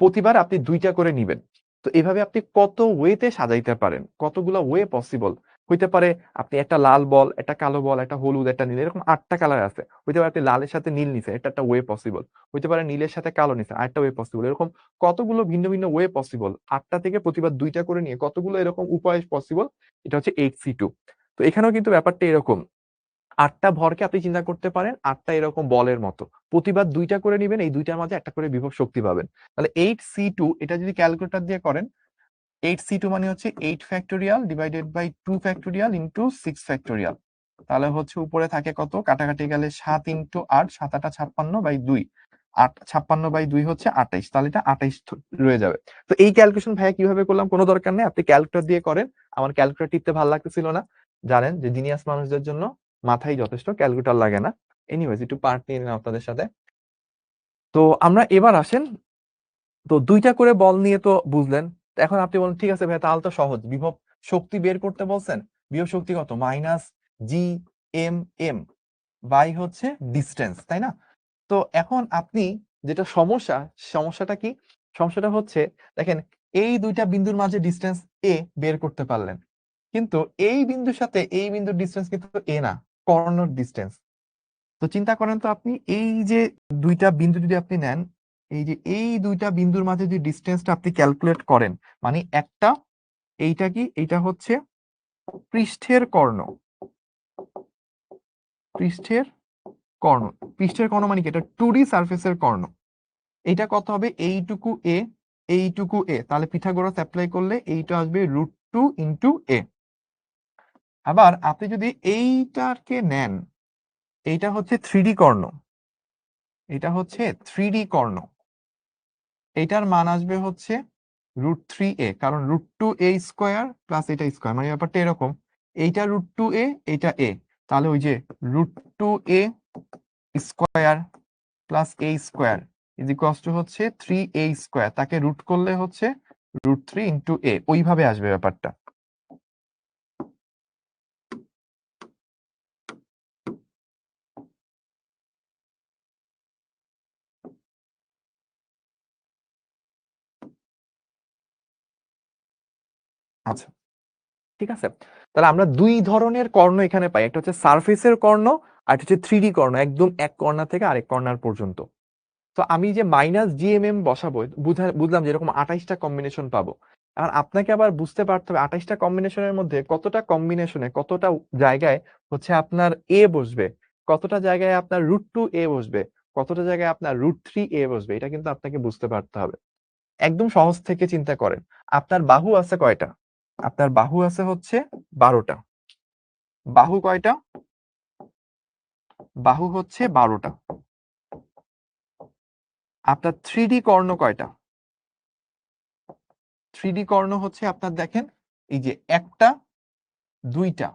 প্রতিবার আপনি 2টা করে নিবেন। তো এভাবে আপনি কত ওয়েতে সাজাইতে পারেন, কতগুলো ওয়ে পসিবল হইতে পারে। আপনি একটা লাল বল, একটা কালো বল, একটা হলুদ, একটা নীল, এরকম 8টা কালার আছে। হইতে পারে আপনি লালের সাথে নীল নিছেন, এটা একটা ওয়ে পসিবল। হইতে পারে নীলের সাথে কালো নিছেন, আরেকটা ওয়ে পসিবল। এরকম কতগুলো ভিন্ন ভিন্ন ওয়ে পসিবল, 8টা থেকে প্রতিবার 2টা করে নিয়ে কতগুলো এরকম উপায় পসিবল, এটা হচ্ছে 8C2। তো এখানেও কিন্তু ব্যাপারটা এরকম, 8টা ভরকে আপনি চিন্তা করতে পারেন 8টা এরকম বলের মতো, প্রতিবার 2টা করে নিবেন, এই 2টার মাঝে একটা করে বিভব শক্তি পাবেন। তাহলে 8C2 এটা যদি ক্যালকুলেটর দিয়ে করেন, 8C2 মানে হচ্ছে 8 factorial divided by 2 factorial into 6 factorial. তাহলে হচ্ছে উপরে থাকে কত, কাটাকাটি গেলে 7 ইন্টু 8, 7 8 56 বাই 2, 8 56 বাই 2 হচ্ছে 28। তাহলে এটা 28 রয়ে যাবে। তো এই ক্যালকুলেশন ভাইয়া কিভাবে করলাম কোনো দরকার নেই, আপনি ক্যালকুলেটর দিয়ে করেন। আমার ক্যালকুলেটর টিপতে ভালো লাগতেছিল না, জানেন যে জিনিয়াস মানুষদের জন্য মাথায় যথেষ্ট, ক্যালকুলেটর লাগে না। এনিওয়েজ একটু পার্ট নিয়ে নিলাম আপনাদের সাথে। তো আমরা এবার আসেন, তো 2টা করে বল নিয়ে তো বুঝলেন। তো এখন আপনি বলেন ঠিক আছে ভাই তাহলে তো সহজ, বিভব শক্তি বের করতে বলছেন। বিভব শক্তি কত, -G(m)m বাই হচ্ছে ডিস্টেন্স, তাই না? তো এখন আপনি যেটা সমস্যা, সমস্যাটা কি? সমস্যাটা হচ্ছে দেখেন, এই 2টা বিন্দুর মাঝে ডিস্টেন্স a বের করতে পারলেন, কিন্তু এই বিন্দুর সাথে এই বিন্দুর ডিস্টেন্স কিন্তু a না, কর্ণর ডিস্টেন্স। তো চিন্তা করেন তো আপনি, এই যে 2টা বিন্দু যদি আপনি নেন, এই যে এই 2টা বিন্দুর মাঝে যদি ডিস্টেন্সটা আপনি ক্যালকুলেট করেন, মানে একটা, এইটা কি, এইটা হচ্ছে পৃষ্ঠের কর্ণ, পৃষ্ঠের কর্ণ, পৃষ্ঠের কর্ণ মানে কি, এটা 2D সারফেসের কর্ণ। এইটা কত হবে, এইটুকু a, এইটুকু a, তাহলে পিথাগোরাস অ্যাপ্লাই করলে এইটা আসবে √2 ইন্টু a। আবার আপনি যদি এইটাকে নেন, এইটা হচ্ছে 3D কর্ণ, এটা হচ্ছে 3D কর্ণ, এইটার মান আসবে হচ্ছে √3a, কারণ √2a স্কোয়ার প্লাস এটা স্কোয়ার, মানে ব্যাপারটা এরকম, এইটা √2a, এইটা a, তাহলে ওই যে √2a square plus a square is equals to হচ্ছে 3a স্কোয়ার, তাকে রুট করলে হচ্ছে √3 ইন্টু a, ওইভাবে আসবে ব্যাপারটা। আচ্ছা ঠিক আছে, তাহলে আমরা 2 ধরনের কর্ণ এখানে পাই, একটা হচ্ছে সারফেসের কর্ণ আর একটা হচ্ছে 3D কর্ণ, একদম এক কর্নার থেকে আরেক কর্নার পর্যন্ত। তো আমি যে -GMM বসাবো, বুঝলাম যে এরকম 28টা কম্বিনেশন পাবো। আর আপনাকে আবার বুঝতে পারতে হবে 28টা কম্বিনেশনের মধ্যে কতটা কম্বিনেশনে কতটা জায়গায় হচ্ছে আপনার a বসবে, কতটা জায়গায় আপনার √2a বসবে, কতটা জায়গায় আপনার √3a বসবে, এটা কিন্তু আপনাকে বুঝতে পারতে হবে। একদম সহজ থেকে চিন্তা করেন, আপনার বাহু আছে কয়টা? আপনার বাহু আছে হচ্ছে 12টা। বাহু কয়টা? বাহু হচ্ছে 12টা। আপনার 3D কর্ণ কয়টা? 3D কর্ণ হচ্ছে আপনার দেখেন, এই যে একটা, দুইটা,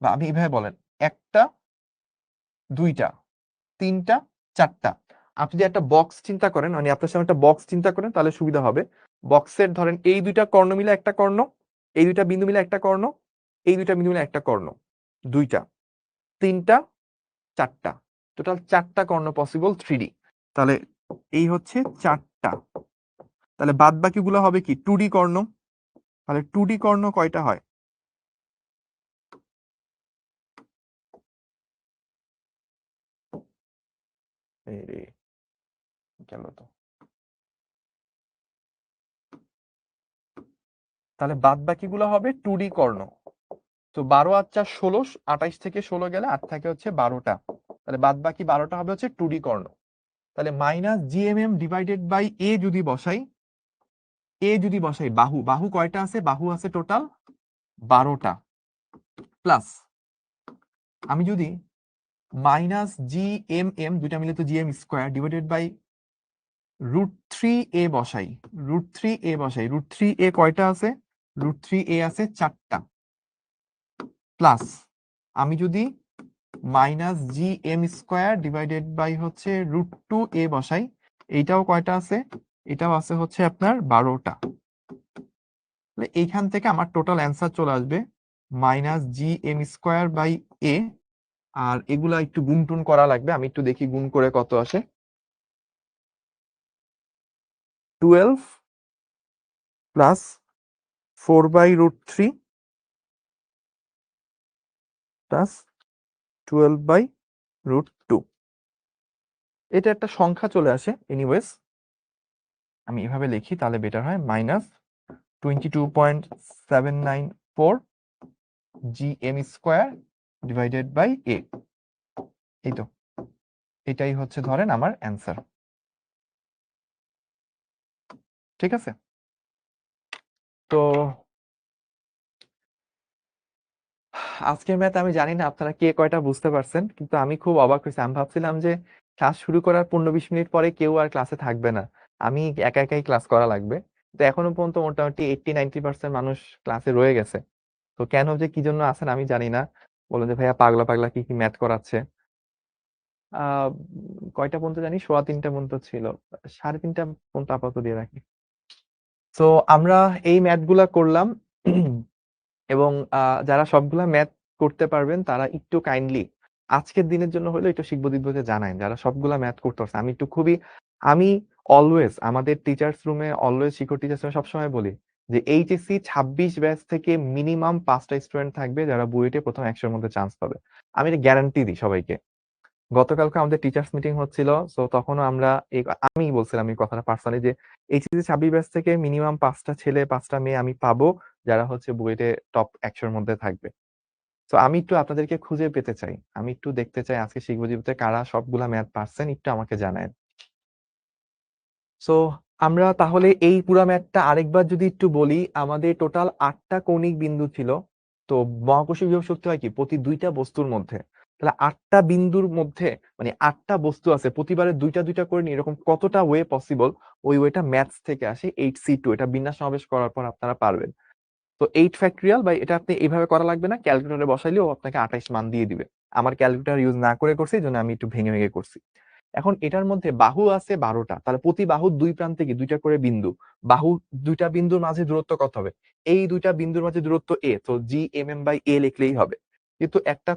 বা আমি এইভাবে বলেন, একটা, দুইটা, তিনটা, চারটা। আপনি যদি একটা বক্স চিন্তা করেন, মানে আপনার সামনে একটা বক্স চিন্তা করেন, তাহলে সুবিধা হবে। বক্সের ধরেন এই 2টা কর্ণ মিলে একটা কর্ণ, এই 2টা বিন্দু মিলে একটা কর্ণ, এই 2টা বিন্দু মিলে একটা কর্ণ, 2টা, 3টা, 4টা, টোটাল 4টা কর্ণ পসিবল 3D। তাহলে এই হচ্ছে 4টা। তাহলে বাদ বাকিগুলো হবে কি 2D কর্ণ। তাহলে 2D কর্ণ কয়টা হয়? এই রে, গেল তো। তাহলে বাদ বাকিগুলো হবে 2D কর্ণ। তো 12 আর 4 16, 28 থেকে 16 গেলে 8 থাকে হচ্ছে 12টা। তাহলে বাদ বাকি 12টা হবে হচ্ছে 2D কর্ণ। তাহলে -GMM ডিভাইডেড বাই a যদি বসাই, বাহু, বাহু কয়টা আছে? বাহু আছে টোটাল 12টা, প্লাস আমি যদি -GMM, দুইটা মিলে তো GM square, divided by √3a বসাই, √3a বসাই, √3a কয়টা আছে? √3a আছে 4টা, প্লাস আমি যদি -GM স্কোয়ার ডিভাইডেড বাই হচ্ছে √2a বসাই, এইটাও কয়টা আছে? এটাও আছে হচ্ছে আপনার 12টা। এইখান থেকে আমার টোটাল অ্যান্সার চলে আসবে -gm²/a। আর এগুলা একটু গুণ টুন করা লাগবে, আমি একটু দেখি গুণ করে কত আসে। 12 প্লাস 4/√3 প্লাস 12/√2। এটা একটা সংখ্যা চলে আসে। এনিওয়েজ আমি এভাবে লিখি তাহলে বেটার হয়, -22.794 gm² ডিভাইডেড বাই a। এই তো, এটাই হচ্ছে ধরেন আমার অ্যান্সার। ঠিক আছে, তো আজকের ম্যাথ আমি জানি না আপনারা কে কয়টা বুঝতে পারছেন, কিন্তু আমি খুব অবাক হয়েছি। আমি ভাবছিলাম যে ক্লাস শুরু করার 15-20 মিনিট পরে কেউ আর ক্লাসে থাকবে না, আমি একা একাই ক্লাস করা লাগবে। তো এখনো পর্যন্ত মোটামুটি 80-90% মানুষ ক্লাসে রয়ে গেছে। তো কেন যে কি জন্য আছেন আমি জানি না। বললেন যে ভাইয়া পাগলা পাগলা কি কি ম্যাথ করাচ্ছে। আহ কয়টা পর্যন্ত জানি, 3:15 পর্যন্ত ছিল, 3:30 পর্যন্ত আপাতত দিয়ে রাখি। তো আমরা এই ম্যাথ গুলা করলাম। এবং যারা সবগুলা ম্যাথ করতে পারবেন তারা একটু কাইন্ডলি আজকের দিনের জন্য হলেও একটু শিখবো দিব্যতে জানাই, যারা সবগুলা ম্যাথ করতে পারছে। আমি অলওয়েজ আমাদের টিচার্স রুমে, অলওয়েজ শিক্ষক টিচার্স রুমে সবসময় বলি যে এইচএসসি 26 ব্যাচ থেকে মিনিমাম 5টা স্টুডেন্ট থাকবে যারা বুয়েটে প্রথম 100-র মধ্যে চান্স পাবে। আমি এটা গ্যারান্টি দিই সবাইকে। গতকালকে আমাদের টিচার্স মিটিং হচ্ছিল, সো তখনও আমি বলছিলাম এই কথাটা পার্সোনালি যে এইচএসসি 26 ব্যাচ থেকে মিনিমাম 5টা ছেলে 5টা মেয়ে আমি পাবো যারা হচ্ছে বুয়েটে টপ 100-র মধ্যে থাকবে। তো আমি একটু আপনাদেরকে খুঁজে পেতে চাই, আমি একটু দেখতে চাই আজকে শিখবো জীবিতে কারা সবগুলা ম্যাথ পারছেন, একটু আমাকে জানায়। সো আমরা তাহলে এই পুরা ম্যাথটা আরেকবার যদি একটু বলি, আমাদের টোটাল 8টা কৌণিক বিন্দু ছিল। তো মহাকর্ষীয় বিভব শক্তি হয় কি প্রতি 2টা বস্তুর মধ্যে, তাহলে 8টা বিন্দুর মধ্যে মানে 8টা বস্তু আছে, প্রতিবারে 2টা 2টা করে নিয়ে এরকম কতটা ওয়ে পসিবল, ওই ওয়েটা ম্যাথস থেকে আসে। 8c2 এটা বিন্যাস সমাবেশ করার পর আপনারা পারবেন। তো 8 ফ্যাক্টরিয়াল বা এটা আপনি এইভাবে করা লাগবে না, ক্যালকুলেটরে বসাইলেও আপনাকে 28 মান দিয়ে দিবে। আমার ক্যালকুলেটর ইউজ না করে করছি, এই জন্য আমি একটু ভেঙে ভেঙে করছি। এখন এটার মধ্যে বাহু আছে 12টা, তাহলে প্রতি বাহুর দুই প্রান্তে কি 2টা করে বিন্দু। বাহু 2টা বিন্দুর মাঝে দূরত্ব কত হবে? এই 2টা বিন্দুর মাঝে দূরত্ব a, তো GMM/a লিখলেই হবে। কিন্তু একটা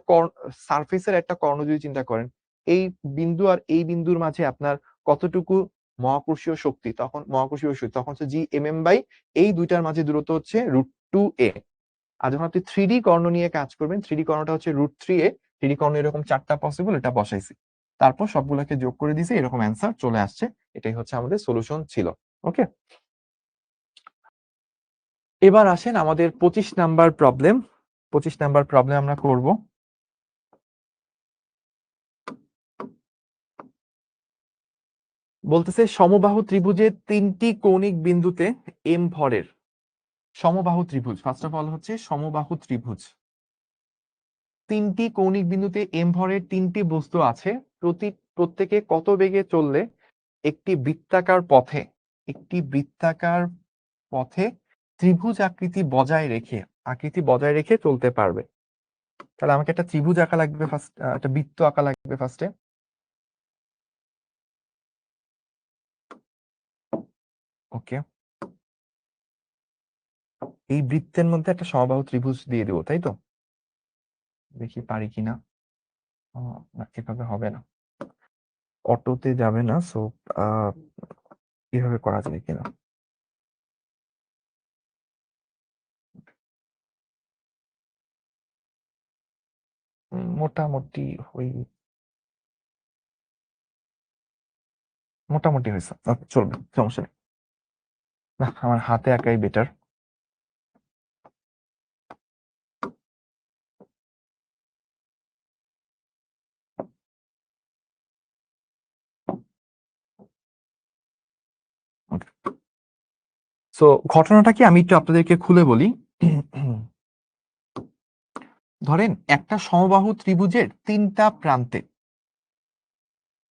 সারফেসের একটা কর্ণ যদি চিন্তা করেন, এই বিন্দু আর এই বিন্দুর মাঝে আপনার কতটুকু মহাকর্ষীয় শক্তি, তখন হচ্ছে GMM/, এই দুইটার মাঝে দূরত্ব হচ্ছে √2a। আর যখন আপনি 3D কর্ণ নিয়ে কাজ করবেন, 3D কর্ণটা হচ্ছে √3a। 3D কর্ণ এরকম 4টা পসিবল, এটা বসাইছি, তারপর সবগুলোকে যোগ করে দিয়েছি, এরকম অ্যান্সার চলে আসছে। এটাই হচ্ছে আমাদের সলিউশন ছিল। ওকে, এবার আসেন আমাদের 25 নাম্বার প্রবলেম। 25 নাম্বার প্রবলেম আমরা করব। বলতেছে সমবাহু ত্রিভুজের 3টি কৌণিক বিন্দুতে m ভরের সমবাহু ত্রিভুজ। ফার্স্ট অফ অল হচ্ছে সমবাহু ত্রিভুজ, 3টি কৌণিক বিন্দুতে m ভরের 3টি বস্তু আছে। প্রত্যেকে কত বেগে চললে একটি বৃত্তাকার পথে ত্রিভুজ আকৃতি বজায় রেখে চলতে পারবে। তাহলে আমাকে একটা ত্রিভুজ আঁকা লাগবে ফার্স্ট, একটা বৃত্ত আঁকা লাগবে ফার্স্টে। ওকে, এই বৃত্তের মধ্যে একটা সমবাহু ত্রিভুজ দিয়ে দেবো, তাই তো? দেখি পারি কিনা। না, এভাবে হবে না, অটোতে যাবে না। সো এভাবে করা যায় কিনা। মোটামুটি ওই মোটামুটি হয়েছে, ওকে চলবে, সমস্যা নেই। না, আমার হাতে আঁকাই বেটার। সো ঘটনাটা কি আমি একটু আপনাদেরকে খুলে বলি। ধরেন একটা সমবাহু ত্রিভুজের 3টা প্রান্তে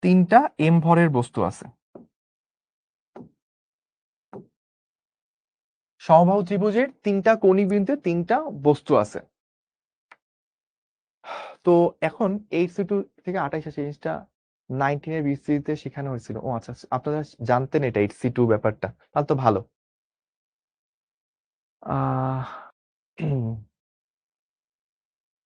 3টা m ভরের বস্তু আছে। সমবাহু ত্রিভুজের 3টা কৌণিক বিন্দুতে 3টা বস্তু আছে। তো এখন 8c2 থেকে 28 আসে, জিনিসটা 19 এর বিসিতে শেখানো হয়েছিল। ও আচ্ছা, আপনারা জানতেন এটা HC2 ব্যাপারটা, তাহলে তো ভালো। আহ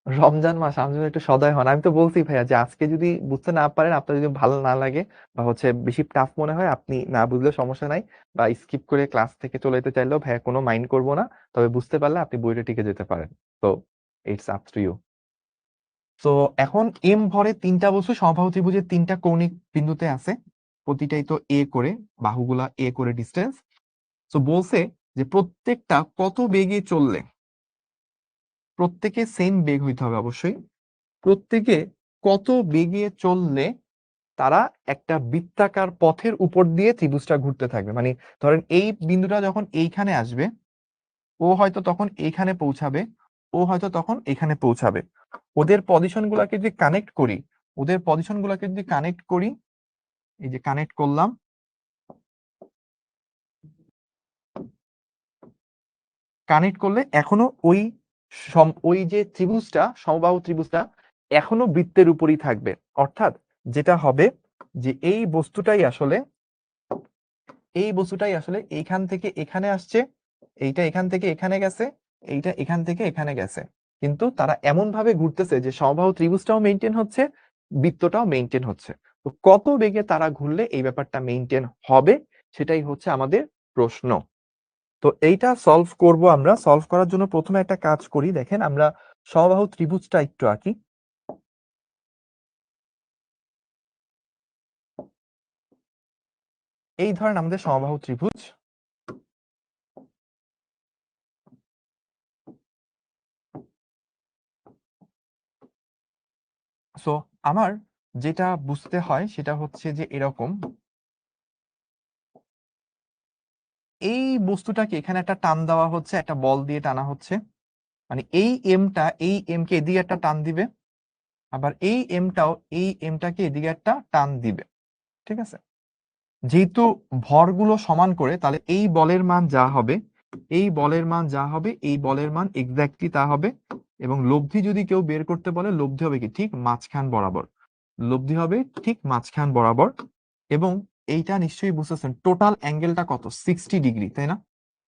রমজান মাস আমার জন্য একটু সদয় হন। আমি তো বলছি ভাইয়া যে আজকে যদি বুঝতে না পারেন, আপনার যদি ভালো না লাগে বা হচ্ছে বেশি টাফ মনে হয়, আপনি না বুঝলে সমস্যা নাই, বা স্কিপ করে ক্লাস থেকে চলে যেতে চাইলেও ভাইয়া কোনো মাইন্ড করবো না। তবে বুঝতে পারলে আপনি বইটা টিকে যেতে পারেন। তো ইটস আপ টু ইউ। তো এখন এম ভরে 3টা বস্তু সমবাহু ত্রিভুজের 3টা কৌণিক বিন্দুতে আছে, প্রতিটাই তো এ করে, বাহুগুলা এ করে ডিস্টেন্স। তো বলছে যে প্রত্যেকটা কত বেগে চললে, প্রত্যেকে সেম বেগ হইতে হবে অবশ্যই, প্রত্যেকে কত বেগে চললে তারা একটা বৃত্তাকার পথের উপর দিয়ে ত্রিভুজটা ঘুরতে থাকবে। মানে ধরেন এই বিন্দুটা যখন এইখানে আসবে, ও হয়তো তখন এইখানে পৌঁছাবে, ও হয়তো তখন এখানে পৌঁছাবে। ওদের পজিশন গুলাকে যদি কানেক্ট করি, ওদের পজিশন গুলাকে যদি কানেক্ট করি, এই যে কানেক্ট করলাম, কানেক্ট করলে এখনো ওই ওই যে ত্রিভুজটা, সমবাহু ত্রিভুজটা এখনো বৃত্তের উপরই থাকবে। অর্থাৎ যেটা হবে যে এই বস্তুটাই আসলে এইখান থেকে এখানে আসছে, এইটা এখান থেকে এখানে গেছে, এইটা এখান থেকে এখানে গেছে, কিন্তু তারা এমন ভাবে ঘুরতেছে যে সমবাহু ত্রিভুজটাও মেনটেন হচ্ছে, বৃত্তটাও মেনটেন হচ্ছে। তো কত বেগে তারা ঘুরলে এই ব্যাপারটা মেনটেন হবে, সেটাই হচ্ছে আমাদের প্রশ্ন। তো এইটা সলভ করব আমরা। সলভ করার জন্য প্রথমে একটা কাজ করি, দেখেন আমরা সমবাহু ত্রিভুজটা একটু আঁকি। এই ধরেন আমাদের সমবাহু ত্রিভুজ। সো আমার যেটা বুঝতে হয় সেটা হচ্ছে যে এরকম, এই বস্তুটাকে এখানে একটা টান দেওয়া হচ্ছে, একটা বল দিয়ে টানা হচ্ছে। মানে এই এম কে এদিকে একটা টান দিবে, আবার এই এমটাকে এদিকে একটা টান দিবে। ঠিক আছে, যেহেতু ভরগুলো সমান করে, তাহলে এই বলের মান যা হবে, এই বলের মান এক্স্যাক্টলি তা হবে। এবং লব্ধি যদি কেউ বের করতে বলে, লব্ধি হবে কি ঠিক মাঝখান বরাবর, লব্ধি হবে ঠিক মাঝখান বরাবর। এবং এইটা নিশ্চয়ই বুঝতেছেন, টোটাল অ্যাঙ্গেলটা কত, 60 ডিগ্রি, তাই না?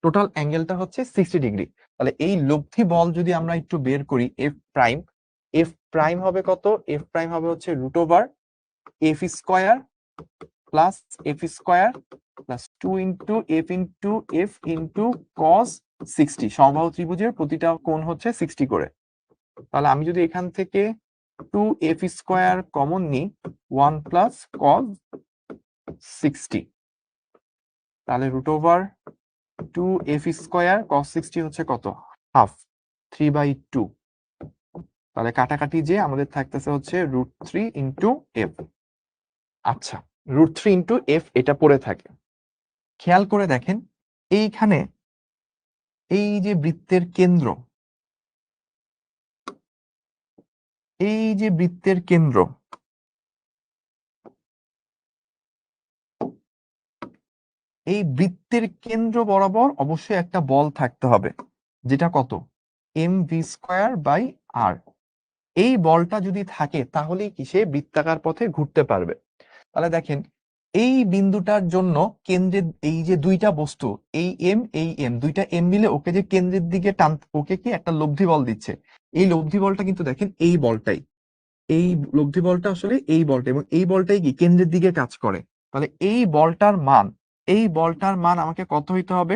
টোটাল অ্যাঙ্গেলটা হচ্ছে 60 ডিগ্রি। তাহলে এই লব্ধি বল যদি আমরা একটু বের করি, এফ প্রাইম হবে কত, এফ প্রাইম হবে হচ্ছে √over F square plus F square plus 2 × F cos 60। সমবাহু ত্রিভুজের প্রতিটা কোণ হচ্ছে 60 করে। তাহলে আমি যদি এখান থেকে 2f² কমন নিই, 1 প্লাস cos 60, তাহলে √ওভার 2f² cos 60 হচ্ছে কত, হাফ, 3/2। তাহলে কাটাকাটি যে আমাদের থাকতেছে হচ্ছে √3 × f। আচ্ছা, √3 × f এটা পড়ে থাকে। খেয়াল করে দেখেন, এইখানে এই যে বৃত্তের কেন্দ্র, এই যে বৃত্তের কেন্দ্র, এই বৃত্তের কেন্দ্র বরাবর অবশ্যই একটা বল থাকতে হবে, যেটা কত, mv²/r। এই বলটা যদি থাকে তাহলেই কি সে বৃত্তাকার পথে ঘুরতে পারবে। তাহলে দেখেন, এই বিন্দুটার জন্য কেন্দ্রের এই যে দুইটা বস্তু, এই এম দুইটা এম মিলে ওকে যে কেন্দ্রের দিকে টান, ওকে কি একটা লব্ধি বল দিচ্ছে। এই লব্ধি বলটা কিন্তু দেখেন এই বলটাই, এই লব্ধি বলটা আসলে এই বলটা, এবং এই বলটাই কি কেন্দ্রের দিকে কাজ করে। তাহলে এই বলটার মান আমাকে কত হইতে হবে,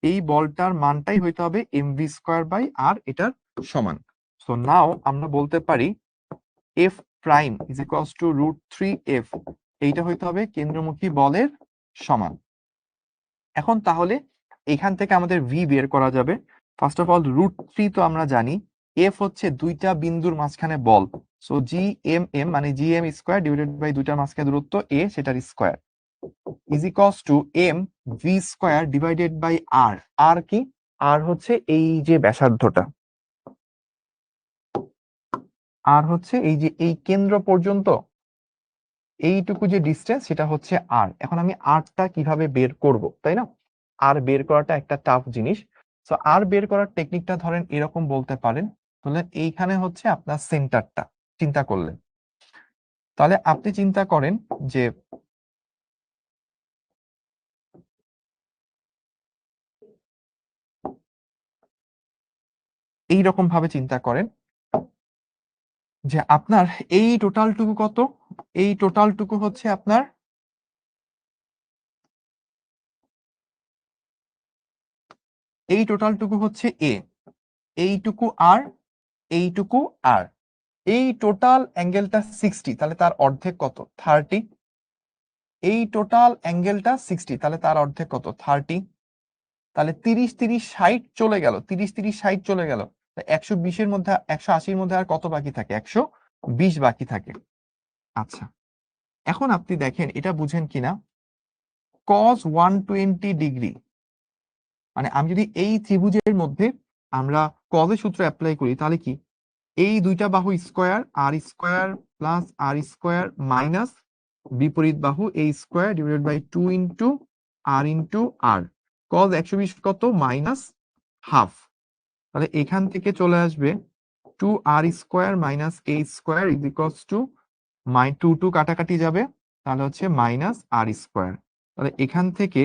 এই বলটার মানটাই হইতে হবে mv²/r, এটার সমান। সো নাও আমরা বলতে পারি F prime is equals two √3f, এইটা হইতে হবে কেন্দ্রমুখী বলের সমান। এখন তাহলে এখান থেকে আমাদের ভি বের করা যাবে। ফার্স্ট অফ অল √3 তো আমরা জানি, এফ হচ্ছে দুইটা বিন্দুর মাঝখানে বল, সো GMM মানে GM² দুইটার মাঝখানে দূরত্ব a, সেটার square, is equals two mv²/r। আর কি, আর হচ্ছে এই যে ব্যাসার্ধটা, আর হচ্ছে এই যে এই কেন্দ্র পর্যন্ত এইটুকু যে ডিস্টেন্স, সেটা হচ্ছে আর। এখন আমি আরটা কিভাবে বের করব, তাই না? আর বের করাটা একটা টাফ জিনিস। সো আর বের করার টেকনিকটা ধরেন এরকম বলতে পারেন, তাহলে এইখানে হচ্ছে আপনার সেন্টারটা চিন্তা করলেন, তাহলে আপনি চিন্তা করেন যে এইরকম ভাবে চিন্তা করেন যে আপনার এই টোটালটুকু কত, এই টোটালটুকু হচ্ছে আপনার এই টোটালটুকু হচ্ছে এ, এইটুকু আর এইটুকু আর এই টোটাল অ্যাঙ্গেলটা 60, তাহলে তার অর্ধেক কত 30। এই টোটাল অ্যাঙ্গেলটা 60, তাহলে তার অর্ধেক কত 30। তাহলে 30 30 60 চলে গেল, 30 30 60 চলে গেল। 120-এর মধ্যে 180-র মধ্যে আর কত বাকি থাকে? 120 বাকি থাকে। আচ্ছা, এখন আপনি দেখেন এটা বুঝেন কিনা। cos 120 ডিগ্রি মানে আমি যদি এই ত্রিভুজের মধ্যে আমরা cos-এর সূত্র অ্যাপ্লাই করি তাহলে কি, এই দুইটা বাহু square R square plus R square minus বিপরীত বাহু এই square divided by 2 into R into R. cos 120 কত? Minus half. তাহলে এখান থেকে চলে আসবে 2 R square minus A square is equals to 2 কাটাকাটি যাবে, তাহলে হচ্ছে মাইনাস আর স্কয়ার। তাহলে এখান থেকে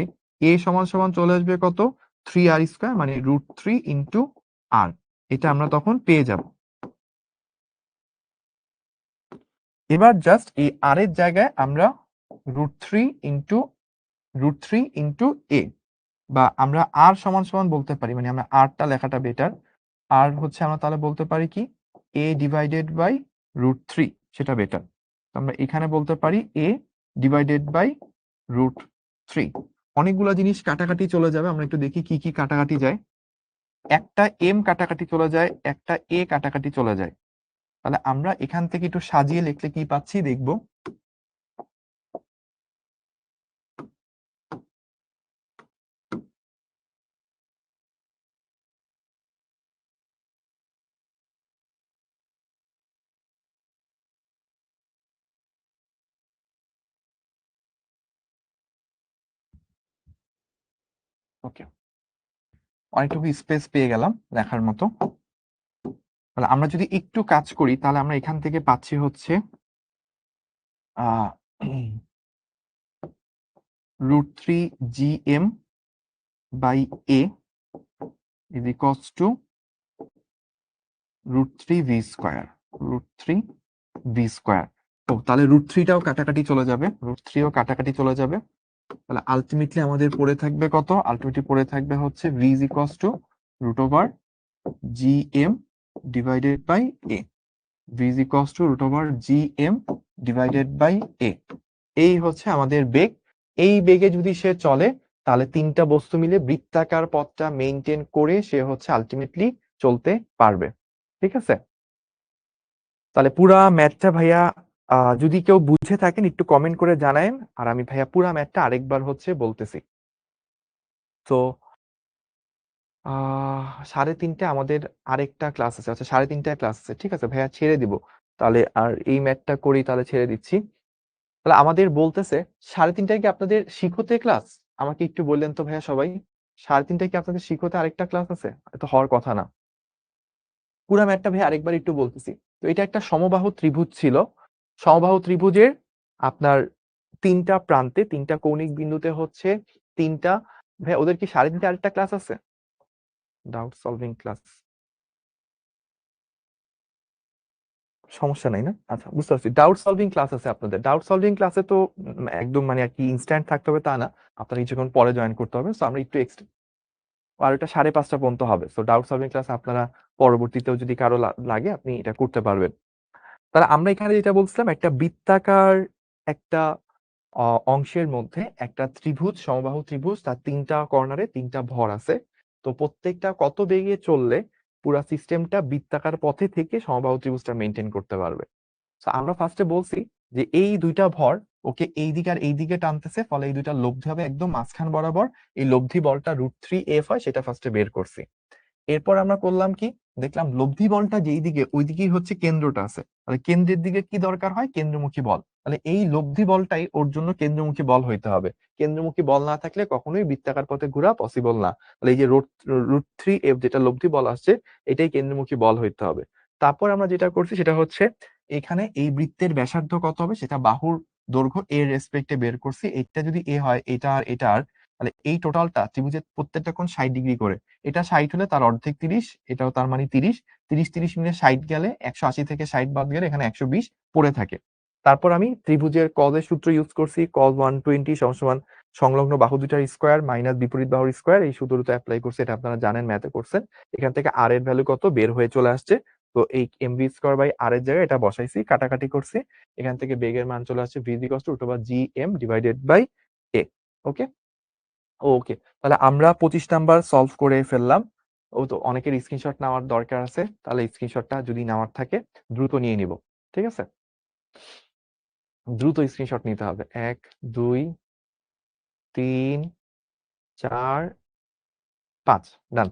এ সমান সমান চলে আসবে কত? 3 আর স্কয়ার মানে √3 ইন্টু আর। এটা আমরা তখন পেয়ে যাব। এবার জাস্ট এই আর এর জায়গায় আমরা √3 ইন্টু এ, বা আমরা আর সমান সমান বলতে পারি, মানে আমরা আরটা লেখাটা বেটার। আর হচ্ছে আমরা তাহলে বলতে পারি কি এ ডিভাইডেড বাই √3, সেটা বেটার। আমরা এখানে বলতে পারি এ ডিভাইডেড বাই √3। অনেকগুলো জিনিস কাটাকাটি চলে যাবে, আমরা একটু দেখি কি কি কাটাকাটি যায়। একটা এম কাটাকাটি চলে যায়, একটা এ কাটাকাটি চলে যায়। তাহলে আমরা এখান থেকে একটু সাজিয়ে লিখলে কি পাচ্ছি দেখবো। ওকে, অনেকটুকু স্পেস পেয়ে গেলাম লেখার মতো। তাহলে আমরা যদি একটু কাজ করি তাহলে আমরা এখান থেকে পাচ্ছি হচ্ছে √3 GM বাই A is equals to √3 V square, √3 V square. ও তাহলে √3টাও কাটাকাটি চলে যাবে, √3ও কাটাকাটি চলে যাবে। তাহলে আলটিমেটলি আমাদের পড়ে থাকবে কত? আলটিমেটলি পড়ে থাকবে হচ্ছে V is equals to √GM divided by A। V is equals to √GM divided by A। এই হচ্ছে আমাদের বেগ। এই বেগে যদি সে চলে তাহলে তিনটা বস্তু মিলে বৃত্তাকার পথটা মেইনটেইন করে সে হচ্ছে আলটিমেটলি চলতে পারবে। ঠিক আছে, তাহলে পুরা ম্যাথটা ভাইয়া যদি কেউ বুঝে থাকেন একটু কমেন্ট করে জানায়েন, আর আমি ভাইয়া পুরা ম্যাথটা আরেকবার হচ্ছে বলতেছি। তো 3:30 আমাদের আরেকটা ক্লাস আছে, আচ্ছা 3:30টায় ক্লাস আছে, ঠিক আছে ভাইয়া ছেড়ে দিব তাহলে। আর এই ম্যাথটা করি তাহলে ছেড়ে দিচ্ছি। তাহলে আমাদের বলতেছে 3:30টায় কি আপনাদের শিখতে ক্লাস? আমাকে একটু বললেন তো ভাইয়া সবাই, 3:30টায় কি আপনাদের শিখতে আরেকটা ক্লাস আছে? এটা হওয়ার কথা না। পুরা ম্যাথটা ভাইয়া আরেকবার একটু বলতেছি। তো এটা একটা সমবাহু ত্রিভুজ ছিল। সমবাহু ত্রিভুজের আপনার তিনটা প্রান্তে তিনটা কৌণিক বিন্দুতে হচ্ছে তিনটা, ভাইয়া ওদের কি 3:30টায় আরেকটা ক্লাস আছে? ডাউট সলভিং ক্লাস, সমস্যা নাই না? আচ্ছা বুঝতে পারছি, ডাউট সলভিং ক্লাস আছে আপনাদের। ডাউট সলভিং ক্লাসে তো একদম মানে আর কি ইনস্ট্যান্ট থাকতে হবে তা না, আপনার কিছুক্ষণ পরে জয়েন করতে হবে। সো আমরা একটু আর এটা 5:30 পর্যন্ত হবে। সো ডাউট সলভিং ক্লাস আপনারা পরবর্তীতেও যদি কারো লাগে আপনি এটা করতে পারবেন। তাহলে আমরা এখানে যেটা বলছিলাম, একটা বৃত্তাকার একটা অংশের মধ্যে একটা ত্রিভুজ, সমবাহু ত্রিভুজ, তার তিনটা কর্নারে তিনটা ভর আছে। তো প্রত্যেকটা কত বেগে চললে পুরা সিস্টেমটা বৃত্তাকার পথে থেকে সমবাহু ত্রিভুজটা মেনটেন করতে পারবে। তো আমরা ফার্স্টে বলছি যে এই দুইটা ভর ওকে এই দিকে আর এই দিকে টানতেছে, ফলে এই দুইটা লব্ধি হবে একদম মাঝখান বরাবর। এই লব্ধি বলটা √3F হয়, সেটা ফার্স্টে বের করছি। এরপর আমরা করলাম কি, দেখলাম লব্ধি বলটা যেই দিকে ওই দিকেই হচ্ছে কেন্দ্রটা আছে। তাহলে কেন্দ্রের দিকে কি দরকার হয়? কেন্দ্রমুখী বল। তাহলে এই লব্ধি বলটাই ওর জন্য কেন্দ্রমুখী বল হইতে হবে। কেন্দ্রমুখী বল না থাকলে কখনোই বৃত্তাকার পথে ঘোরা পসিবল না। তাহলে এই যে √3F যেটা লব্ধি বল আসছে, এটাই কেন্দ্রমুখী বল হইতে হবে। তারপর আমরা যেটা করছি সেটা হচ্ছে এখানে এই বৃত্তের ব্যাসার্ধ কত হবে সেটা বাহুর দৈর্ঘ্য এর রেসপেক্টে বের করছি। এটা যদি এ হয়, এটা আর এটা আর, তাহলে এই টোটালটা ত্রিভুজের প্রত্যেকটা কোণ 60 ডিগ্রি করে। এটা 60 হলে তার অর্ধেক 30, এটাও তার মানে 30, 30 মিলে 60 গেলে 180 থেকে 60 বাদ গেলে এখানে 120 পড়ে থাকে। তারপর আমি ত্রিভুজের কজের সূত্র ইউজ করছি, cos 120 সমান সংলগ্ন বাহু দুটার স্কোয়ার মাইনাস বিপরীত বাহুর স্কোয়ার। এই সূত্রটা অ্যাপ্লাই করছে, এটা আপনারা জানেন, ম্যাথে করছেন। এখান থেকে আর এর ভ্যালু কত বের হয়ে চলে আসছে। তো এই mv স্কোয়ার বাই আর এর জায়গায় এটা বসাইছি, কাটাকাটি করছি। এখান থেকে বেগের মান চলে আসছে v √gm divided by a। Okay okay, তাহলে আমরা 25 নাম্বার সলভ করে ফেললাম। ও তো অনেকের স্ক্রিনশট নেওয়ার দরকার আছে, তাহলে স্ক্রিনশটটা যদি নেওয়ার থাকে দ্রুত নিয়ে নিব, ঠিক আছে? দ্রুত স্ক্রিনশট নিতে হবে। 1 2 3 4 5, ডান।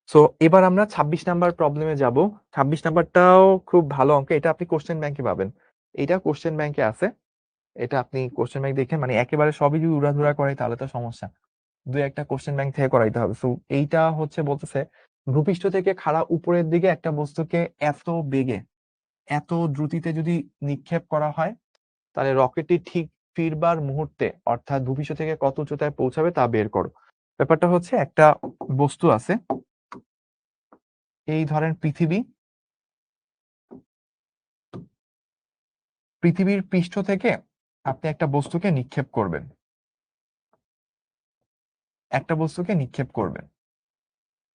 সো এবার আমরা 26 নাম্বার প্রবলেমে যাব। 26 নাম্বারটাও খুব ভালো অঙ্ক, এটা আপনি কোশ্চেন ব্যাংকে পাবেন। এটা কোশ্চেন ব্যাংকে আছে, এটা আপনি কোশ্চেন ব্যাংক দেখে, মানে একেবারে সবই যদি উড়াধুরা করে তাহলে তো সমস্যা, দুই একটা কোশ্চেন ব্যাংক থেকে করাইতে হবে। সো এইটা হচ্ছে বলতেছে ভূপৃষ্ঠ থেকে খাড়া উপরের দিকে একটা বস্তুকে এত বেগে, এত দ্রুতিতে যদি নিক্ষেপ করা হয়, তাহলে রকেটটি ঠিক ফিরবার মুহূর্তে অর্থাৎ ভূপৃষ্ঠ থেকে কত উচ্চতায় পৌঁছাবে তা বের করো। ব্যাপারটা হচ্ছে একটা বস্তু আছে, এই ধরেন পৃথিবীর পৃষ্ঠ থেকে আপনি একটা বস্তুকে নিক্ষেপ করবেন,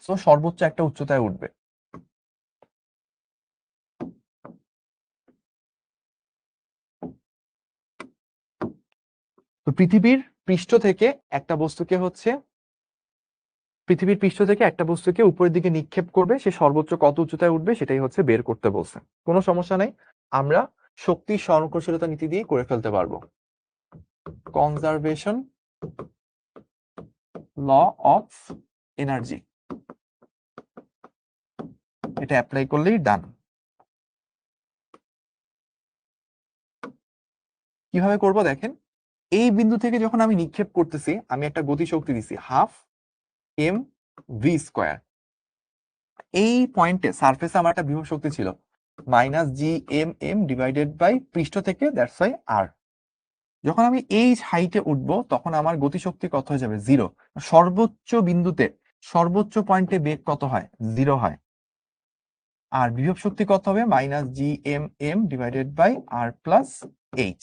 তো সর্বোচ্চ একটা উচ্চতায় উঠবে। তো পৃথিবীর পৃষ্ঠ থেকে একটা বস্তুকে উপরের দিকে নিক্ষেপ করবে, সে সর্বোচ্চ কত উচ্চতায় উঠবে সেটাই হচ্ছে বের করতে বলছে। কোনো সমস্যা নাই, আমরা শক্তির সহনশীলতা নীতি দিয়ে করে ফেলতে পারবো। কনজারভেশন ল অফ এনার্জি, এটা অ্যাপ্লাই করলেই ডান। কিভাবে করব দেখেন, এই বিন্দু থেকে যখন আমি নিক্ষেপ করতেছি, আমি একটা গতিশক্তি দিছি 12 mv²। এই পয়েন্টে সারফেসে আমার একটা বিভব শক্তি ছিল -gmm ডিভাইডেড বাই পৃষ্ঠ থেকে, দ্যাটস ওয়াই আর। যখন আমি এই হাইটে উঠবো তখন আমার গতিশক্তি কত হয়ে যাবে? 0। সর্বোচ্চ বিন্দুতে, সর্বোচ্চ পয়েন্টে বেগ কত হয়? 0 হয়। আর বিভব শক্তি কত হবে? -gmm divided by R plus H.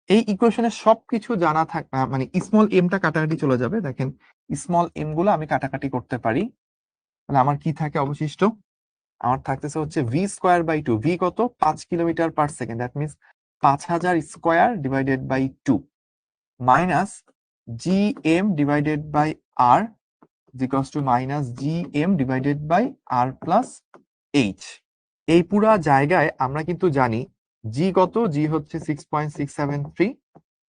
এই ইকুয়েশনের সবকিছু জানা থাক, মানে স্মল এমটা কাটাকাটি চলে যাবে। দেখেন স্মল এম গুলো আমি কাটাকাটি করতে পারি, তাহলে আমার কি থাকে অবশিষ্ট? আমার থাকতেছে হচ্ছে v²/2। ভি কত? 5 kilometre per second, that means 5000 square divided by 2 minus gm divided by R equals to -gm divided by R plus H. এই পুরা জায়গায় আমরা কিন্তু জানি জি কত? জি হচ্ছে 6.673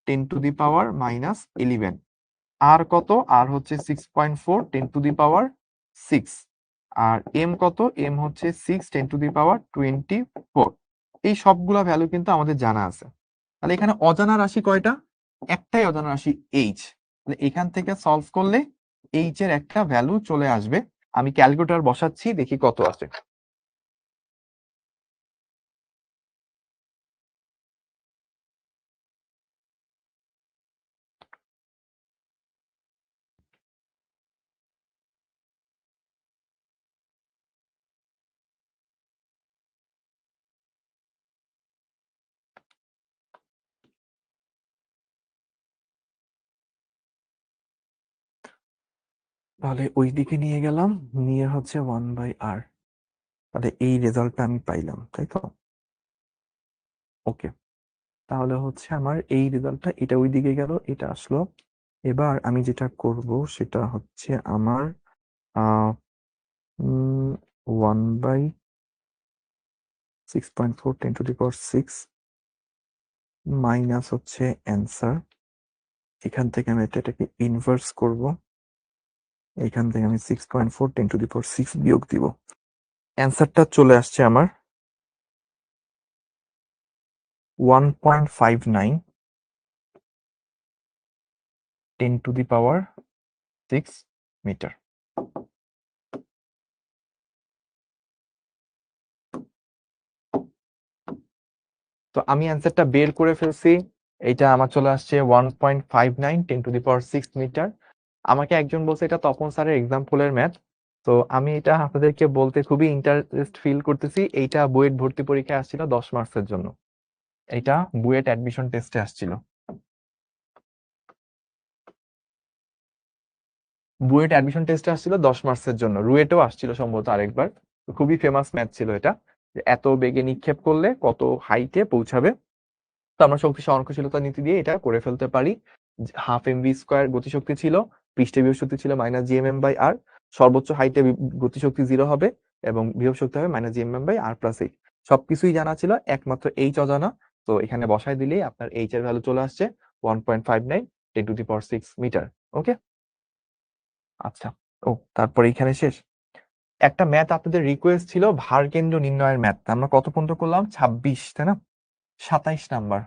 10⁻⁻11। আর কত? আর হচ্ছে 6.4 10⁻6। আর এম কত? এম হচ্ছে 6 10⁻24। এই সবগুলা ভ্যালু কিন্তু আমাদের জানা আছে। তাহলে এখানে অজানা রাশি কয়টা? একটাই অজানা রাশি এইচ। তাহলে এখান থেকে সলভ করলে এইচ এর একটা ভ্যালু চলে আসবে। আমি ক্যালকুলেটর বসাচ্ছি, দেখি কত আছে। তাহলে ওই দিকে নিয়ে গেলাম, নিয়ে হচ্ছে 1/r। তাহলে এই রেজাল্টটা আমি পাইলাম, তাই তো? ওকে, তাহলে হচ্ছে আমার এই রেজাল্টটা, এটা ওই দিকে গেল, এটা আসলো। এবার আমি যেটা করব সেটা হচ্ছে আমার 1/6.4 10⁶ মাইনাস হচ্ছে অ্যান্সার। এখান থেকে আমি এটাকে ইনভার্স করব, এখান থেকে আমি 6.4 10⁶ বিয়োগ দিব। অ্যান্সারটা চলে আসছে আমার 1.59 10⁶ মিটার। তো আমি অ্যান্সারটা বের করে ফেলছি। এটা আমার চলে আসছে 1.59 10⁶ মিটার। আমাকে একজন বলছে এটা তপন স্যারের এক্সাম্পলের ম্যাথ। তো আমি এটা আপনাদেরকে বলতে খুবই ইন্টারেস্ট ফিল করতেছি। এইটা বুয়েট ভর্তি পরীক্ষায় আসছিল 10 মার্কসের জন্য। এটা বুয়েট অ্যাডমিশন টেস্টে আসছিল। বুয়েট অ্যাডমিশন টেস্টে আসছিল 10 মার্কসের জন্য। রুয়েটেও আসছিল সম্ভবত আরেকবার। খুবই ফেমাস ম্যাথ ছিল এটা, যে এত বেগে নিক্ষেপ করলে কত হাইটে পৌঁছাবে। তো আমরা শক্তি সহনশীলতা নীতি দিয়ে এটা করে ফেলতে পারি। হাফ এমভি স্কোয়ার গতিশক্তি ছিল, পৃষ্ঠে বিভব শক্তি ছিল -gmm/r, সর্বোচ্চ হাইটে গতিশক্তি 0 হবে এবং বিভব শক্তি হবে -gmm/r+8। সবকিছুই জানা ছিল, একমাত্র এইচ অজানা। তো এখানে বসায় দিলেই আপনার এইচ এর ভ্যালু চলে আসছে 1.59 10⁶ মিটার। ওকে, আচ্ছা। ও, তারপরে এখানে শেষ। একটা ম্যাথ আপনাদের রিকোয়েস্ট ছিল, ভার কেন্দ্র নির্ণয়ের ম্যাথ। আমরা কত পর্যন্ত করলাম? 26, তাই না? 27 নাম্বার।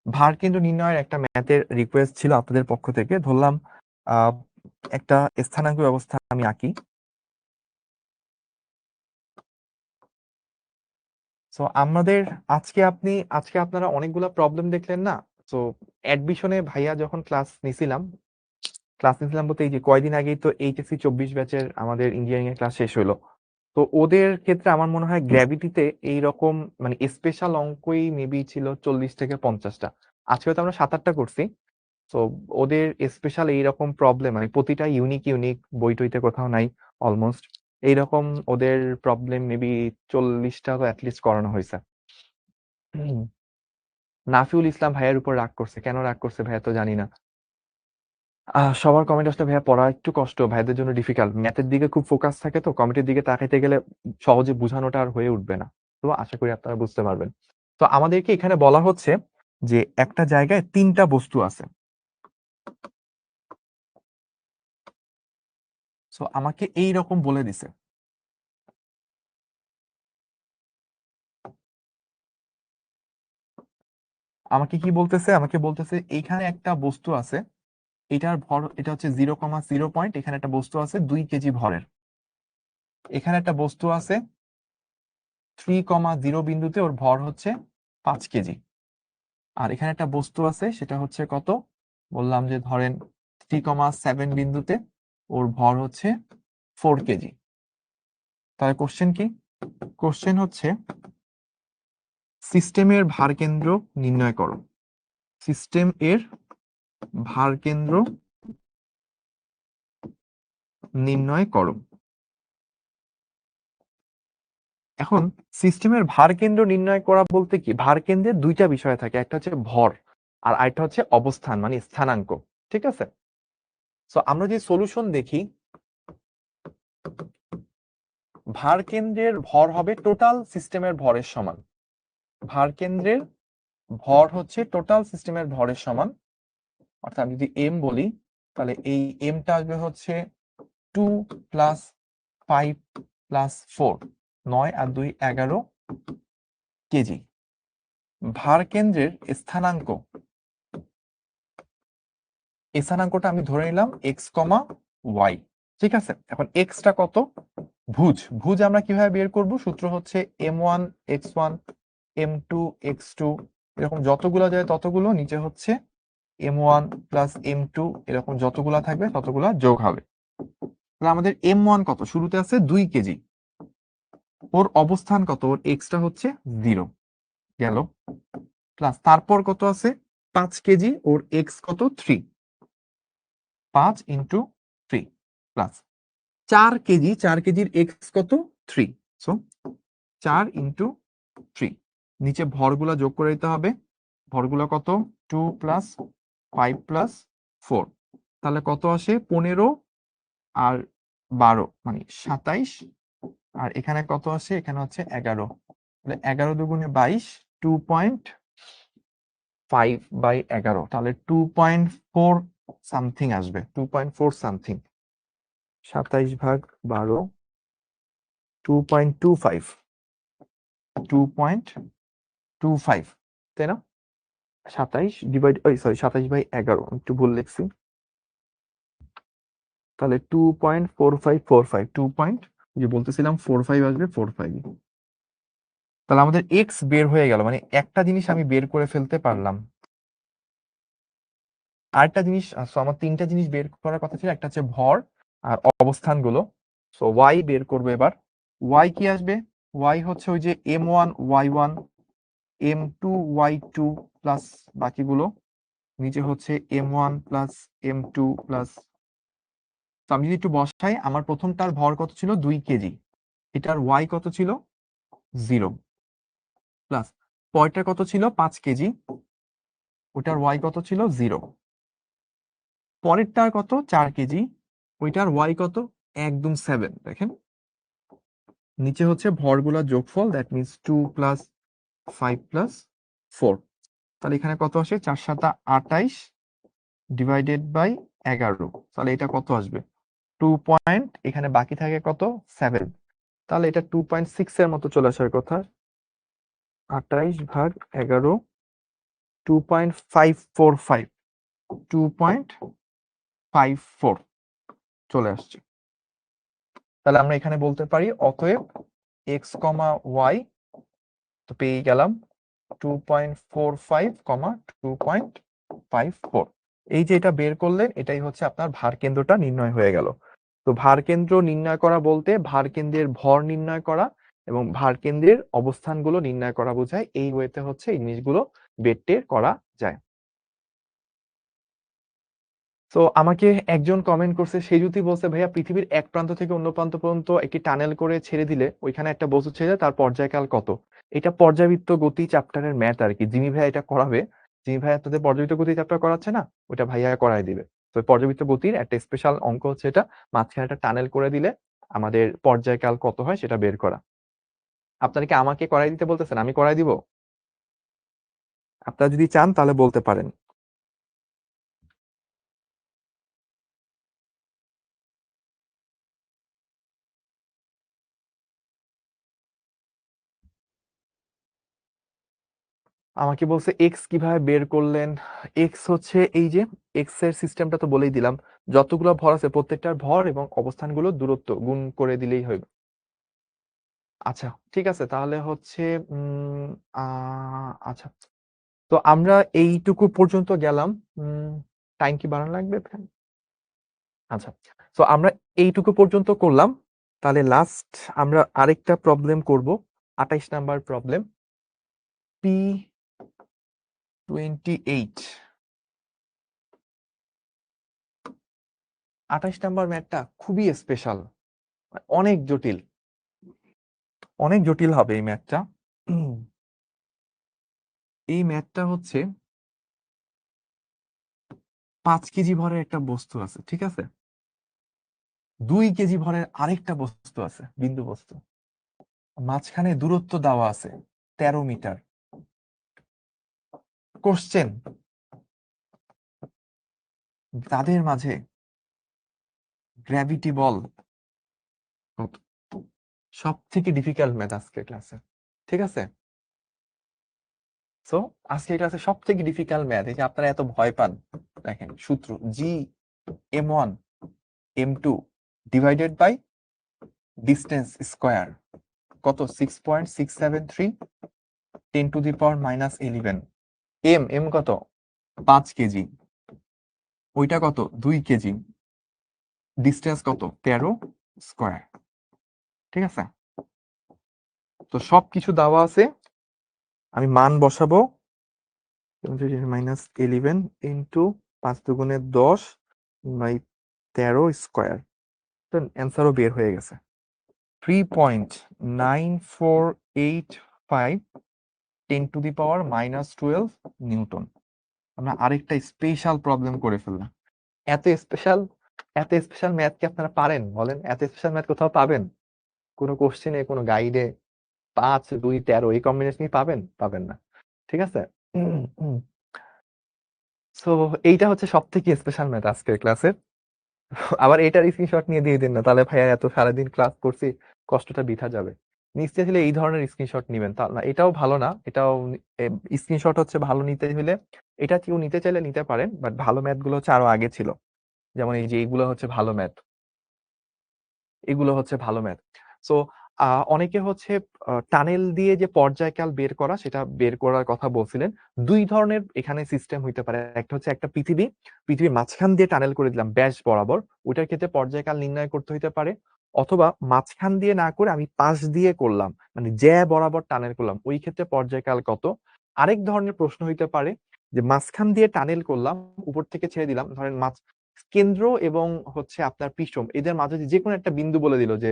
ভার কেন্দ্র নির্ণয়ের একটা ম্যাথের রিকোয়েস্ট ছিল আপনাদের পক্ষ থেকে। ধরলাম একটা স্থানাঙ্ক ব্যবস্থা আমি আঁকি। সো আমাদের আজকে আপনারা অনেকগুলা প্রবলেম দেখলেন না? সো অ্যাডমিশনে ভাইয়া যখন ক্লাস নিছিলাম বলতে এই যে কয়দিন আগেই তো এইচএসসি 24 ব্যাচের আমাদের ইঞ্জিনিয়ারিং এর ক্লাস শেষ হলো। তো ওদের ক্ষেত্রে আমার মনে হয় গ্র্যাভিটিতে এইরকম মানে স্পেশাল অঙ্কই মেবি ছিল 40 থেকে 50টা। আজকে তো আমরা 7-8টা করছি। তো ওদের স্পেশাল এইরকম প্রবলেম মানে প্রতিটা ইউনিক বই টইতে কোথাও নাই অলমোস্ট। এইরকম ওদের প্রবলেম মেবি 40টা তো অ্যাটলিস্ট করানো হয়েছে। নাফিউল ইসলাম ভাইয়ের উপর রাগ করছে। কেন রাগ করছে ভাইয়া তো জানি না। সবার কমেন্ট আসলে ভাইয়া পড়া একটু কষ্ট, ভাইদের জন্য ডিফিকাল্ট। ম্যাথের দিকে খুব ফোকাস থাকে, তো কমেন্টের দিকে তাকাইতে গেলে সহজে বোঝানোটা আর হয়ে উঠবে না। তো আশা করি আপনারা বুঝতে পারবেন। তো আমাদেরকে এখানে বলা হচ্ছে যে একটা জায়গায় 3টা বস্তু আছে। সো আমাকে এই রকম বলে দিছে, আমাকে কি বলতেছে? আমাকে বলতেছে এইখানে একটা বস্তু আছে, এটার ভর, এটা হচ্ছে 0,0 পয়েন্ট। এখানে একটা বস্তু আছে 2 কেজি ভরের। এখানে একটা বস্তু আছে 3,0 বিন্দুতে, ওর ভর হচ্ছে 5 কেজি। আর এখানে একটা বস্তু আছে, সেটা হচ্ছে কত? বললাম যে ধরেন 3,7 বিন্দুতে, ওর ভর হচ্ছে 4 কেজি। তাহলে কোশ্চেন কি? কোশ্চেন হচ্ছে সিস্টেমের ভারকেন্দ্র নির্ণয় করো। সিস্টেম এর ভারকেন্দ্র নির্ণয় করো। এখন সিস্টেমের ভারকেন্দ্র নির্ণয় করা বলতে কি, ভারকেন্দ্রের 2টা বিষয় থাকে, একটা হচ্ছে ভর আর আরেকটা হচ্ছে অবস্থান মানে স্থানাঙ্ক। ঠিক আছে? সো আমরা যে সলিউশন দেখি, ভারকেন্দ্রের ভর হবে টোটাল সিস্টেমের ভরের সমান। ভারকেন্দ্রের ভর হচ্ছে টোটাল সিস্টেমের ভরের সমান। অর্থাৎ যদি এম বলি, তাহলে এই এমটা আসবে হচ্ছে 2 + 5 + 4, 9 আর 2 11 কেজি। ভারকেন্দ্রের স্থানাঙ্কটা আমি ধরে নিলাম x, y। ঠিক আছে? এখন এক্সটা কত? ভুজ আমরা কিভাবে বের করব? সূত্র হচ্ছে m1 x1 m2 x2, এরকম যতগুলো যায় ততগুলো, নিচে হচ্ছে m1 + m2, এরকম যতগুলা থাকবে ততগুলা যোগ হবে। তাহলে আমাদের m1 কত? শুরুতে আছে 2 কেজি। ওর অবস্থান কত? ওর এক্সটা হচ্ছে 0 গেল, প্লাস তারপর কত আছে? 5 কেজি, ওর এক্স কত? 3। 5 × 3 প্লাস 4 কেজি, 4 কেজির এক্স কত? 3। সো 4 × 3। নিচে ভরগুলা যোগ করে দিতে হবে। ভরগুলা কত? 2 + 5 + 4। তাহলে কত আসে? 15 আর 12 মানে 27। আর এখানে কত আসে? এখানে হচ্ছে 11। তাহলে 11 দুগুণে 22, 2.5/11, তাহলে 2.4 সামথিং আসবে, 2.4 সামথিং। 27/12, 2.25, 2.25, তাই না? 27 ডিভাইড, 27/11, একটু ভুল লিখছি। তাহলে 2.4545 যে বলতেছিলাম 45 আসবে 45। তাহলে আমাদের এক্স বের হয়ে গেল, মানে একটা জিনিস আমি বের করে ফেলতে পারলাম। আরেকটা জিনিস, আমার তিনটা জিনিস বের করার কথা ছিল, একটা হচ্ছে ভর আর অবস্থানগুলো। সো ওয়াই বের করবো এবার। ওয়াই কি আসবে? ওয়াই হচ্ছে ওই যে m1 y1 m2 y2 plus বাকিগুলো, নিচে হচ্ছে m1 প্লাস m2 প্লাস। তো আমি যদি একটু বসাই, আমার প্রথমটার ভর কত ছিল? 2 কেজি। এটার ওয়াই কত ছিল? 0 প্লাস পরেরটা কত ছিল? 5 কেজি। ওটার ওয়াই কত ছিল? 0। পরেরটার কত? 4 কেজি। ওইটার ওয়াই কত? একদম 7। দেখেন নিচে হচ্ছে ভরগুলোর যোগফল, দ্যাট মিনস 2 প্লাস 5 প্লাস 4। তাহলে এখানে কত আসে? 4 7 28 ডিভাইডেড বাই 11। তাহলে এটা কত আসবে? 2 পয়েন্ট, এখানে বাকি থাকে কত? 7। তাহলে এটা 2.6 এর মতো চলে আসার কথা। 28/11 2.545 2.54 চলে আসছে। তাহলে আমরা এখানে বলতে পারি অতএব এক্স কমা ওয়াই তো পেয়ে গেলাম 2.45, 2.54। এই যে এটা বের করলেন, এটাই হচ্ছে আপনার ভার কেন্দ্রটা নির্ণয় হয়ে গেল। তো ভার কেন্দ্র নির্ণয় করা বলতে ভার কেন্দ্রের ভর নির্ণয় করা এবং ভার কেন্দ্রের অবস্থানগুলো নির্ণয় করা বোঝায়। এই ওয়েতে হচ্ছে এই জিনিসগুলো বের টের করা যায়। তো আমাকে একজন কমেন্ট করছে, সে যদি বলছে ভাইয়া পৃথিবীর এক প্রান্ত থেকে অন্য প্রান্ত পর্যন্ত একটি টানেল করে ছেড়ে দিলে ওইখানে একটা বস্তু ছেড়ে দেয়, তার পর্যায়কাল কত? এটা পর্যাবৃত্ত গতি চ্যাপ্টারের ম্যাথ আর কি। জিমি ভাইয়া এটা করাবে। জিমি ভাইয়া আপনাদের পর্যাবৃত্ত গতি চ্যাপ্টার করাচ্ছে না, ওটা ভাইয়া করাই দিবে। তো পর্যাবৃত্ত গতির একটা স্পেশাল অঙ্ক হচ্ছে এটা, মাঝখানে একটা টানেল করে দিলে আমাদের পর্যায়কাল কত হয় সেটা বের করা। আপনারা কি আমাকে করাই দিতে বলতেছেন? আমি করাই দিব? আপনারা যদি চান তাহলে বলতে পারেন। আমাকে বলছে এক্স কিভাবে বের করলেন। এক্স হচ্ছে এই যে এক্স এর সিস্টেমটা তো বলেই দিলাম, যতগুলো ভর আছে প্রত্যেকটার ভর এবং অবস্থানগুলো দূরত্ব গুণ করে দিলেই হবে। আচ্ছা ঠিক আছে, তাহলে হচ্ছে আচ্ছা, তো আমরা এইটুকু পর্যন্ত গেলাম। টাইম কি বাড়ানো লাগবে? আচ্ছা, তো আমরা এইটুকু পর্যন্ত করলাম। তাহলে লাস্ট আমরা আরেকটা প্রবলেম করব, 28 নাম্বার প্রবলেম, P28। 28 নাম্বার ম্যাথটা খুবই স্পেশাল, অনেক জটিল, অনেক জটিল হবে এই ম্যাথটা। এই ম্যাথটা হচ্ছে 5 কেজি ভরের একটা বস্তু আছে, ঠিক আছে? 2 কেজি ভরের আরেকটা বস্তু আছে, বিন্দু বস্তু। মাঝখানে দূরত্ব দেওয়া আছে 13 মিটার। কোশ্চেন, তাদের মাঝে গ্র্যাভিটি বল কত? সব থেকে ডিফিকাল্ট ম্যাথ আজকের ক্লাসে, ঠিক আছে? সো আজকের ক্লাসে সব থেকে ডিফিকাল্ট ম্যাথ, এই যে আপনারা এত ভয় পান, দেখেন সূত্র G m1 m2 divided by distance square কত? 6.673 10⁻⁻11। এম কত? 5 কেজি। ওইটা কত? 2 কেজি। ডিস্টেন্স কত? 13 স্কয়ার, ঠিক আছে? তো সবকিছু দেওয়া আছে, আমি মান বসাবো। -11 ইন্টু 5 দুগুণে 10 বাই 13 স্কয়ার। অ্যান্সারও বের হয়ে গেছে, 3.9485 10⁻⁻12 নিউটন। আমরা আরেকটা স্পেশাল প্রবলেম করে ফেললাম। এত স্পেশাল, এত স্পেশাল ম্যাথ কি আপনারা পারেন? বলেন, এত স্পেশাল ম্যাথ কোথাও পাবেন? কোনো কোশ্চেনে, কোনো গাইডে 5 2 13 এই কম্বিনেশনই পাবেন? পাবেন না, ঠিক আছে? সো এইটা হচ্ছে সব থেকে স্পেশাল ম্যাথ আজকের ক্লাসের। আবার এটার স্ক্রিনশট নিয়ে দিয়ে দিন না, তাহলে ভাইয়া এত সারাদিন ক্লাস করছি, কষ্টটা বৃথা যাবে। নিশ্চয় হলে এই ধরনের স্ক্রিনশট নিবেন, তা না এটাও ভালো না। এটাও স্ক্রিনশট হচ্ছে ভালো নিতে হলে, এটা কেউ নিতে চাইলে নিতে পারেন, বাট ভালো ম্যাথ গুলো হচ্ছে আরো আগে ছিল। যেমন এই যে এইগুলো হচ্ছে ভালো ম্যাথ, এগুলো হচ্ছে ভালো ম্যাথ। সো অনেকে হচ্ছে টানেল দিয়ে যে পর্যায়কাল বের করা সেটা বের করার কথা বলছিলেন। ২ ধরনের এখানে সিস্টেম হইতে পারে। একটা হচ্ছে একটা পৃথিবীর মাঝখান দিয়ে টানেল করে দিলাম ব্যাস বরাবর। ওইটার ক্ষেত্রে পর্যায়কাল নির্ণয় করতে হইতে পারে। অথবা মাঝখান দিয়ে না করে আমি পাশ দিয়ে করলাম। মানে জ্যা বরাবর টানেল করলাম। ওই ক্ষেত্রে পর্যায়কাল কত? আরেক ধরনের প্রশ্ন হইতে পারে যে মাঝখান দিয়ে টানেল করলাম, উপর থেকে ছেড়ে দিলাম। ধরেন কেন্দ্র এবং হচ্ছে আপনার পৃষ্ঠ এদের মাঝে যেকোনো একটা বিন্দু বলে দিল যে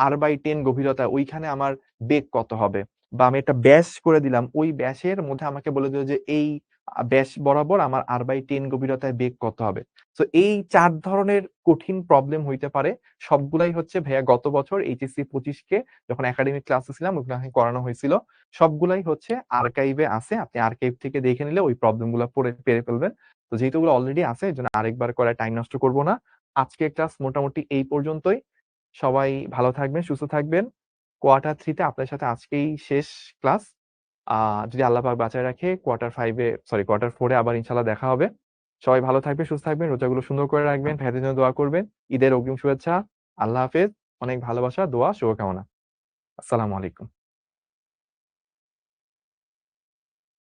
r/10 গভীরতা ওইখানে আমার বেগ কত হবে? বা আমি একটা ব্যাস করে দিলাম। ওই ব্যাসের মধ্যে আমাকে বলে দিল যে এই ব্যাস বরাবর আমার r/10 গভীরতায় বেগ কত হবে? সো এই ৪ ধরনের কঠিন প্রবলেম হইতে পারে। সবগুলাই হচ্ছে ভাইয়া গত বছর এইচএসসি ২৫ কে যখন একাডেমিক ক্লাসে ছিলাম ওখানে করানো হয়েছিল। সবগুলাই হচ্ছে আর্কাইভে আছে। আপনি আর্কাইভ থেকে দেখে নিলে ওই প্রবলেম গুলা পেরে ফেলবেন। তো যেহেতু ওগুলো অলরেডি আছে এজন্য আরেকবার করে টাইম নষ্ট করব না। আজকের ক্লাস মোটামুটি এই পর্যন্তই। সবাই ভালো থাকবেন, সুস্থ থাকবেন। কোয়ার্টার 3 তে আপনার সাথে আজকেই শেষ ক্লাস। আ যদি আল্লাহ পাক বাঁচায় রাখে কোয়ার্টার 4 এ আবার ইনশাআল্লাহ দেখা হবে। সবাই ভালো থাকবেন, সুস্থ থাকবেন, রোজাগুলো সুন্দর করে রাখবেন, ভাইয়াদের জন্য দোয়া করবেন। ঈদের অগ্রিম শুভেচ্ছা। আল্লাহ হাফেজ। অনেক ভালোবাসা, দোয়া, শুভকামনা। আসসালামু আলাইকুম।